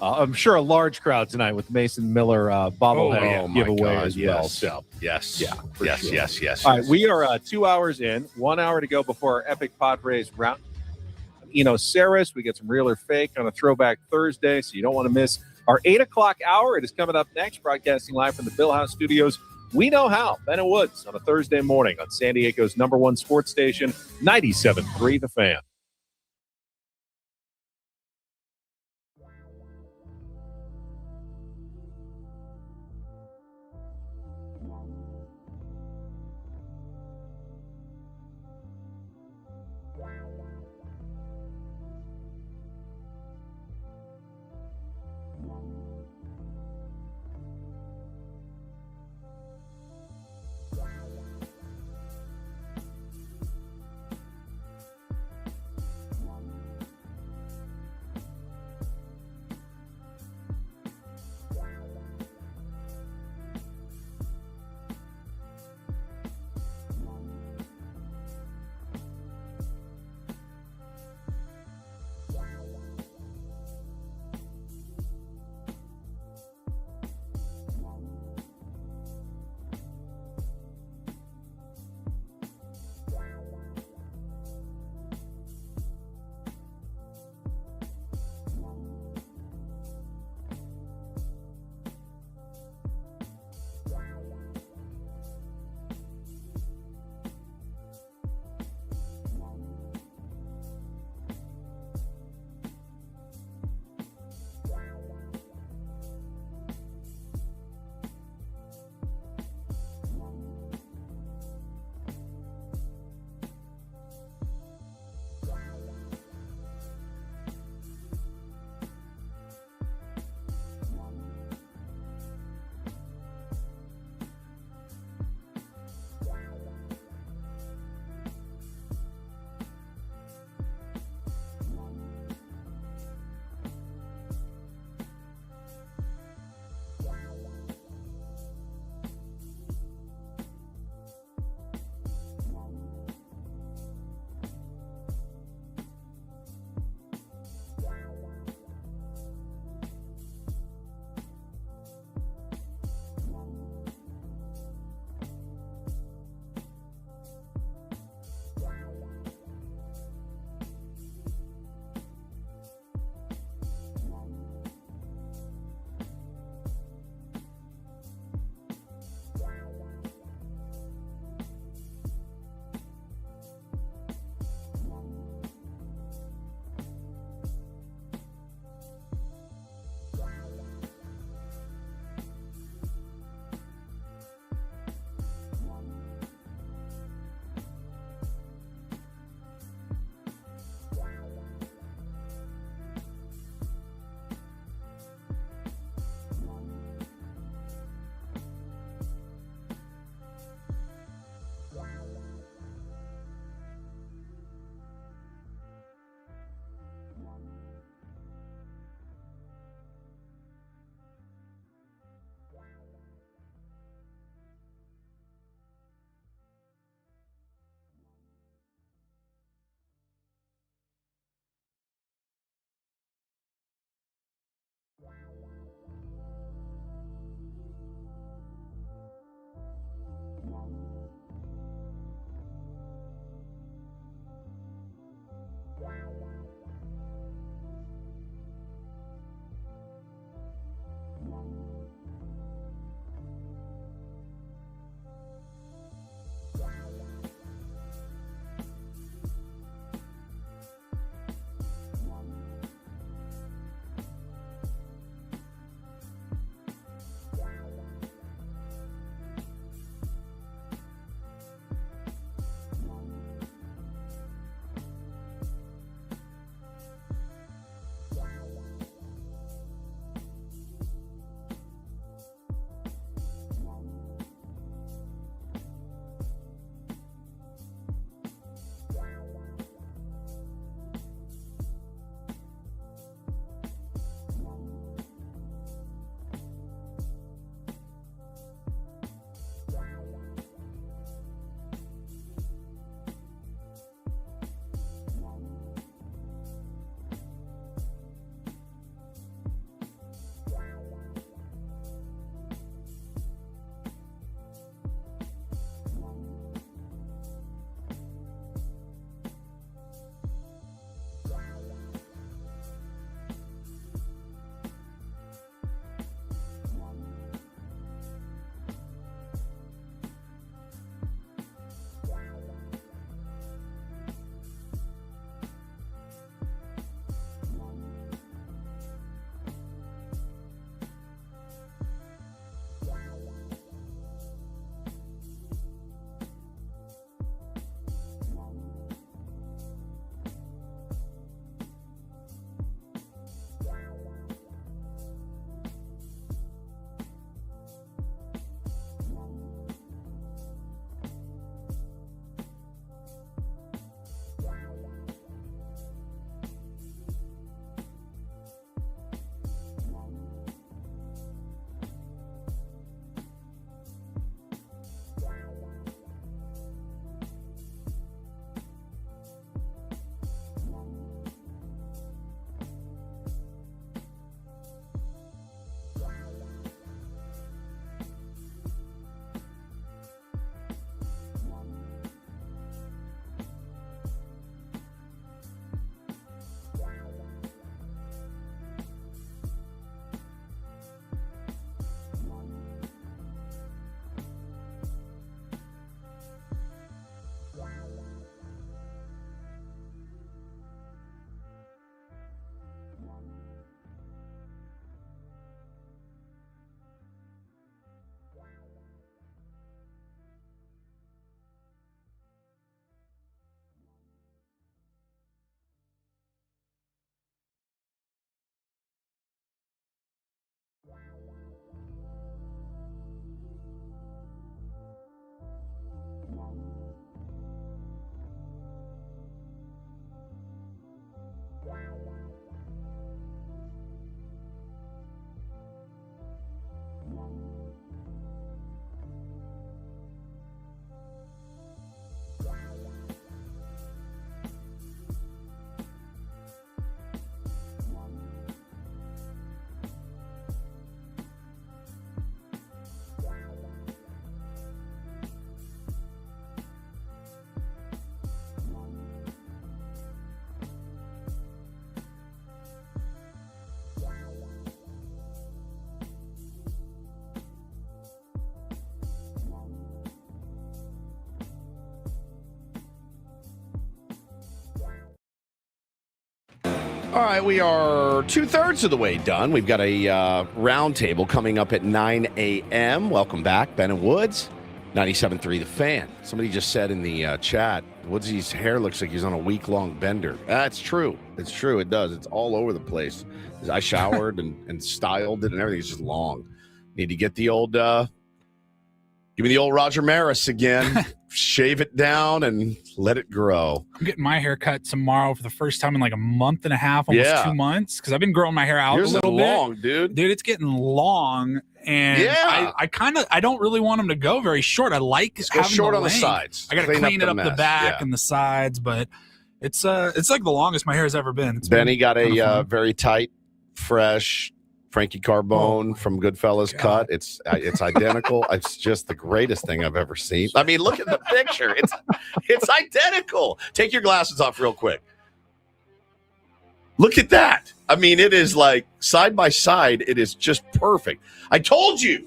Speaker 3: I'm sure a large crowd tonight with Mason Miller bobblehead giveaway as well. So
Speaker 1: yes.
Speaker 3: All right, we are 2 hours in, 1 hour to go before our epic Padres round. Eno Sarris, we get some real or fake on a Throwback Thursday, so you don't want to miss our 8 o'clock hour. It is coming up next, broadcasting live from the Bill House Studios. We Know How, Ben and Woods on a Thursday morning on San Diego's #1 sports station, 97.3 The Fan.
Speaker 1: All right, we are 2/3 of the way done. We've got a roundtable coming up at 9 a.m. Welcome back, Ben and Woods, 97.3 The Fan. Somebody just said in the chat, Woodsy's hair looks like he's on a week-long bender. That's true. It's true. It does. It's all over the place. I showered and styled it and everything. It's just long. Need to get the old, give me the old Roger Maris again. Shave it down and let it grow.
Speaker 2: I'm getting my hair cut tomorrow for the first time in like a month and a half, almost 2 months, because I've been growing my hair out
Speaker 1: Yours
Speaker 2: a little
Speaker 1: is long,
Speaker 2: bit.
Speaker 1: dude.
Speaker 2: It's getting long, and I don't really want them to go very short. I like having
Speaker 1: short
Speaker 2: the
Speaker 1: on the
Speaker 2: length.
Speaker 1: sides.
Speaker 2: I got to clean it up the back and the sides, but it's like the longest my hair has ever been.
Speaker 1: Benny got a very tight, fresh Frankie Carbone from Goodfellas cut. It's identical. It's just the greatest thing I've ever seen. I mean, look at the picture. It's identical. Take your glasses off real quick. Look at that. I mean, it is like side by side. It is just perfect. I told you,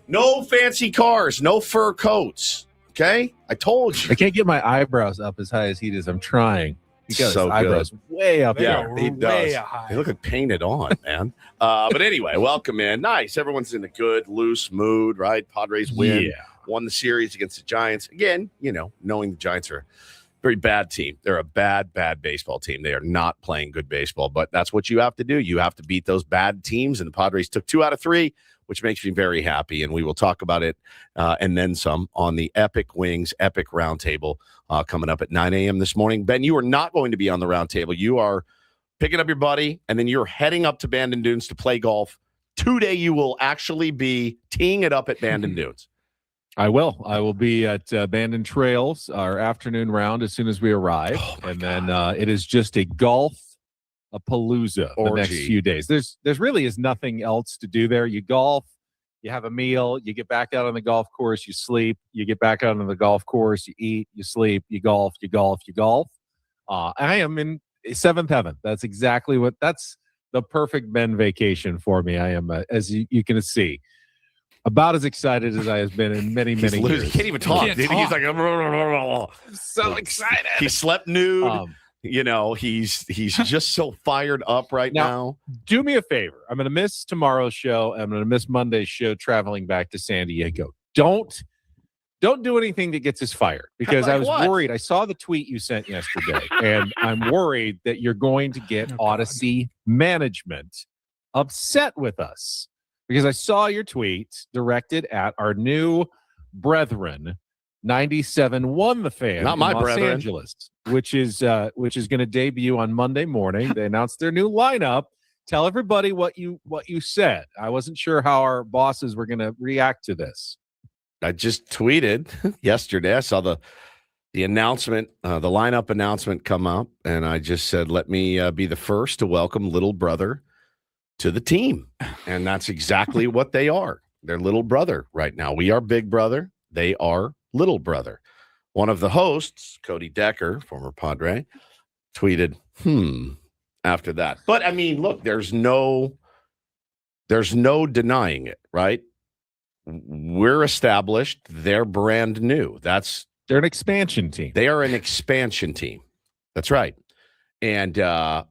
Speaker 1: no fancy cars, no fur coats. Okay, I told you.
Speaker 3: I can't get my eyebrows up as high as he does. I'm trying. He got
Speaker 1: So
Speaker 3: his eyebrows way up there.
Speaker 1: He does. They look like painted on, man. But anyway, welcome in. Nice. Everyone's in a good, loose mood, right? Padres win.
Speaker 3: Yeah.
Speaker 1: Won the series against the Giants. Again, knowing the Giants are a very bad team. They're a bad, bad baseball team. They are not playing good baseball, but that's what you have to do. You have to beat those bad teams, and the Padres took 2 out of 3, which makes me very happy, and we will talk about it and then some on the Epic Wings Epic Roundtable coming up at 9 a.m. this morning. Ben, you are not going to be on the roundtable. You are picking up your buddy, and then you're heading up to Bandon Dunes to play golf. Today you will actually be teeing it up at Bandon Dunes.
Speaker 3: I will. I will be at Bandon Trails, our afternoon round, as soon as we arrive. Then it is just a palooza the next few days. There's really is nothing else to do there. You golf, you have a meal, you get back out on the golf course, you sleep, you get back out on the golf course, you eat, you sleep, you golf. I am in 7th heaven. That's exactly that's the perfect Ben vacation for me. I am, as you can see, about as excited as I have been in many years.
Speaker 1: He can't even talk. He's like,
Speaker 3: so excited.
Speaker 1: He slept nude. He's just so fired up right now.
Speaker 3: Do me a favor. I'm going to miss tomorrow's show. I'm going to miss Monday's show traveling back to San Diego. Don't do anything that gets us fired, because I was worried. I saw the tweet you sent yesterday, and I'm worried that you're going to get Odyssey management upset with us, because I saw your tweet directed at our new brethren, 97.1 The Fan,
Speaker 1: not my
Speaker 3: Los
Speaker 1: brethren,
Speaker 3: Angeles, which is going to debut on Monday morning. They announced their new lineup. Tell everybody what you said. I wasn't sure how our bosses were going to react to this.
Speaker 1: I just tweeted yesterday. I saw the announcement, the lineup announcement come up, and I just said, let me be the first to welcome little brother to the team. And that's exactly what they are. They're little brother right now. We are big brother. They are little brother. One of the hosts, Cody Decker, former Padre, tweeted, after that. But I mean, look, there's no denying it, right? We're established. They're brand new.
Speaker 3: They're an expansion team.
Speaker 1: They are an expansion team. That's right. And I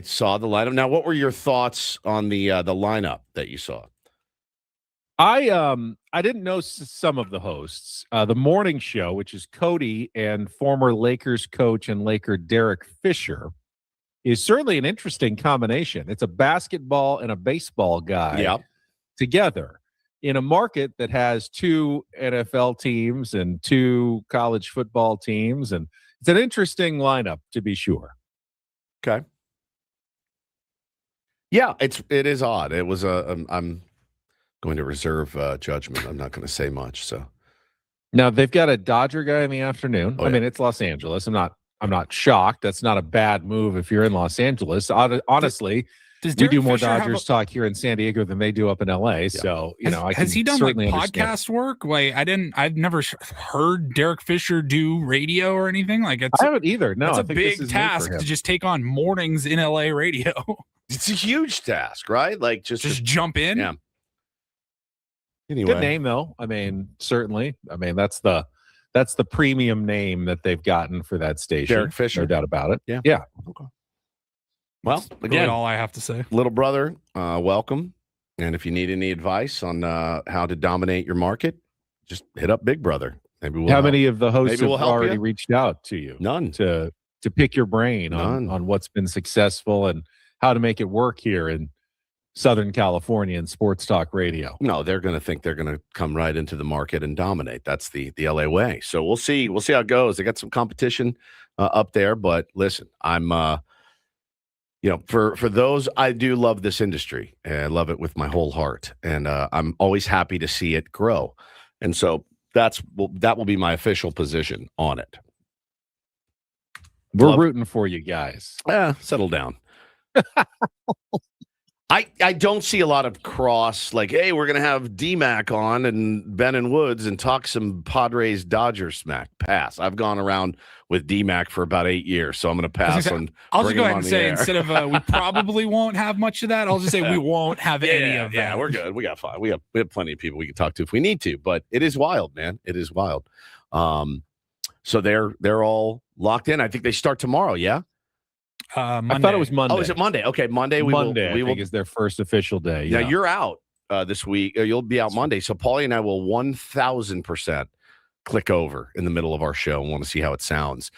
Speaker 1: saw the lineup. Now, what were your thoughts on the lineup that you saw?
Speaker 3: I didn't know some of the hosts. The morning show, which is Cody and former Lakers coach and Laker Derek Fisher, is certainly an interesting combination. It's a basketball and a baseball guy together in a market that has 2 NFL teams and 2 college football teams, and it's an interesting lineup, to be sure.
Speaker 1: Okay. Yeah, it is odd. It was I'm going to reserve judgment. I'm not going to say much. So
Speaker 3: now they've got a Dodger guy in the afternoon.
Speaker 1: Oh,
Speaker 3: I mean, it's Los Angeles. I'm not shocked. That's not a bad move if you're in Los Angeles. Honestly, we do more Dodgers talk here in San Diego than they do up in LA. Yeah. So,
Speaker 2: has he done like podcast work? Like I've never heard Derek Fisher do radio or anything. Like I
Speaker 3: haven't either. No,
Speaker 2: it's a big task to just take on mornings in LA radio.
Speaker 1: It's a huge task, right? Like just
Speaker 2: jump in.
Speaker 1: Yeah. Anyway.
Speaker 3: Good name though. I mean, certainly. I mean, that's the premium name that they've gotten for that station.
Speaker 1: Derek Fisher.
Speaker 3: No doubt about it.
Speaker 1: Yeah.
Speaker 3: Yeah.
Speaker 1: Okay. Well,
Speaker 2: That's
Speaker 1: again,
Speaker 2: really all I have to say.
Speaker 1: Little brother, welcome. And if you need any advice on how to dominate your market, just hit up Big Brother. Maybe we'll
Speaker 3: How
Speaker 1: help.
Speaker 3: many of the hosts
Speaker 1: Maybe
Speaker 3: have
Speaker 1: we'll help
Speaker 3: already
Speaker 1: you.
Speaker 3: reached out to you?
Speaker 1: None.
Speaker 3: To pick your brain on what's been successful and how to make it work here in Southern California and sports talk radio.
Speaker 1: No, they're going to think they're going to come right into the market and dominate. That's the LA way. So we'll see. We'll see how it goes. They got some competition up there, but listen, I'm for those, I do love this industry and I love it with my whole heart, and I'm always happy to see it grow. And so that will be my official position on it.
Speaker 3: We're rooting for you guys.
Speaker 1: Settle down. I don't see a lot of cross, like, hey, we're going to have D-Mac on and Ben and Woods and talk some Padres Dodgers smack. Pass. I've gone around with D-Mac for about 8 years, so I'm going to pass on.
Speaker 2: I'll just go ahead and say, instead of we probably won't have much of that, I'll just say we won't have any of that.
Speaker 1: Yeah, we're good. We got fine. We have plenty of people we can talk to if we need to, but it is wild, man. It is wild. So they're all locked in. I think they start tomorrow, yeah?
Speaker 3: I thought it was Monday.
Speaker 1: Oh, is it Monday? Okay, Monday.
Speaker 3: I think is their first official day.
Speaker 1: Yeah, you're out this week. You'll be out Monday. So Paulie and I will 1,000% click over in the middle of our show and want to see how it sounds.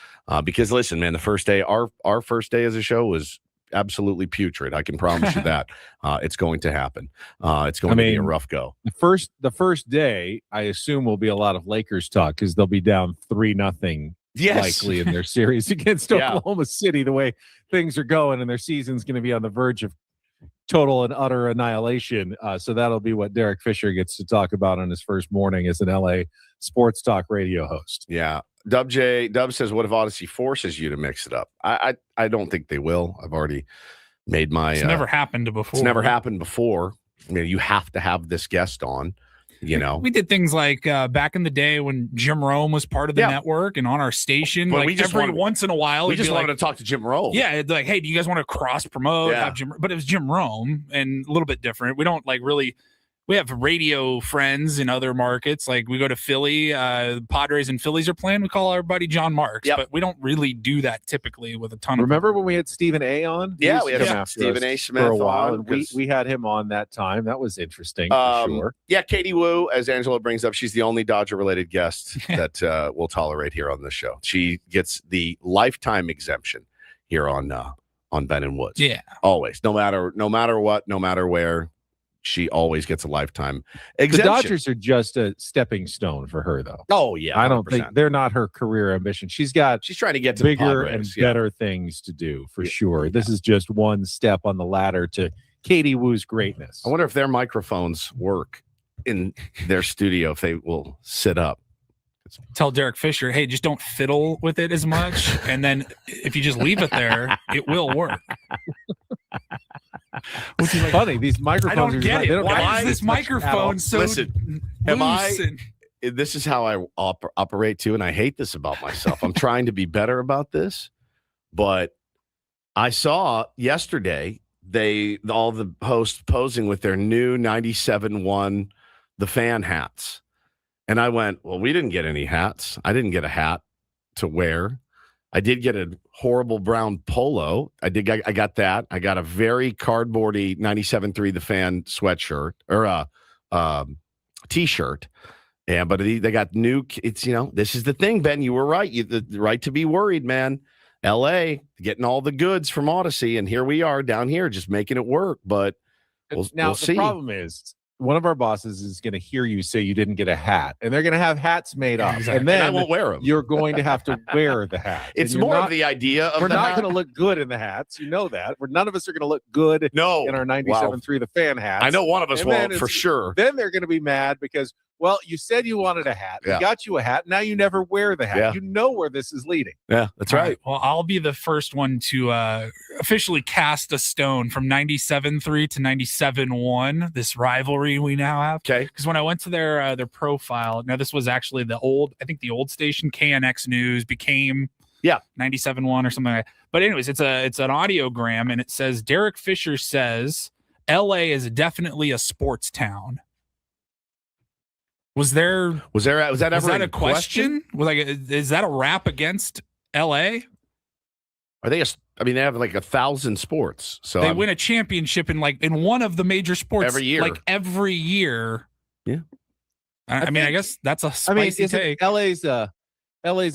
Speaker 1: Because listen, man, the first day, our first day as a show was absolutely putrid. I can promise you that. It's going to happen. It's going to be a rough go.
Speaker 3: The first day, I assume, will be a lot of Lakers talk because they'll be down 3-0.
Speaker 1: Yes.
Speaker 3: Likely in their series against Oklahoma City, the way things are going, and their season's going to be on the verge of total and utter annihilation. So that'll be what Derek Fisher gets to talk about on his first morning as an LA sports talk radio host.
Speaker 1: Yeah. Dub says, what if Odyssey forces you to mix it up? I don't think they will. I've already made my...
Speaker 2: It's never happened before.
Speaker 1: It's never happened before. I mean, you have to have this guest on. We
Speaker 2: did things like back in the day when Jim Rome was part of the network and on our station,
Speaker 1: but
Speaker 2: like once in a while,
Speaker 1: we just wanted to talk to Jim Rome.
Speaker 2: Yeah, it'd be like, hey, do you guys want to cross promote?
Speaker 1: Yeah.
Speaker 2: Have Jim, but it was Jim Rome and a little bit different. We don't we have radio friends in other markets. Like we go to Philly, Padres and Phillies are playing. We call our buddy John Marks, but we don't really do that typically with a ton of.
Speaker 3: Remember when we had Stephen A. on?
Speaker 1: Yeah, we had Stephen A. Smith
Speaker 3: for a while,
Speaker 1: on,
Speaker 3: and we had him on that time. That was interesting for sure.
Speaker 1: Yeah, Katie Wu, as Angela brings up, she's the only Dodger-related guest that we'll tolerate here on the show. She gets the lifetime exemption here on Ben and Woods.
Speaker 2: Yeah,
Speaker 1: always, no matter what, no matter where. She always gets a lifetime exemption.
Speaker 3: The Dodgers are just a stepping stone for her, though.
Speaker 1: Oh, yeah. 100%.
Speaker 3: I don't think they're not her career ambition. She's trying
Speaker 1: to get to
Speaker 3: bigger
Speaker 1: the Padres,
Speaker 3: and better things to do for sure. This is just one step on the ladder to Katie Wu's greatness.
Speaker 1: I wonder if their microphones work in their studio, if they will sit up.
Speaker 2: Tell Derek Fisher, hey, just don't fiddle with it as much. And then if you just leave it there, it will work.
Speaker 3: Which is funny. These microphones.
Speaker 2: I don't get it. Why is this microphone so loose?
Speaker 1: This is how I operate too, and I hate this about myself. I'm trying to be better about this, but I saw yesterday all the hosts posing with their new 97.1 The Fan hats, and I went, well, we didn't get any hats. I didn't get a hat to wear. I did get a horrible brown polo. I got that. I got a very cardboardy 97.3 The Fan sweatshirt or t-shirt. Yeah, but they got new. It's this is the thing, Ben. You were right. The right to be worried, man. L.A. getting all the goods from Odyssey, and here we are down here just making it work. But we'll see.
Speaker 3: The problem is, one of our bosses is going to hear you say you didn't get a hat, and they're going to have hats made up, and then
Speaker 1: I won't wear them.
Speaker 3: You're going to have to wear the hat.
Speaker 1: It's more of the idea of
Speaker 3: we're not going to look good in the hats. You know that. None of us are going to look good in our 97.3 The Fan hats.
Speaker 1: I know one of us won't for sure.
Speaker 3: Then they're going to be mad because, well, you said you wanted a hat. We got you a hat. Now you never wear the hat.
Speaker 1: Yeah.
Speaker 3: You know where this is leading.
Speaker 1: Yeah, that's right.
Speaker 2: Well, I'll be the first one to officially cast a stone from 97.3 to 97.1, this rivalry we now have.
Speaker 1: Okay.
Speaker 2: Because when I went to their profile, now this was actually the old station, KNX News, became 97.1 or something like that. But anyways, it's an audiogram, and it says, Derek Fisher says, LA is definitely a sports town. Was that ever
Speaker 1: a
Speaker 2: question? Is that a rap against LA?
Speaker 1: Are they? They have like 1,000 sports. So
Speaker 2: they win a championship in one of the major sports
Speaker 1: every year.
Speaker 2: Like every year.
Speaker 1: Yeah.
Speaker 2: I guess that's a spicy take.
Speaker 3: LA's a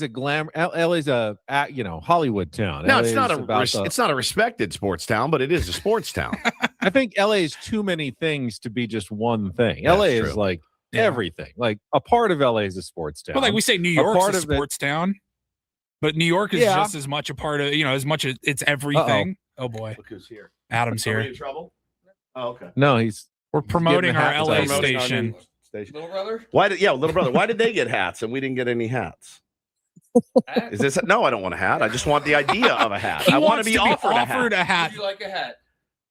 Speaker 3: glamour. LA's a Hollywood town.
Speaker 1: No,
Speaker 3: LA
Speaker 1: it's not a respected sports town, but it is a sports town.
Speaker 3: I think LA is too many things to be just one thing.
Speaker 1: That's
Speaker 3: LA
Speaker 1: true.
Speaker 3: is like everything. Like a part of LA is a sports town.
Speaker 2: Well, like we say, New York's a sports town, but New York is just as much a part of as much as it's everything. Oh boy,
Speaker 1: Look who's here.
Speaker 2: Adam's here.
Speaker 1: In trouble? Oh, okay.
Speaker 3: No,
Speaker 2: we're promoting our LA station.
Speaker 1: Little brother. Little brother. Why did they get hats and we didn't get any hats? Is this? No, I don't want a hat. I just want the idea of a hat. I want to be offered a hat.
Speaker 8: Would you like a hat?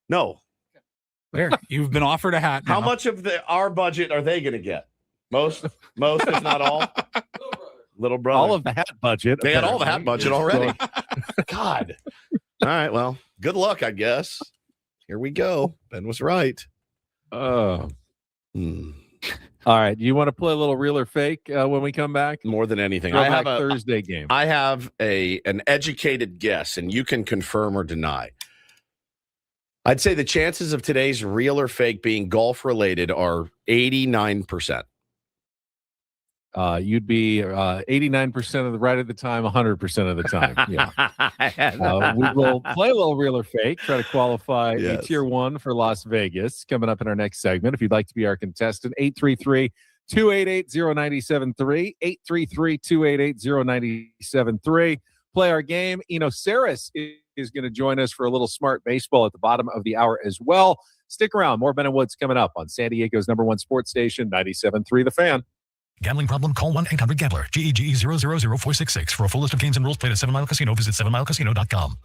Speaker 1: No.
Speaker 2: There, you've been offered a hat.
Speaker 1: How much of our budget are they going to get? Most, if not all. Little brother.
Speaker 3: All of the hat budget.
Speaker 1: They had all the hat budget already. God. All right. Well, good luck, I guess. Here we go. Ben was right.
Speaker 3: Oh. All right. Do you want to play a little real or fake when we come back?
Speaker 1: More than anything.
Speaker 3: I have a Thursday game.
Speaker 1: I have an educated guess, and you can confirm or deny. I'd say the chances of today's real or fake being golf related are 89%.
Speaker 3: You'd be 89% of the right at the time, 100% of the time. Yeah. We will play a little real or fake, try to qualify a tier 1 for Las Vegas coming up in our next segment. If you'd like to be our contestant, 833-288-0973, 833-288-0973. Play our game. Eno Sarris is going to join us for a little smart baseball at the bottom of the hour as well. Stick around. More Ben and Woods coming up on San Diego's #1 sports station, 97.3 The Fan.
Speaker 15: Gambling problem? Call 1-800-GAMBLER. GEGE 000-466. For a full list of games and rules, play at 7 Mile Casino. Visit 7milecasino.com.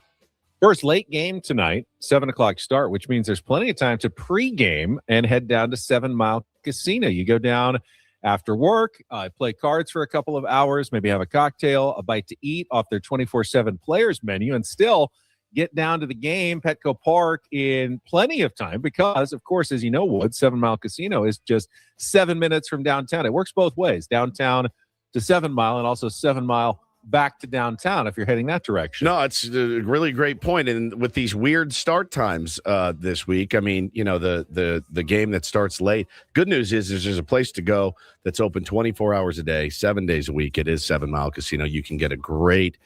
Speaker 3: First late game tonight, 7 o'clock start, which means there's plenty of time to pregame and head down to 7 Mile Casino. You go down after work, play cards for a couple of hours, maybe have a cocktail, a bite to eat off their 24/7 players menu, and still get down to the game, Petco Park, in plenty of time because, of course, as you know, Wood, 7 Mile Casino is just 7 minutes from downtown. It works both ways, downtown to 7 Mile and also 7 Mile back to downtown if you're heading that direction.
Speaker 1: No, it's a really great point. And with these weird start times this week, the game that starts late, good news is there's a place to go that's open 24 hours a day, 7 days a week. It is 7 Mile Casino. You can get a great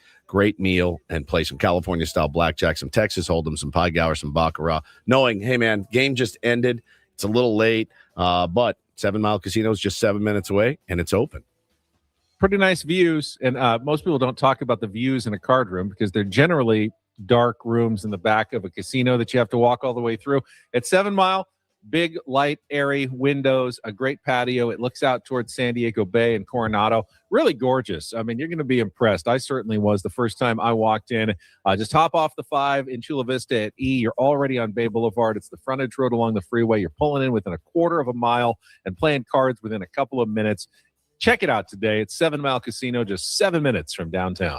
Speaker 1: meal and play some California-style blackjack, some Texas Hold'em, some Pie Gower, some Baccarat, knowing, hey, man, game just ended. It's a little late, but 7 Mile Casino is just 7 minutes away, and it's open.
Speaker 3: Pretty nice views, and most people don't talk about the views in a card room because they're generally dark rooms in the back of a casino that you have to walk all the way through. At 7 Mile, big, light, airy windows, a great patio. It looks out towards San Diego Bay and Coronado. Really gorgeous. I mean, you're going to be impressed. I certainly was the first time I walked in. Just hop off the 5 in Chula Vista at E. You're already on Bay Boulevard. It's the frontage road along the freeway. You're pulling in within a quarter of a mile and playing cards within a couple of minutes. Check it out today. It's 7 Mile Casino, just 7 minutes from downtown.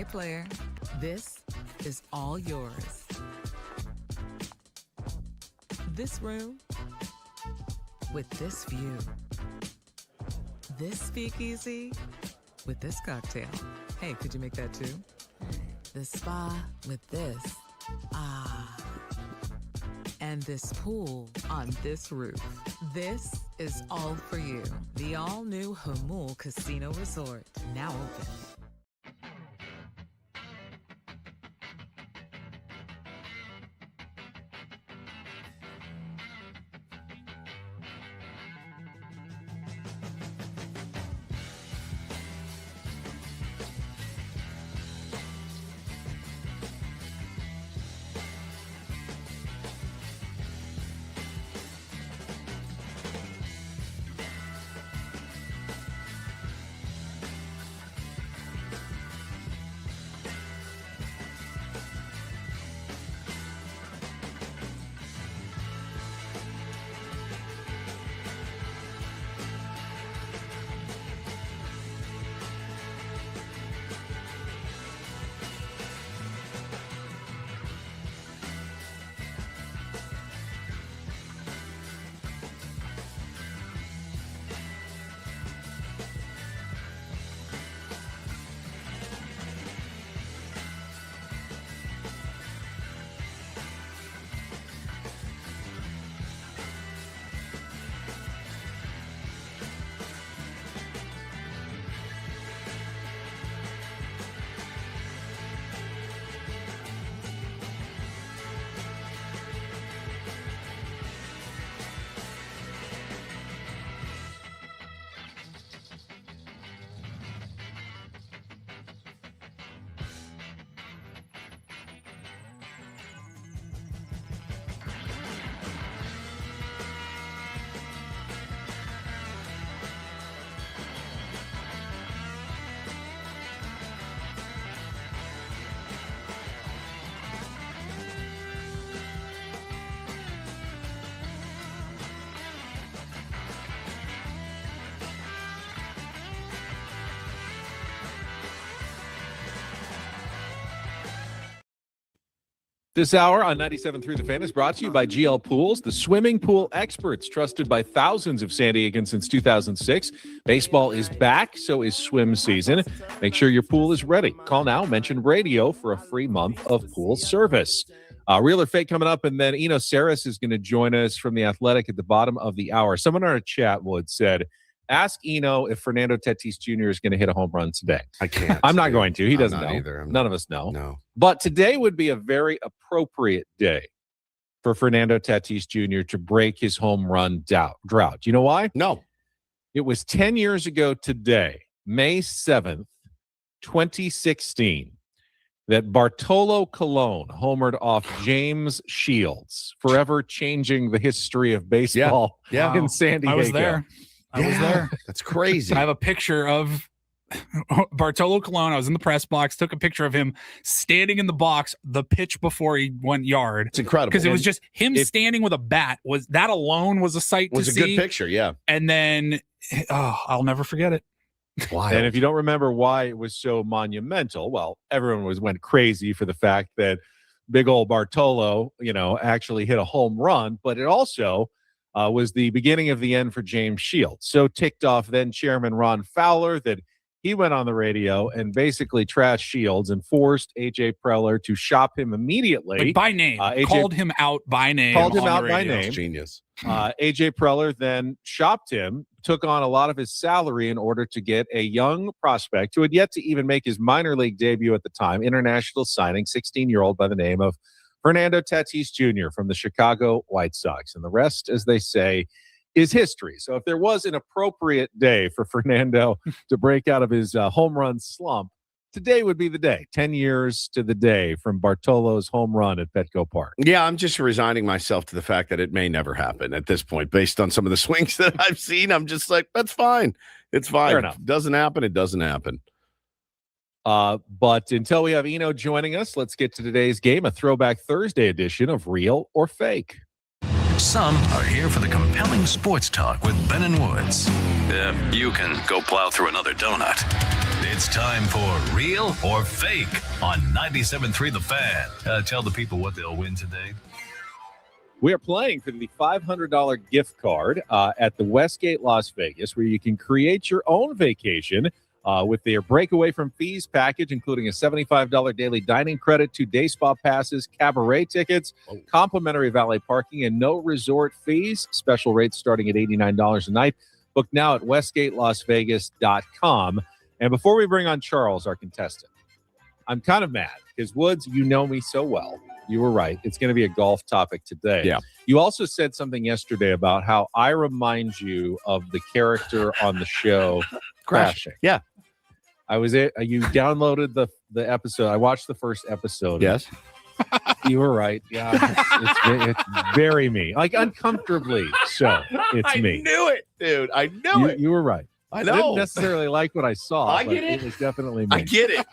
Speaker 4: right, player. This is all yours. This room with this view. This speakeasy with this cocktail. Hey, could you make that too? This spa with this. Ah. And this pool on this roof. This is all for you. The all-new Hamul Casino Resort. Now open.
Speaker 3: This hour on 97.3 The Fan is brought to you by GL Pools, the swimming pool experts trusted by thousands of San Diegans since 2006. Baseball is back, so is swim season. Make sure your pool is ready. Call now, mention radio for a free month of pool service. Real or Fake coming up, and then Eno Sarris is going to join us from The Athletic at the bottom of the hour. Someone in our chat would said, ask Eno if Fernando Tatis Jr. is going to hit a home run today.
Speaker 1: I can't.
Speaker 3: I'm not going to. He doesn't know.
Speaker 1: Either.
Speaker 3: None of us know.
Speaker 1: No.
Speaker 3: But today would be a very appropriate day for Fernando Tatis Jr. to break his home run drought. Do you know why?
Speaker 1: No.
Speaker 3: It was 10 years ago today, May 7th, 2016, that Bartolo Colon homered off James Shields, forever changing the history of baseball in San Diego.
Speaker 2: I was there. I was there.
Speaker 1: That's crazy.
Speaker 2: I have a picture of Bartolo Colon. I was in the press box, took a picture of him standing in the box the pitch before he went yard.
Speaker 1: It's incredible.
Speaker 2: Because it was just him standing with a bat. Was that alone was a sight to see.
Speaker 1: It was a good picture, yeah.
Speaker 2: And then, I'll never forget it.
Speaker 1: Wild.
Speaker 3: And if you don't remember why it was so monumental, well, everyone went crazy for the fact that big old Bartolo, actually hit a home run, but it also was the beginning of the end for James Shields. So ticked off then Chairman Ron Fowler that he went on the radio and basically trashed Shields and forced A.J. Preller to shop him immediately.
Speaker 2: Like by name. Called him out by name.
Speaker 3: Called him out by name.
Speaker 1: Genius.
Speaker 3: A.J. Preller then shopped him, took on a lot of his salary in order to get a young prospect who had yet to even make his minor league debut at the time, international signing, 16-year-old by the name of Fernando Tatis Jr. from the Chicago White Sox. And the rest, as they say, is history. So if there was an appropriate day for Fernando to break out of his home run slump, today would be the day. 10 years to the day from Bartolo's home run at Petco Park.
Speaker 1: Yeah, I'm just resigning myself to the fact that it may never happen at this point. Based on some of the swings that I've seen, I'm just like, that's fine. It's fine.
Speaker 3: Fair enough.
Speaker 1: If it doesn't happen, it doesn't happen.
Speaker 3: But until we have Eno joining us, let's get to today's game, a Throwback Thursday edition of Real or Fake.
Speaker 15: Some are here for the compelling sports talk with Ben and Woods. You can go plow through another donut. It's time for Real or Fake on 97.3 The Fan. Tell the people what they'll win today.
Speaker 3: We are playing for the $500 gift card at the Westgate Las Vegas, where you can create your own vacation with their breakaway from fees package, including a $75 daily dining credit, 2 day spa passes, cabaret tickets, complimentary valet parking, and no resort fees. Special rates starting at $89 a night. Book now at westgatelasvegas.com. And before we bring on Charles, our contestant, I'm kind of mad because, Woods, you know me so well. You were right. It's going to be a golf topic today.
Speaker 1: Yeah.
Speaker 3: You also said something yesterday about how I remind you of the character on the show Crashing.
Speaker 1: Yeah.
Speaker 3: You downloaded the episode. I watched the first episode.
Speaker 1: Yes.
Speaker 3: You were right. Yeah. It's very me. Like, uncomfortably so. It's me.
Speaker 1: I knew it, dude. I knew it.
Speaker 3: You were right.
Speaker 1: I know.
Speaker 3: I didn't necessarily like what I saw.
Speaker 1: I get it.
Speaker 3: It was definitely me.
Speaker 1: I get it.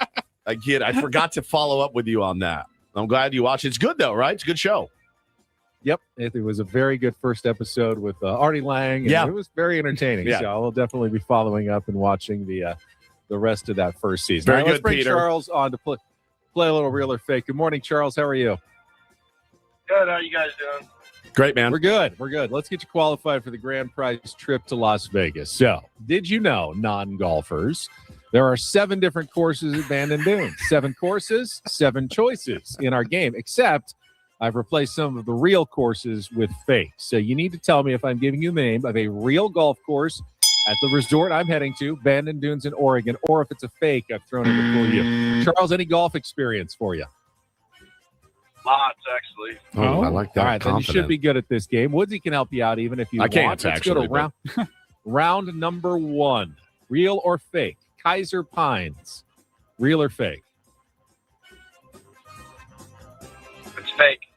Speaker 1: I forgot to follow up with you on that. I'm glad you watched. It's good, though, right? It's a good show.
Speaker 3: Yep. It was a very good first episode with Artie Lang. And it was very entertaining.
Speaker 1: Yeah.
Speaker 3: So I will definitely be following up and watching the rest of that first season.
Speaker 1: Very
Speaker 3: All right,
Speaker 1: good,
Speaker 3: let's bring
Speaker 1: Peter.
Speaker 3: Charles on to play a little Real or Fake. Good morning, Charles. How are you?
Speaker 8: Good. How you guys doing?
Speaker 1: Great, man.
Speaker 3: We're good. Let's get you qualified for the grand prize trip to Las Vegas. So, did you know, non-golfers, there are 7 different courses at Bandon Dunes? 7 courses, 7 choices in our game, except I've replaced some of the real courses with fake. So you need to tell me if I'm giving you the name of a real golf course at the resort I'm heading to, Bandon Dunes in Oregon, or if it's a fake I've thrown in to fool you. Charles, any golf experience for you?
Speaker 8: Lots, actually.
Speaker 1: Oh, I like that.
Speaker 3: All right, then you should be good at this game. Woodsy can help you out even if you want.
Speaker 1: Can't,
Speaker 3: Let's
Speaker 1: actually,
Speaker 3: go to round number 1. Real or fake? Kaiser Pines. Real or fake?
Speaker 8: It's fake.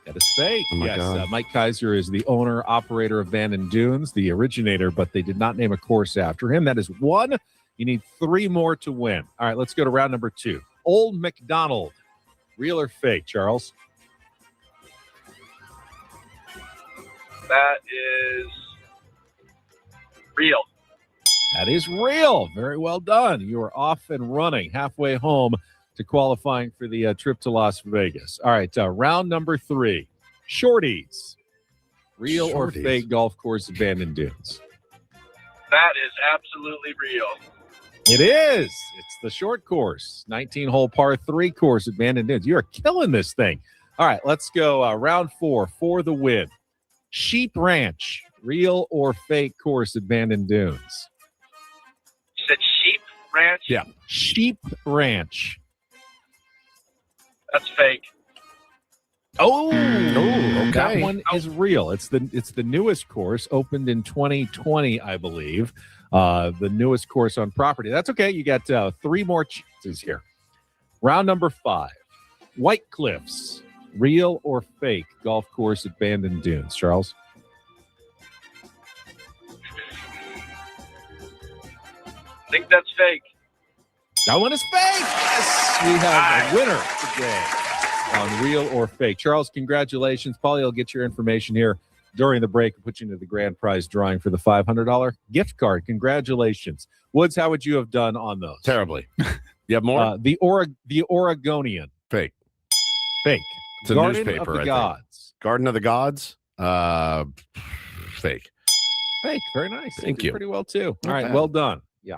Speaker 3: That is fake.
Speaker 1: Oh, my
Speaker 3: yes,
Speaker 1: God.
Speaker 3: Mike Kaiser is the owner, operator of Bandon Dunes, the originator, but they did not name a course after him. That is 1. You need 3 more to win. All right, let's go to round number 2. Old McDonald. Real or fake, Charles?
Speaker 8: That is real.
Speaker 3: That is real. Very well done. You are off and running, halfway home to qualifying for the trip to Las Vegas. All right, round number 3. Shorties. Real or fake golf course at Bandon Dunes?
Speaker 8: That is absolutely real.
Speaker 3: It is. It's the short course, 19-hole par 3 course at Bandon Dunes. You are killing this thing. All right, let's go round 4 for the win. Sheep Ranch. Real or fake course at Bandon Dunes?
Speaker 8: You said Sheep Ranch?
Speaker 3: Yeah. Sheep Ranch.
Speaker 8: That's fake.
Speaker 3: Oh,
Speaker 1: okay.
Speaker 3: That one is real. It's the newest course, opened in 2020, I believe. The newest course on property. That's okay. You got 3 more chances here. Round number 5. White Cliffs. Real or fake golf course at Bandon Dunes, Charles?
Speaker 8: I think that's fake.
Speaker 3: That one is fake. Yes, we have a winner today on Real or Fake. Charles, congratulations. Paulie will get your information here during the break and put you into the grand prize drawing for the $500 gift card. Congratulations. Woods, how would you have done on those?
Speaker 1: Terribly. You have more?
Speaker 3: The Oregonian.
Speaker 1: Fake.
Speaker 3: Fake.
Speaker 1: It's a
Speaker 3: Garden
Speaker 1: newspaper,
Speaker 3: of the
Speaker 1: I think.
Speaker 3: Gods.
Speaker 1: Garden of the Gods? Fake.
Speaker 3: Fake. Very nice.
Speaker 1: Thank
Speaker 3: did
Speaker 1: you.
Speaker 3: Pretty well, too. All
Speaker 1: Not
Speaker 3: right.
Speaker 1: bad.
Speaker 3: Well done. Yeah.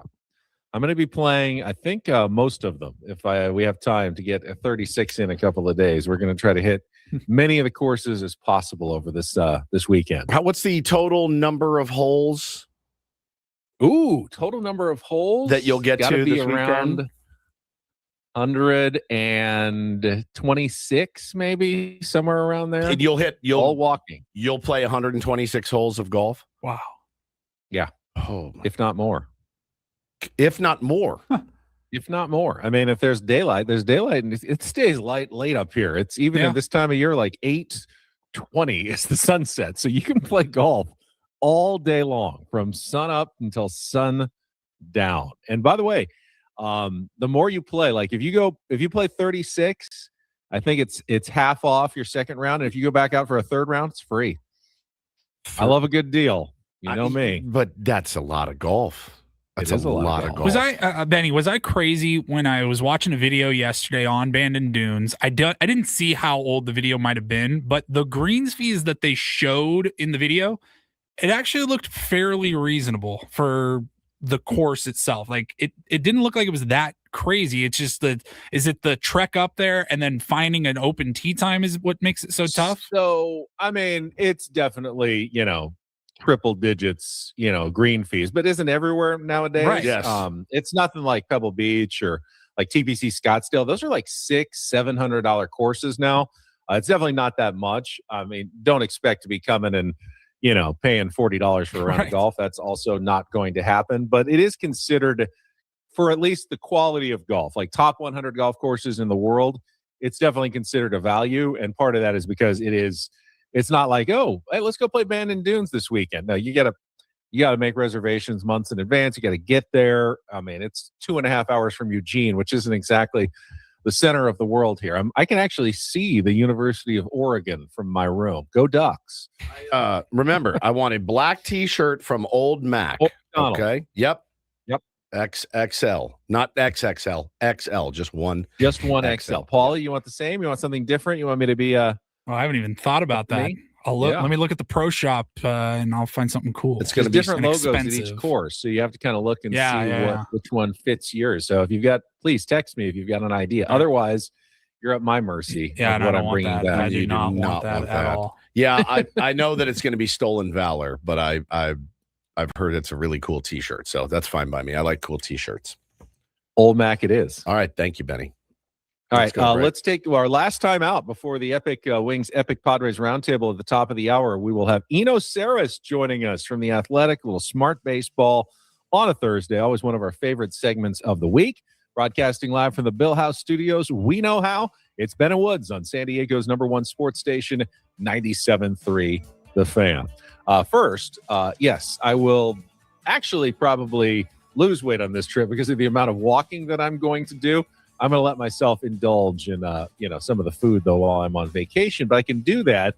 Speaker 3: I'm going to be playing, I think, most of them. If we have time to get a 36 in a couple of days, we're going to try to hit many of the courses as possible over this weekend.
Speaker 1: What's the total number of holes
Speaker 3: Ooh, total number of holes
Speaker 1: that you'll get
Speaker 3: Gotta
Speaker 1: to
Speaker 3: be
Speaker 1: this
Speaker 3: around
Speaker 1: weekend?
Speaker 3: 126, maybe somewhere around there.
Speaker 1: And you'll
Speaker 3: all walking.
Speaker 1: You'll play 126 holes of golf.
Speaker 2: Wow.
Speaker 3: Yeah.
Speaker 1: Oh,
Speaker 3: if not more.
Speaker 1: If not more.
Speaker 3: If not more. I mean, if there's daylight, and it stays late up here. It's even at this time of year, like 8:20 is the sunset. So you can play golf all day long from sun up until sun down. And by the way, the more you play, like if you play 36, I think it's half off your second round. And if you go back out for a third round, it's free. I love a good deal. You know me.
Speaker 1: But that's a lot of golf. That's a lot of golf.
Speaker 2: Was I Benny? Was I crazy when I was watching a video yesterday on Bandon Dunes? I didn't see how old the video might have been, but the greens fees that they showed in the video, it actually looked fairly reasonable for the course itself. Like it didn't look like it was that crazy. It's just is it the trek up there and then finding an open tee time is what makes it so tough?
Speaker 3: So, I mean, it's definitely, triple digits, green fees, but isn't everywhere nowadays?
Speaker 2: Right.
Speaker 1: Yes.
Speaker 3: It's nothing like Pebble Beach or like TPC Scottsdale. Those are like $600-$700 courses now. It's definitely not that much. I mean, don't expect to be coming and, paying $40 for a round of golf. That's also not going to happen, but it is considered for at least the quality of golf, like top 100 golf courses in the world. It's definitely considered a value. And part of that is because it's not like, oh, hey, let's go play Bandon Dunes this weekend. No, you got to make reservations months in advance. You got to get there. I mean, it's 2.5 hours from Eugene, which isn't exactly the center of the world here. I can actually see the University of Oregon from my room. Go Ducks.
Speaker 1: Remember, I want a black T-shirt from Old Mac. Okay. Yep. XXL, not XXL, XL, just one
Speaker 3: XL. Paulie, you want the same? You want something different? You want me to be
Speaker 2: I haven't even thought about that. I'll look.
Speaker 3: Yeah.
Speaker 2: Let me look at the pro shop and I'll find something cool.
Speaker 1: It's going to be
Speaker 3: different logos at each course, so you have to kind of look and see which one fits yours. So if you've got, please text me if you've got an idea. Otherwise, you're at my mercy.
Speaker 2: Yeah,
Speaker 3: of
Speaker 2: and
Speaker 3: what
Speaker 2: I
Speaker 3: I'm
Speaker 2: don't want
Speaker 3: bringing
Speaker 2: that.
Speaker 3: back.
Speaker 2: I do not want that at all.
Speaker 1: Yeah, I know that it's going to be stolen valor, but I've heard it's a really cool T-shirt, so that's fine by me. I like cool T-shirts.
Speaker 3: Old Mac, it is.
Speaker 1: All right, thank you, Benny.
Speaker 3: All right, let's take our last time out before the Epic Wings Epic Padres Roundtable at the top of the hour. We will have Eno Sarris joining us from The Athletic, a little smart baseball on a Thursday, always one of our favorite segments of the week. Broadcasting live from the Bill House Studios, we know how. It's Ben and Woods on San Diego's #1 sports station, 97.3 The Fan. First, yes, I will actually probably lose weight on this trip because of the amount of walking that I'm going to do. I'm going to let myself indulge in, some of the food, though, while I'm on vacation. But I can do that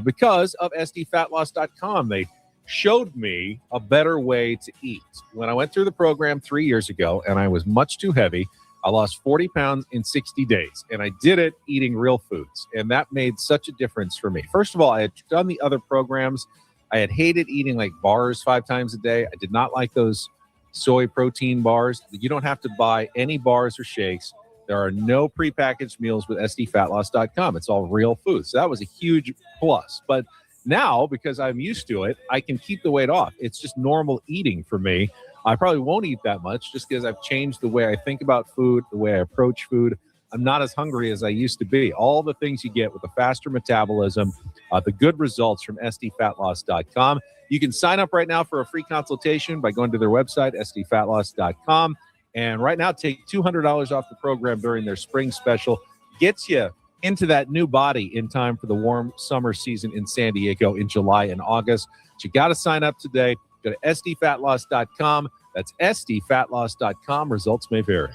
Speaker 3: because of SDFatLoss.com. They showed me a better way to eat. When I went through the program 3 years ago and I was much too heavy, I lost 40 pounds in 60 days. And I did it eating real foods. And that made such a difference for me. First of all, I had done the other programs. I had hated eating like bars 5 times a day. I did not like those soy protein bars. You don't have to buy any bars or shakes. There are no prepackaged meals with SDFatLoss.com. It's all real food. So that was a huge plus. But now, because I'm used to it, I can keep the weight off. It's just normal eating for me. I probably won't eat that much just because I've changed the way I think about food, the way I approach food. I'm not as hungry as I used to be. All the things you get with a faster metabolism, the good results from SDFatLoss.com. You can sign up right now for a free consultation by going to their website, SDFatLoss.com. And right now, take $200 off the program during their spring special. Gets you into that new body in time for the warm summer season in San Diego in July and August. But you got to sign up today. Go to SDFatLoss.com. That's SDFatLoss.com. Results may vary.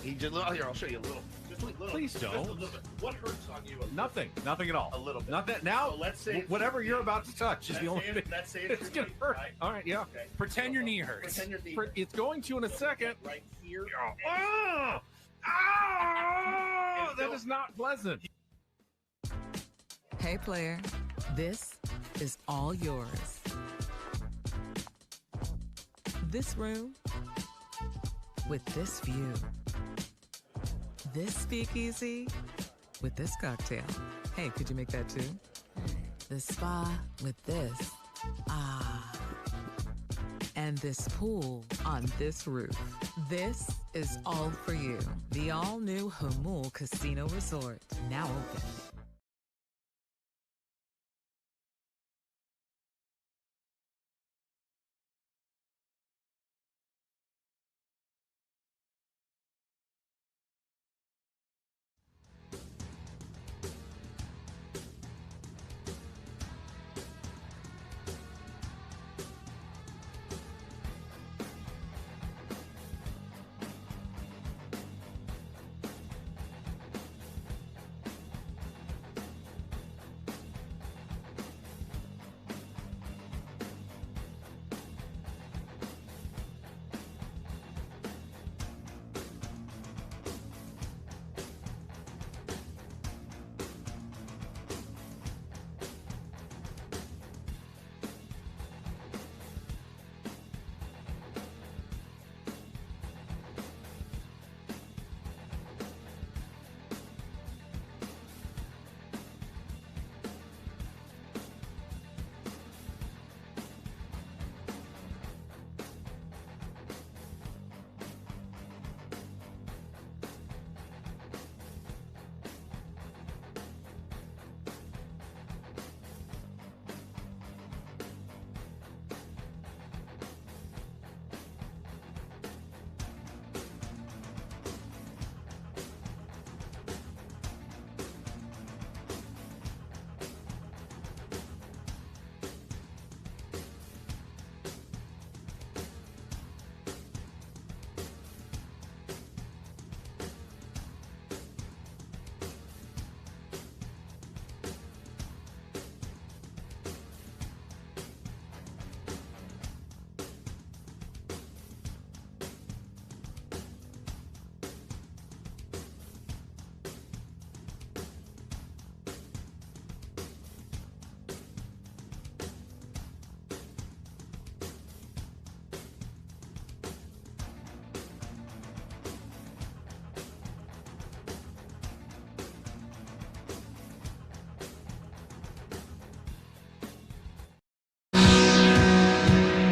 Speaker 1: He just here. I'll show you a little. Just a little.
Speaker 3: Please don't.
Speaker 1: Just a little bit. What hurts on you?
Speaker 3: Nothing at all.
Speaker 1: A little bit.
Speaker 3: Nothing. Now,
Speaker 1: So let's say
Speaker 3: whatever you're about to touch is the only thing.
Speaker 1: Let's say
Speaker 3: It's gonna hurt.
Speaker 1: Right?
Speaker 3: All right, yeah.
Speaker 1: Okay.
Speaker 2: Pretend your knee hurts.
Speaker 1: Pretend your knee.
Speaker 3: It's going to in a second.
Speaker 1: Right here.
Speaker 3: Oh, that is not pleasant.
Speaker 4: Hey, player, this is all yours. This room with this view. This speakeasy with this cocktail. Hey, could you make that too? The spa with this. Ah. And this pool on this roof. This is all for you. The all-new Hamul Casino Resort, now open.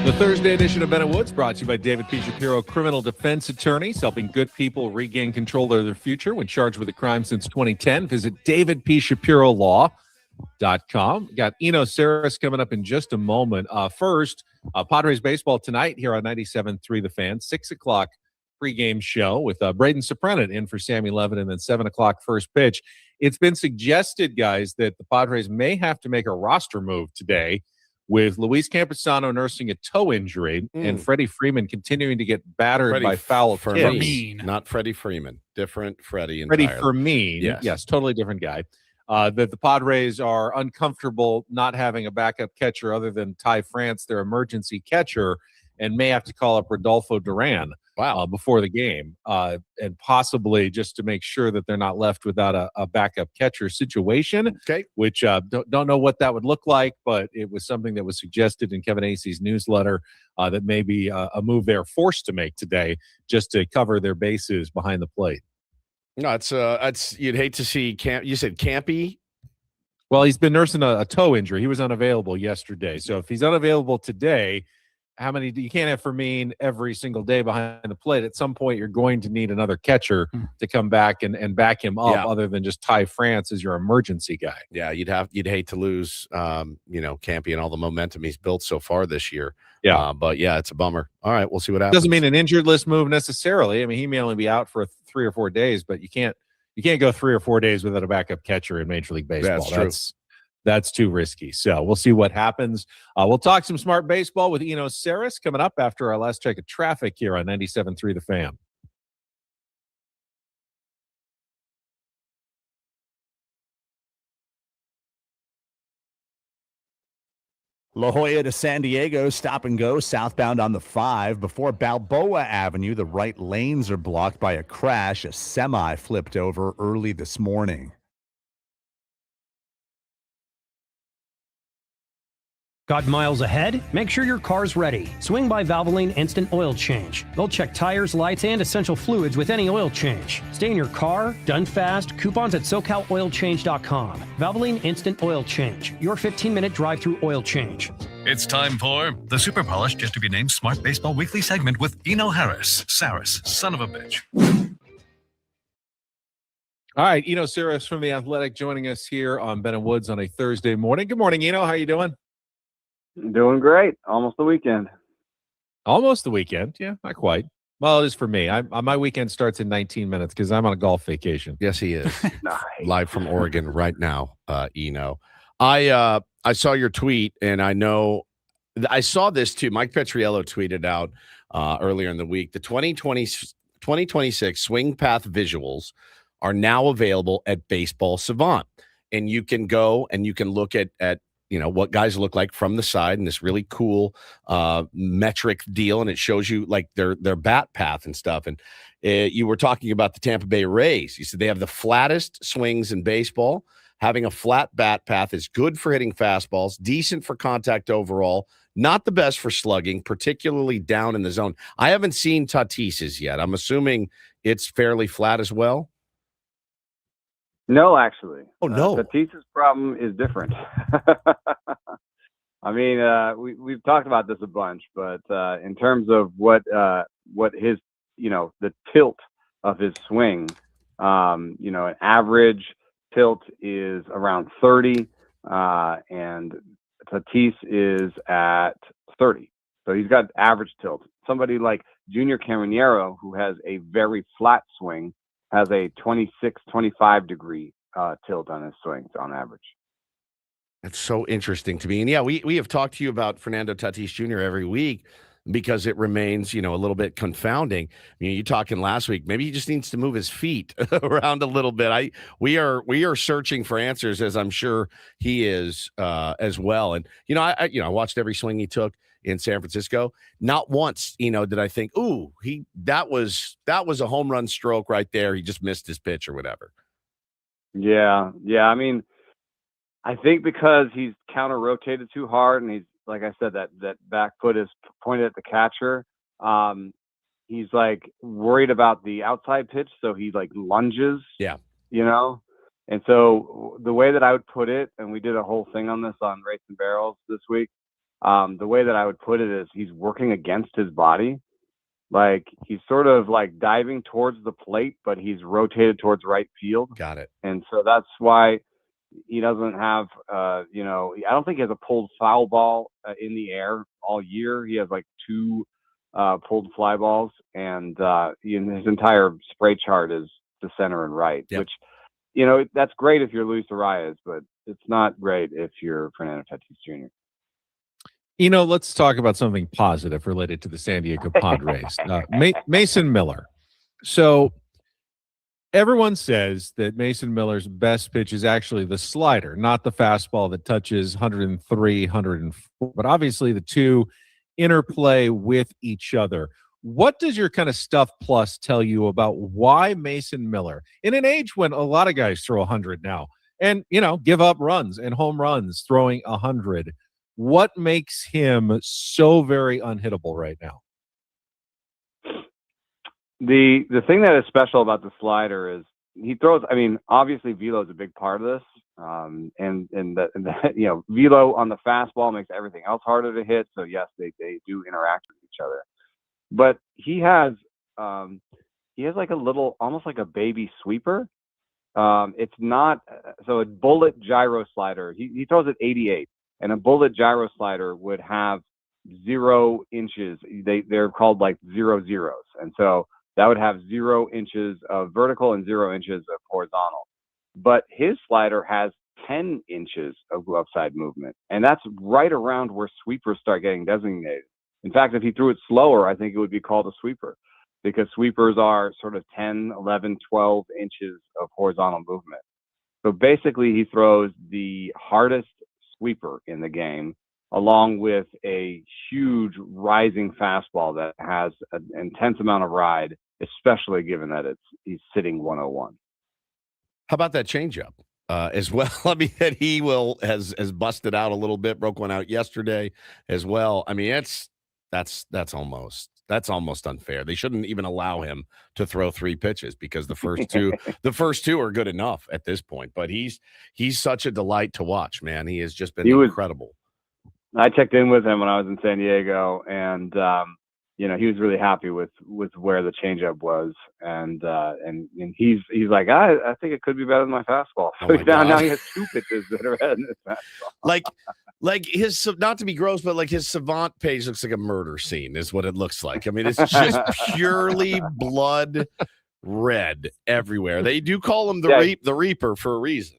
Speaker 3: The Thursday edition of Bennett Woods brought to you by David P. Shapiro, criminal defense attorneys, helping good people regain control of their future when charged with a crime since 2010. Visit davidpshapirolaw.com. Got Eno Sarris coming up in just a moment. First, Padres baseball tonight here on 97.3 The Fan, 6 o'clock pregame show with Braden Soprenet in for Sammy Levitt, and then 7 o'clock first pitch. It's been suggested, guys, that the Padres may have to make a roster move today, with Luis Campusano nursing a toe injury and Freddie Freeman continuing to get battered by foul kicks.
Speaker 1: Not Freddie Freeman. Different Freddie.
Speaker 3: Freddie Fermin. Yes, totally different guy. That the Padres are uncomfortable not having a backup catcher other than Ty France, their emergency catcher, and may have to call up Rodolfo Duran before the game, and possibly just to make sure that they're not left without a backup catcher situation, which don't know what that would look like, but it was something that was suggested in Kevin Acey's newsletter that may be a move they're forced to make today just to cover their bases behind the plate.
Speaker 1: No, it's you'd hate to see you said Campy.
Speaker 3: Well, he's been nursing a toe injury. He was unavailable yesterday. So if he's unavailable today, you can't have Fermin every single day behind the plate. At some point, you're going to need another catcher to come back and back him up, other than just Ty France as your emergency guy.
Speaker 1: Yeah, you'd hate to lose, Campy and all the momentum he's built so far this year.
Speaker 3: Yeah,
Speaker 1: but yeah, it's a bummer. All right, we'll see what happens.
Speaker 3: Doesn't mean an injured list move necessarily. I mean, he may only be out for 3 or 4 days, but you can't go 3 or 4 days without a backup catcher in Major League Baseball.
Speaker 1: That's true.
Speaker 3: That's too risky. So we'll see what happens. We'll talk some smart baseball with Eno Sarris coming up after our last check of traffic here on 97.3 The Fan.
Speaker 6: La Jolla to San Diego, stop and go, southbound on the 5. Before Balboa Avenue, the right lanes are blocked by a crash. A semi flipped over early this morning.
Speaker 13: Got miles ahead? Make sure your car's ready. Swing by Valvoline Instant Oil Change. They'll check tires, lights, and essential fluids with any oil change. Stay in your car, done fast, coupons at SoCalOilChange.com. Valvoline Instant Oil Change, your 15-minute drive-through oil change.
Speaker 15: It's time for the super polished, just to be named Smart Baseball Weekly segment with Eno Sarris, son of a bitch.
Speaker 3: All right, Eno Sarris from The Athletic joining us here on Ben and Woods on a Thursday morning. Good morning, Eno. How you doing?
Speaker 16: Doing great. Almost the weekend.
Speaker 3: Almost the weekend. Yeah, not quite. Well, it is for me. My weekend starts in 19 minutes because I'm on a golf vacation.
Speaker 1: Yes, he is.
Speaker 16: Nice.
Speaker 1: Live from Oregon right now, Eno. I saw your tweet, and I know I saw this too. Mike Petriello tweeted out earlier in the week the 2026 Swing Path visuals are now available at Baseball Savant, and you can go and you can look at what guys look like from the side in this really cool metric deal, and it shows you like their bat path and stuff. And you were talking about the Tampa Bay Rays. You said they have the flattest swings in baseball. Having a flat bat path is good for hitting fastballs, decent for contact overall, not the best for slugging, particularly down in the zone. I haven't seen Tatis's yet. I'm assuming it's fairly flat as well.
Speaker 16: No, actually.
Speaker 1: Oh, no.
Speaker 16: Tatis's problem is different. I mean, we've talked about this a bunch, but in terms of what his, the tilt of his swing, an average tilt is around 30, and Tatis is at 30. So he's got average tilt. Somebody like Junior Caminero, who has a very flat swing, has a 26, 25 degree tilt on his swings on average.
Speaker 1: That's so interesting to me. And yeah, we have talked to you about Fernando Tatis Jr. every week because it remains, a little bit confounding. You talking last week, maybe he just needs to move his feet around a little bit. We are searching for answers, as I'm sure he is as well. And, I watched every swing he took in San Francisco. Not once, did I think, ooh, that was a home run stroke right there. He just missed his pitch or whatever.
Speaker 16: Yeah. I mean, I think because he's counter rotated too hard, and he's, like I said, that back foot is pointed at the catcher. He's like worried about the outside pitch, so he like lunges.
Speaker 1: Yeah.
Speaker 16: And so the way that I would put it, and we did a whole thing on this on Rates and Barrels this week. The way that I would put it is he's working against his body. Like he's sort of like diving towards the plate, but he's rotated towards right field.
Speaker 1: Got it.
Speaker 16: And so that's why he doesn't have, I don't think he has a pulled foul ball in the air all year. He has like 2 pulled fly balls, and his entire spray chart is to center and right,
Speaker 1: yep.
Speaker 16: Which, that's great if you're Luis Arias, but it's not great if you're Fernando Tatis Jr.
Speaker 3: Let's talk about something positive related to the San Diego Padres. Mason Miller. So everyone says that Mason Miller's best pitch is actually the slider, not the fastball that touches 103, 104. But obviously the two interplay with each other. What does your kind of stuff plus tell you about why Mason Miller, in an age when a lot of guys throw 100 now and, give up runs and home runs throwing 100, what makes him so very unhittable right now?
Speaker 16: The thing that is special about the slider is he throws. I mean, obviously velo is a big part of this, and velo on the fastball makes everything else harder to hit. So yes, they do interact with each other, but he has like a little, almost like a baby sweeper. It's not so a bullet gyro slider. He throws at 88. And a bullet gyro slider would have 0 inches. They're called like 0 zeros. And so that would have 0 inches of vertical and 0 inches of horizontal. But his slider has 10 inches of glove side movement. And that's right around where sweepers start getting designated. In fact, if he threw it slower, I think it would be called a sweeper, because sweepers are sort of 10, 11, 12 inches of horizontal movement. So basically he throws the hardest sweeper in the game, along with a huge rising fastball that has an intense amount of ride, especially given that he's sitting 101.
Speaker 1: How about that changeup as well? I mean, that he has busted out a little bit, broke one out yesterday as well. I mean, that's almost unfair. They shouldn't even allow him to throw 3 pitches because the first two are good enough at this point. But he's such a delight to watch, man. He has just been incredible.
Speaker 16: I checked in with him when I was in San Diego, and he was really happy with where the changeup was, and he's like, I think it could be better than my fastball. So now he has 2 pitches that are better than his fastball.
Speaker 1: Like his, not to be gross, but like his Savant page looks like a murder scene is what it looks like. I mean, it's just purely blood red everywhere. They do call him the Reaper for a reason.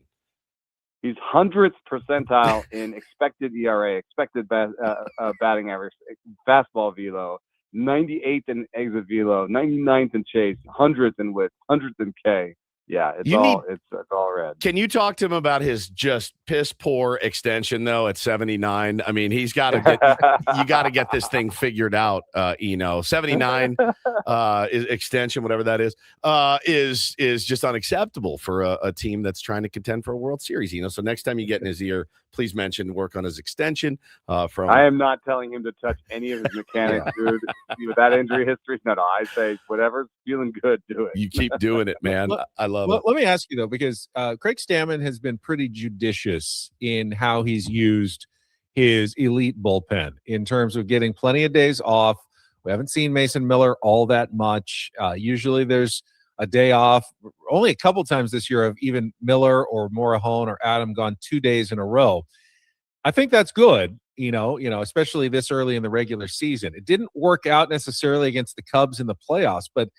Speaker 16: He's 100th percentile in expected ERA, expected batting average, fastball velo, 98th in exit velo, 99th in chase, 100th in whip, 100th in K. Yeah, it's all red.
Speaker 1: Can you talk to him about his just piss poor extension though at 79? I mean, you got to get this thing figured out. 79 extension, whatever that is just unacceptable for a team that's trying to contend for a World Series. So next time you get in his ear, please mention work on his extension.
Speaker 16: I am not telling him to touch any of his mechanics, dude. With that injury history, no. I say whatever's feeling good, do it.
Speaker 1: You keep doing it, man. I love it.
Speaker 3: Let me ask you though, because Craig Stammen has been pretty judicious in how he's used his elite bullpen in terms of getting plenty of days off. We haven't seen Mason Miller all that much. Usually there's a day off. Only a couple times this year have even Miller or Morahone or Adam gone 2 days in a row. I think that's good, especially this early in the regular season. It didn't work out necessarily against the Cubs in the playoffs, but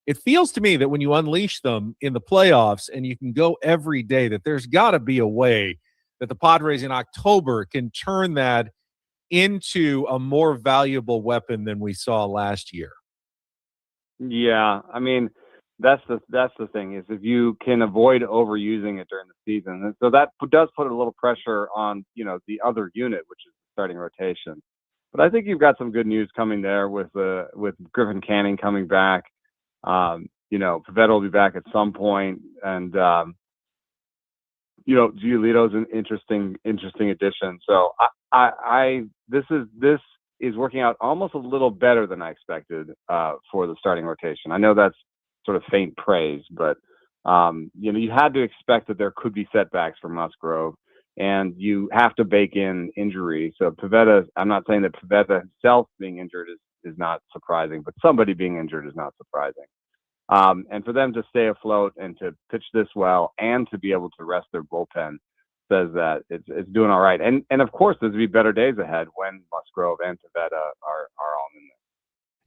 Speaker 3: it feels to me that when you unleash them in the playoffs and you can go every day, that there's got to be a way that the Padres in October can turn that into a more valuable weapon than we saw last year.
Speaker 16: Yeah, I mean, that's the thing is if you can avoid overusing it during the season, and so that does put a little pressure on the other unit, which is the starting rotation. But I think you've got some good news coming there with Griffin Canning coming back. Pivetta will be back at some point, and Giolito's an interesting addition. So this is working out almost a little better than I expected for the starting rotation. I know that's sort of faint praise, but you had to expect that there could be setbacks for Musgrove, and you have to bake in injury. So Pivetta, I'm not saying that Pivetta himself being injured is not surprising, but somebody being injured is not surprising. And for them to stay afloat and to pitch this well and to be able to rest their bullpen says that it's doing all right. And of course, there's to be better days ahead when Musgrove and Pivetta are all in there.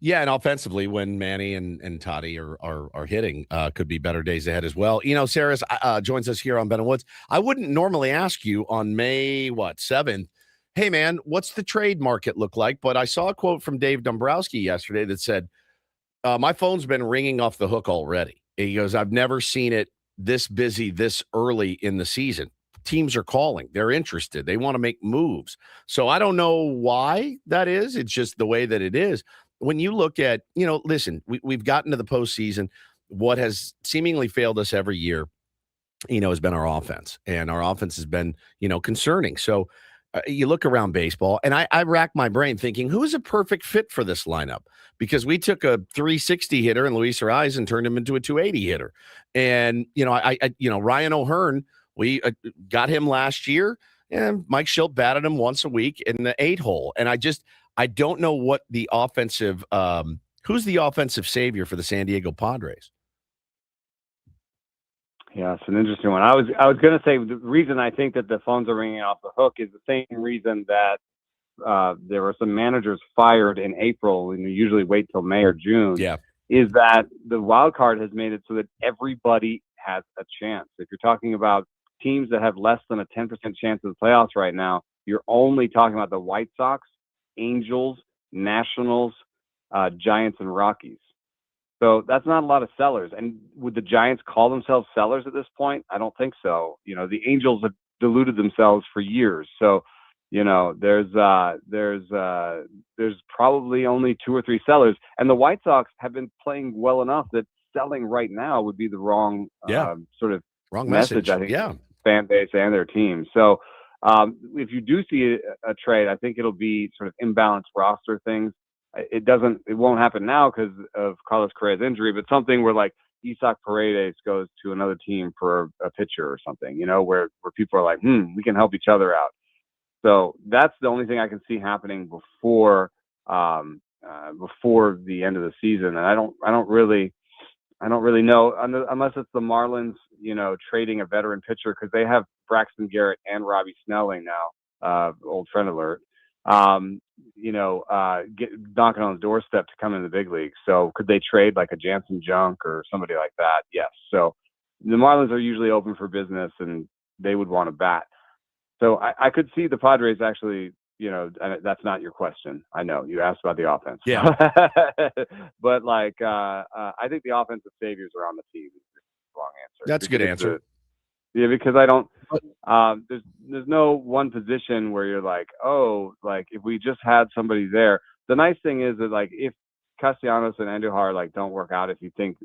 Speaker 1: Yeah, and offensively, when Manny and Toddy are hitting, could be better days ahead as well. Eno Sarris joins us here on Ben and Woods. I wouldn't normally ask you on May 7th, hey man, what's the trade market look like? But I saw a quote from Dave Dombrowski yesterday that said, my phone's been ringing off the hook already. He goes, I've never seen it this busy this early in the season. Teams are calling. They're interested. They want to make moves. So I don't know why that is. It's just the way that it is. When you look at, listen, we've gotten to the postseason. What has seemingly failed us every year, has been our offense. And our offense has been, concerning. So you look around baseball, and I rack my brain thinking, who is a perfect fit for this lineup? Because we took a 360 hitter in Luis Ariz and turned him into a 280 hitter. And, Ryan O'Hearn, we got him last year, and Mike Schilt batted him once a week in the 8-hole. And I don't know what the offensive who's the offensive savior for the San Diego Padres?
Speaker 16: Yeah, it's an interesting one. I was going to say the reason I think that the phones are ringing off the hook is the same reason that there were some managers fired in April, and you usually wait till May or June.
Speaker 1: Yeah,
Speaker 16: is that the wild card has made it so that everybody has a chance. If you're talking about teams that have less than a 10% chance of the playoffs right now, you're only talking about the White Sox, Angels, Nationals, Giants, and Rockies. So that's not a lot of sellers. And would the Giants call themselves sellers at this point? I don't think so. The Angels have deluded themselves for years. So there's probably only 2 or 3 sellers, and the White Sox have been playing well enough that selling right now would be the wrong sort of
Speaker 1: wrong
Speaker 16: message. I think fan base and their team. So if you do see a trade, I think it'll be sort of imbalanced roster things. It won't happen now because of Carlos Correa's injury, but something where like Isaac Paredes goes to another team for a pitcher or something, where people are like, we can help each other out. So that's the only thing I can see happening before the end of the season. And I don't really know unless it's the Marlins, trading a veteran pitcher, because they have Braxton Garrett and Robbie Snelling now, old friend alert, knocking on the doorstep to come in the big leagues. So could they trade like a Jansen Junk or somebody like that? Yes. So the Marlins are usually open for business, and they would want to bat. So I could see the Padres actually, and that's not your question. I know you asked about the offense.
Speaker 1: Yeah.
Speaker 16: But I think the offensive saviors are on the team. Wrong answer.
Speaker 1: That's a good answer.
Speaker 16: Because I don't. There's no one position where you're like, if we just had somebody there. The nice thing is that if Castellanos and Andujar don't work out, if you think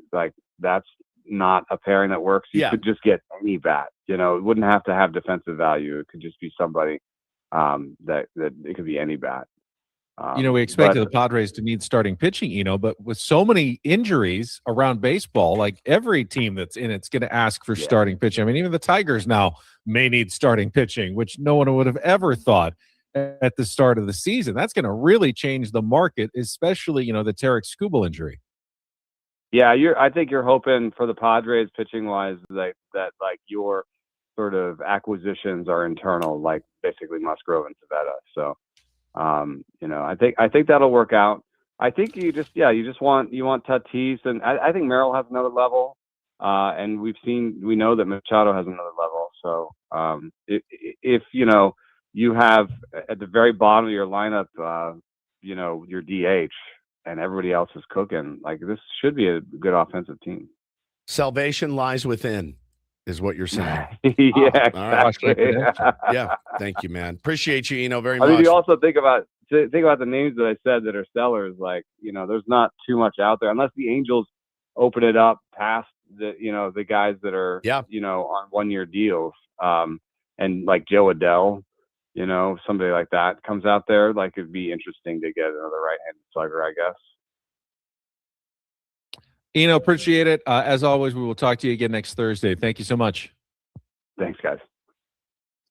Speaker 16: that's not a pairing that works, you could just get any bat. It wouldn't have to have defensive value. It could just be somebody that it could be any bat.
Speaker 3: We expected the Padres to need starting pitching, but with so many injuries around baseball, every team that's in it's going to ask for starting pitching. I mean, even the Tigers now may need starting pitching, which no one would have ever thought at the start of the season. That's going to really change the market, especially, the Tarek Skubal injury.
Speaker 16: Yeah, I think you're hoping for the Padres pitching wise that your sort of acquisitions are internal, like basically Musgrove and Civetta. So, I think that'll work out. I think you want Tatis, and I think Merrill has another level, and we know that Machado has another level. So, if you have at the very bottom of your lineup, your DH. And everybody else is cooking. This should be a good offensive team.
Speaker 1: Salvation lies within, is what you're saying.
Speaker 16: Exactly.
Speaker 1: Yeah, thank you, man. Appreciate you, Eno, very much.
Speaker 16: I mean, you also think about the names that I said that are sellers. There's not too much out there unless the Angels open it up past the guys that are on 1-year deals. And Joe Adele. Somebody like that comes out there, it'd be interesting to get another right-handed slugger, I guess.
Speaker 3: Eno, appreciate it. As always, we will talk to you again next Thursday. Thank you so much.
Speaker 16: Thanks, guys.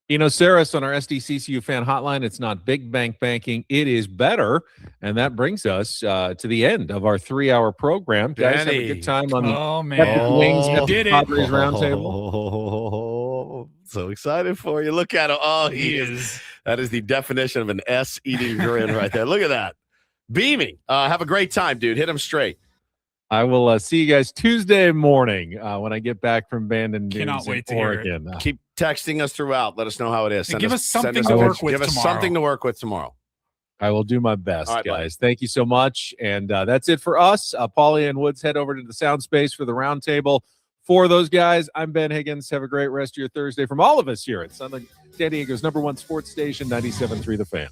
Speaker 3: Eno Sarris on our SDCCU fan hotline. It's not big bank banking. It is better. And that brings us to the end of our 3-hour program. Guys, have a good time on the Wings Padres Roundtable.
Speaker 1: So excited for you. Look at him. Oh, he is. That is the definition of an S-eating grin right there. Look at that. Beaming. Have a great time, dude. Hit him straight.
Speaker 3: I will see you guys Tuesday morning when I get back from Bandon Dunes.
Speaker 2: Cannot wait to
Speaker 3: Oregon.
Speaker 2: hear it.
Speaker 1: Keep texting us throughout. Let us know how it is.
Speaker 2: Give us something to work with tomorrow.
Speaker 1: Give us something to work with tomorrow.
Speaker 3: I will do my best,
Speaker 1: right,
Speaker 3: guys. Thank you so much. And that's it for us. Paulie and Woods head over to the sound space for the roundtable. For those guys, I'm Ben Higgins. Have a great rest of your Thursday from all of us here at San Diego's #1 sports station, 97.3 The Fan.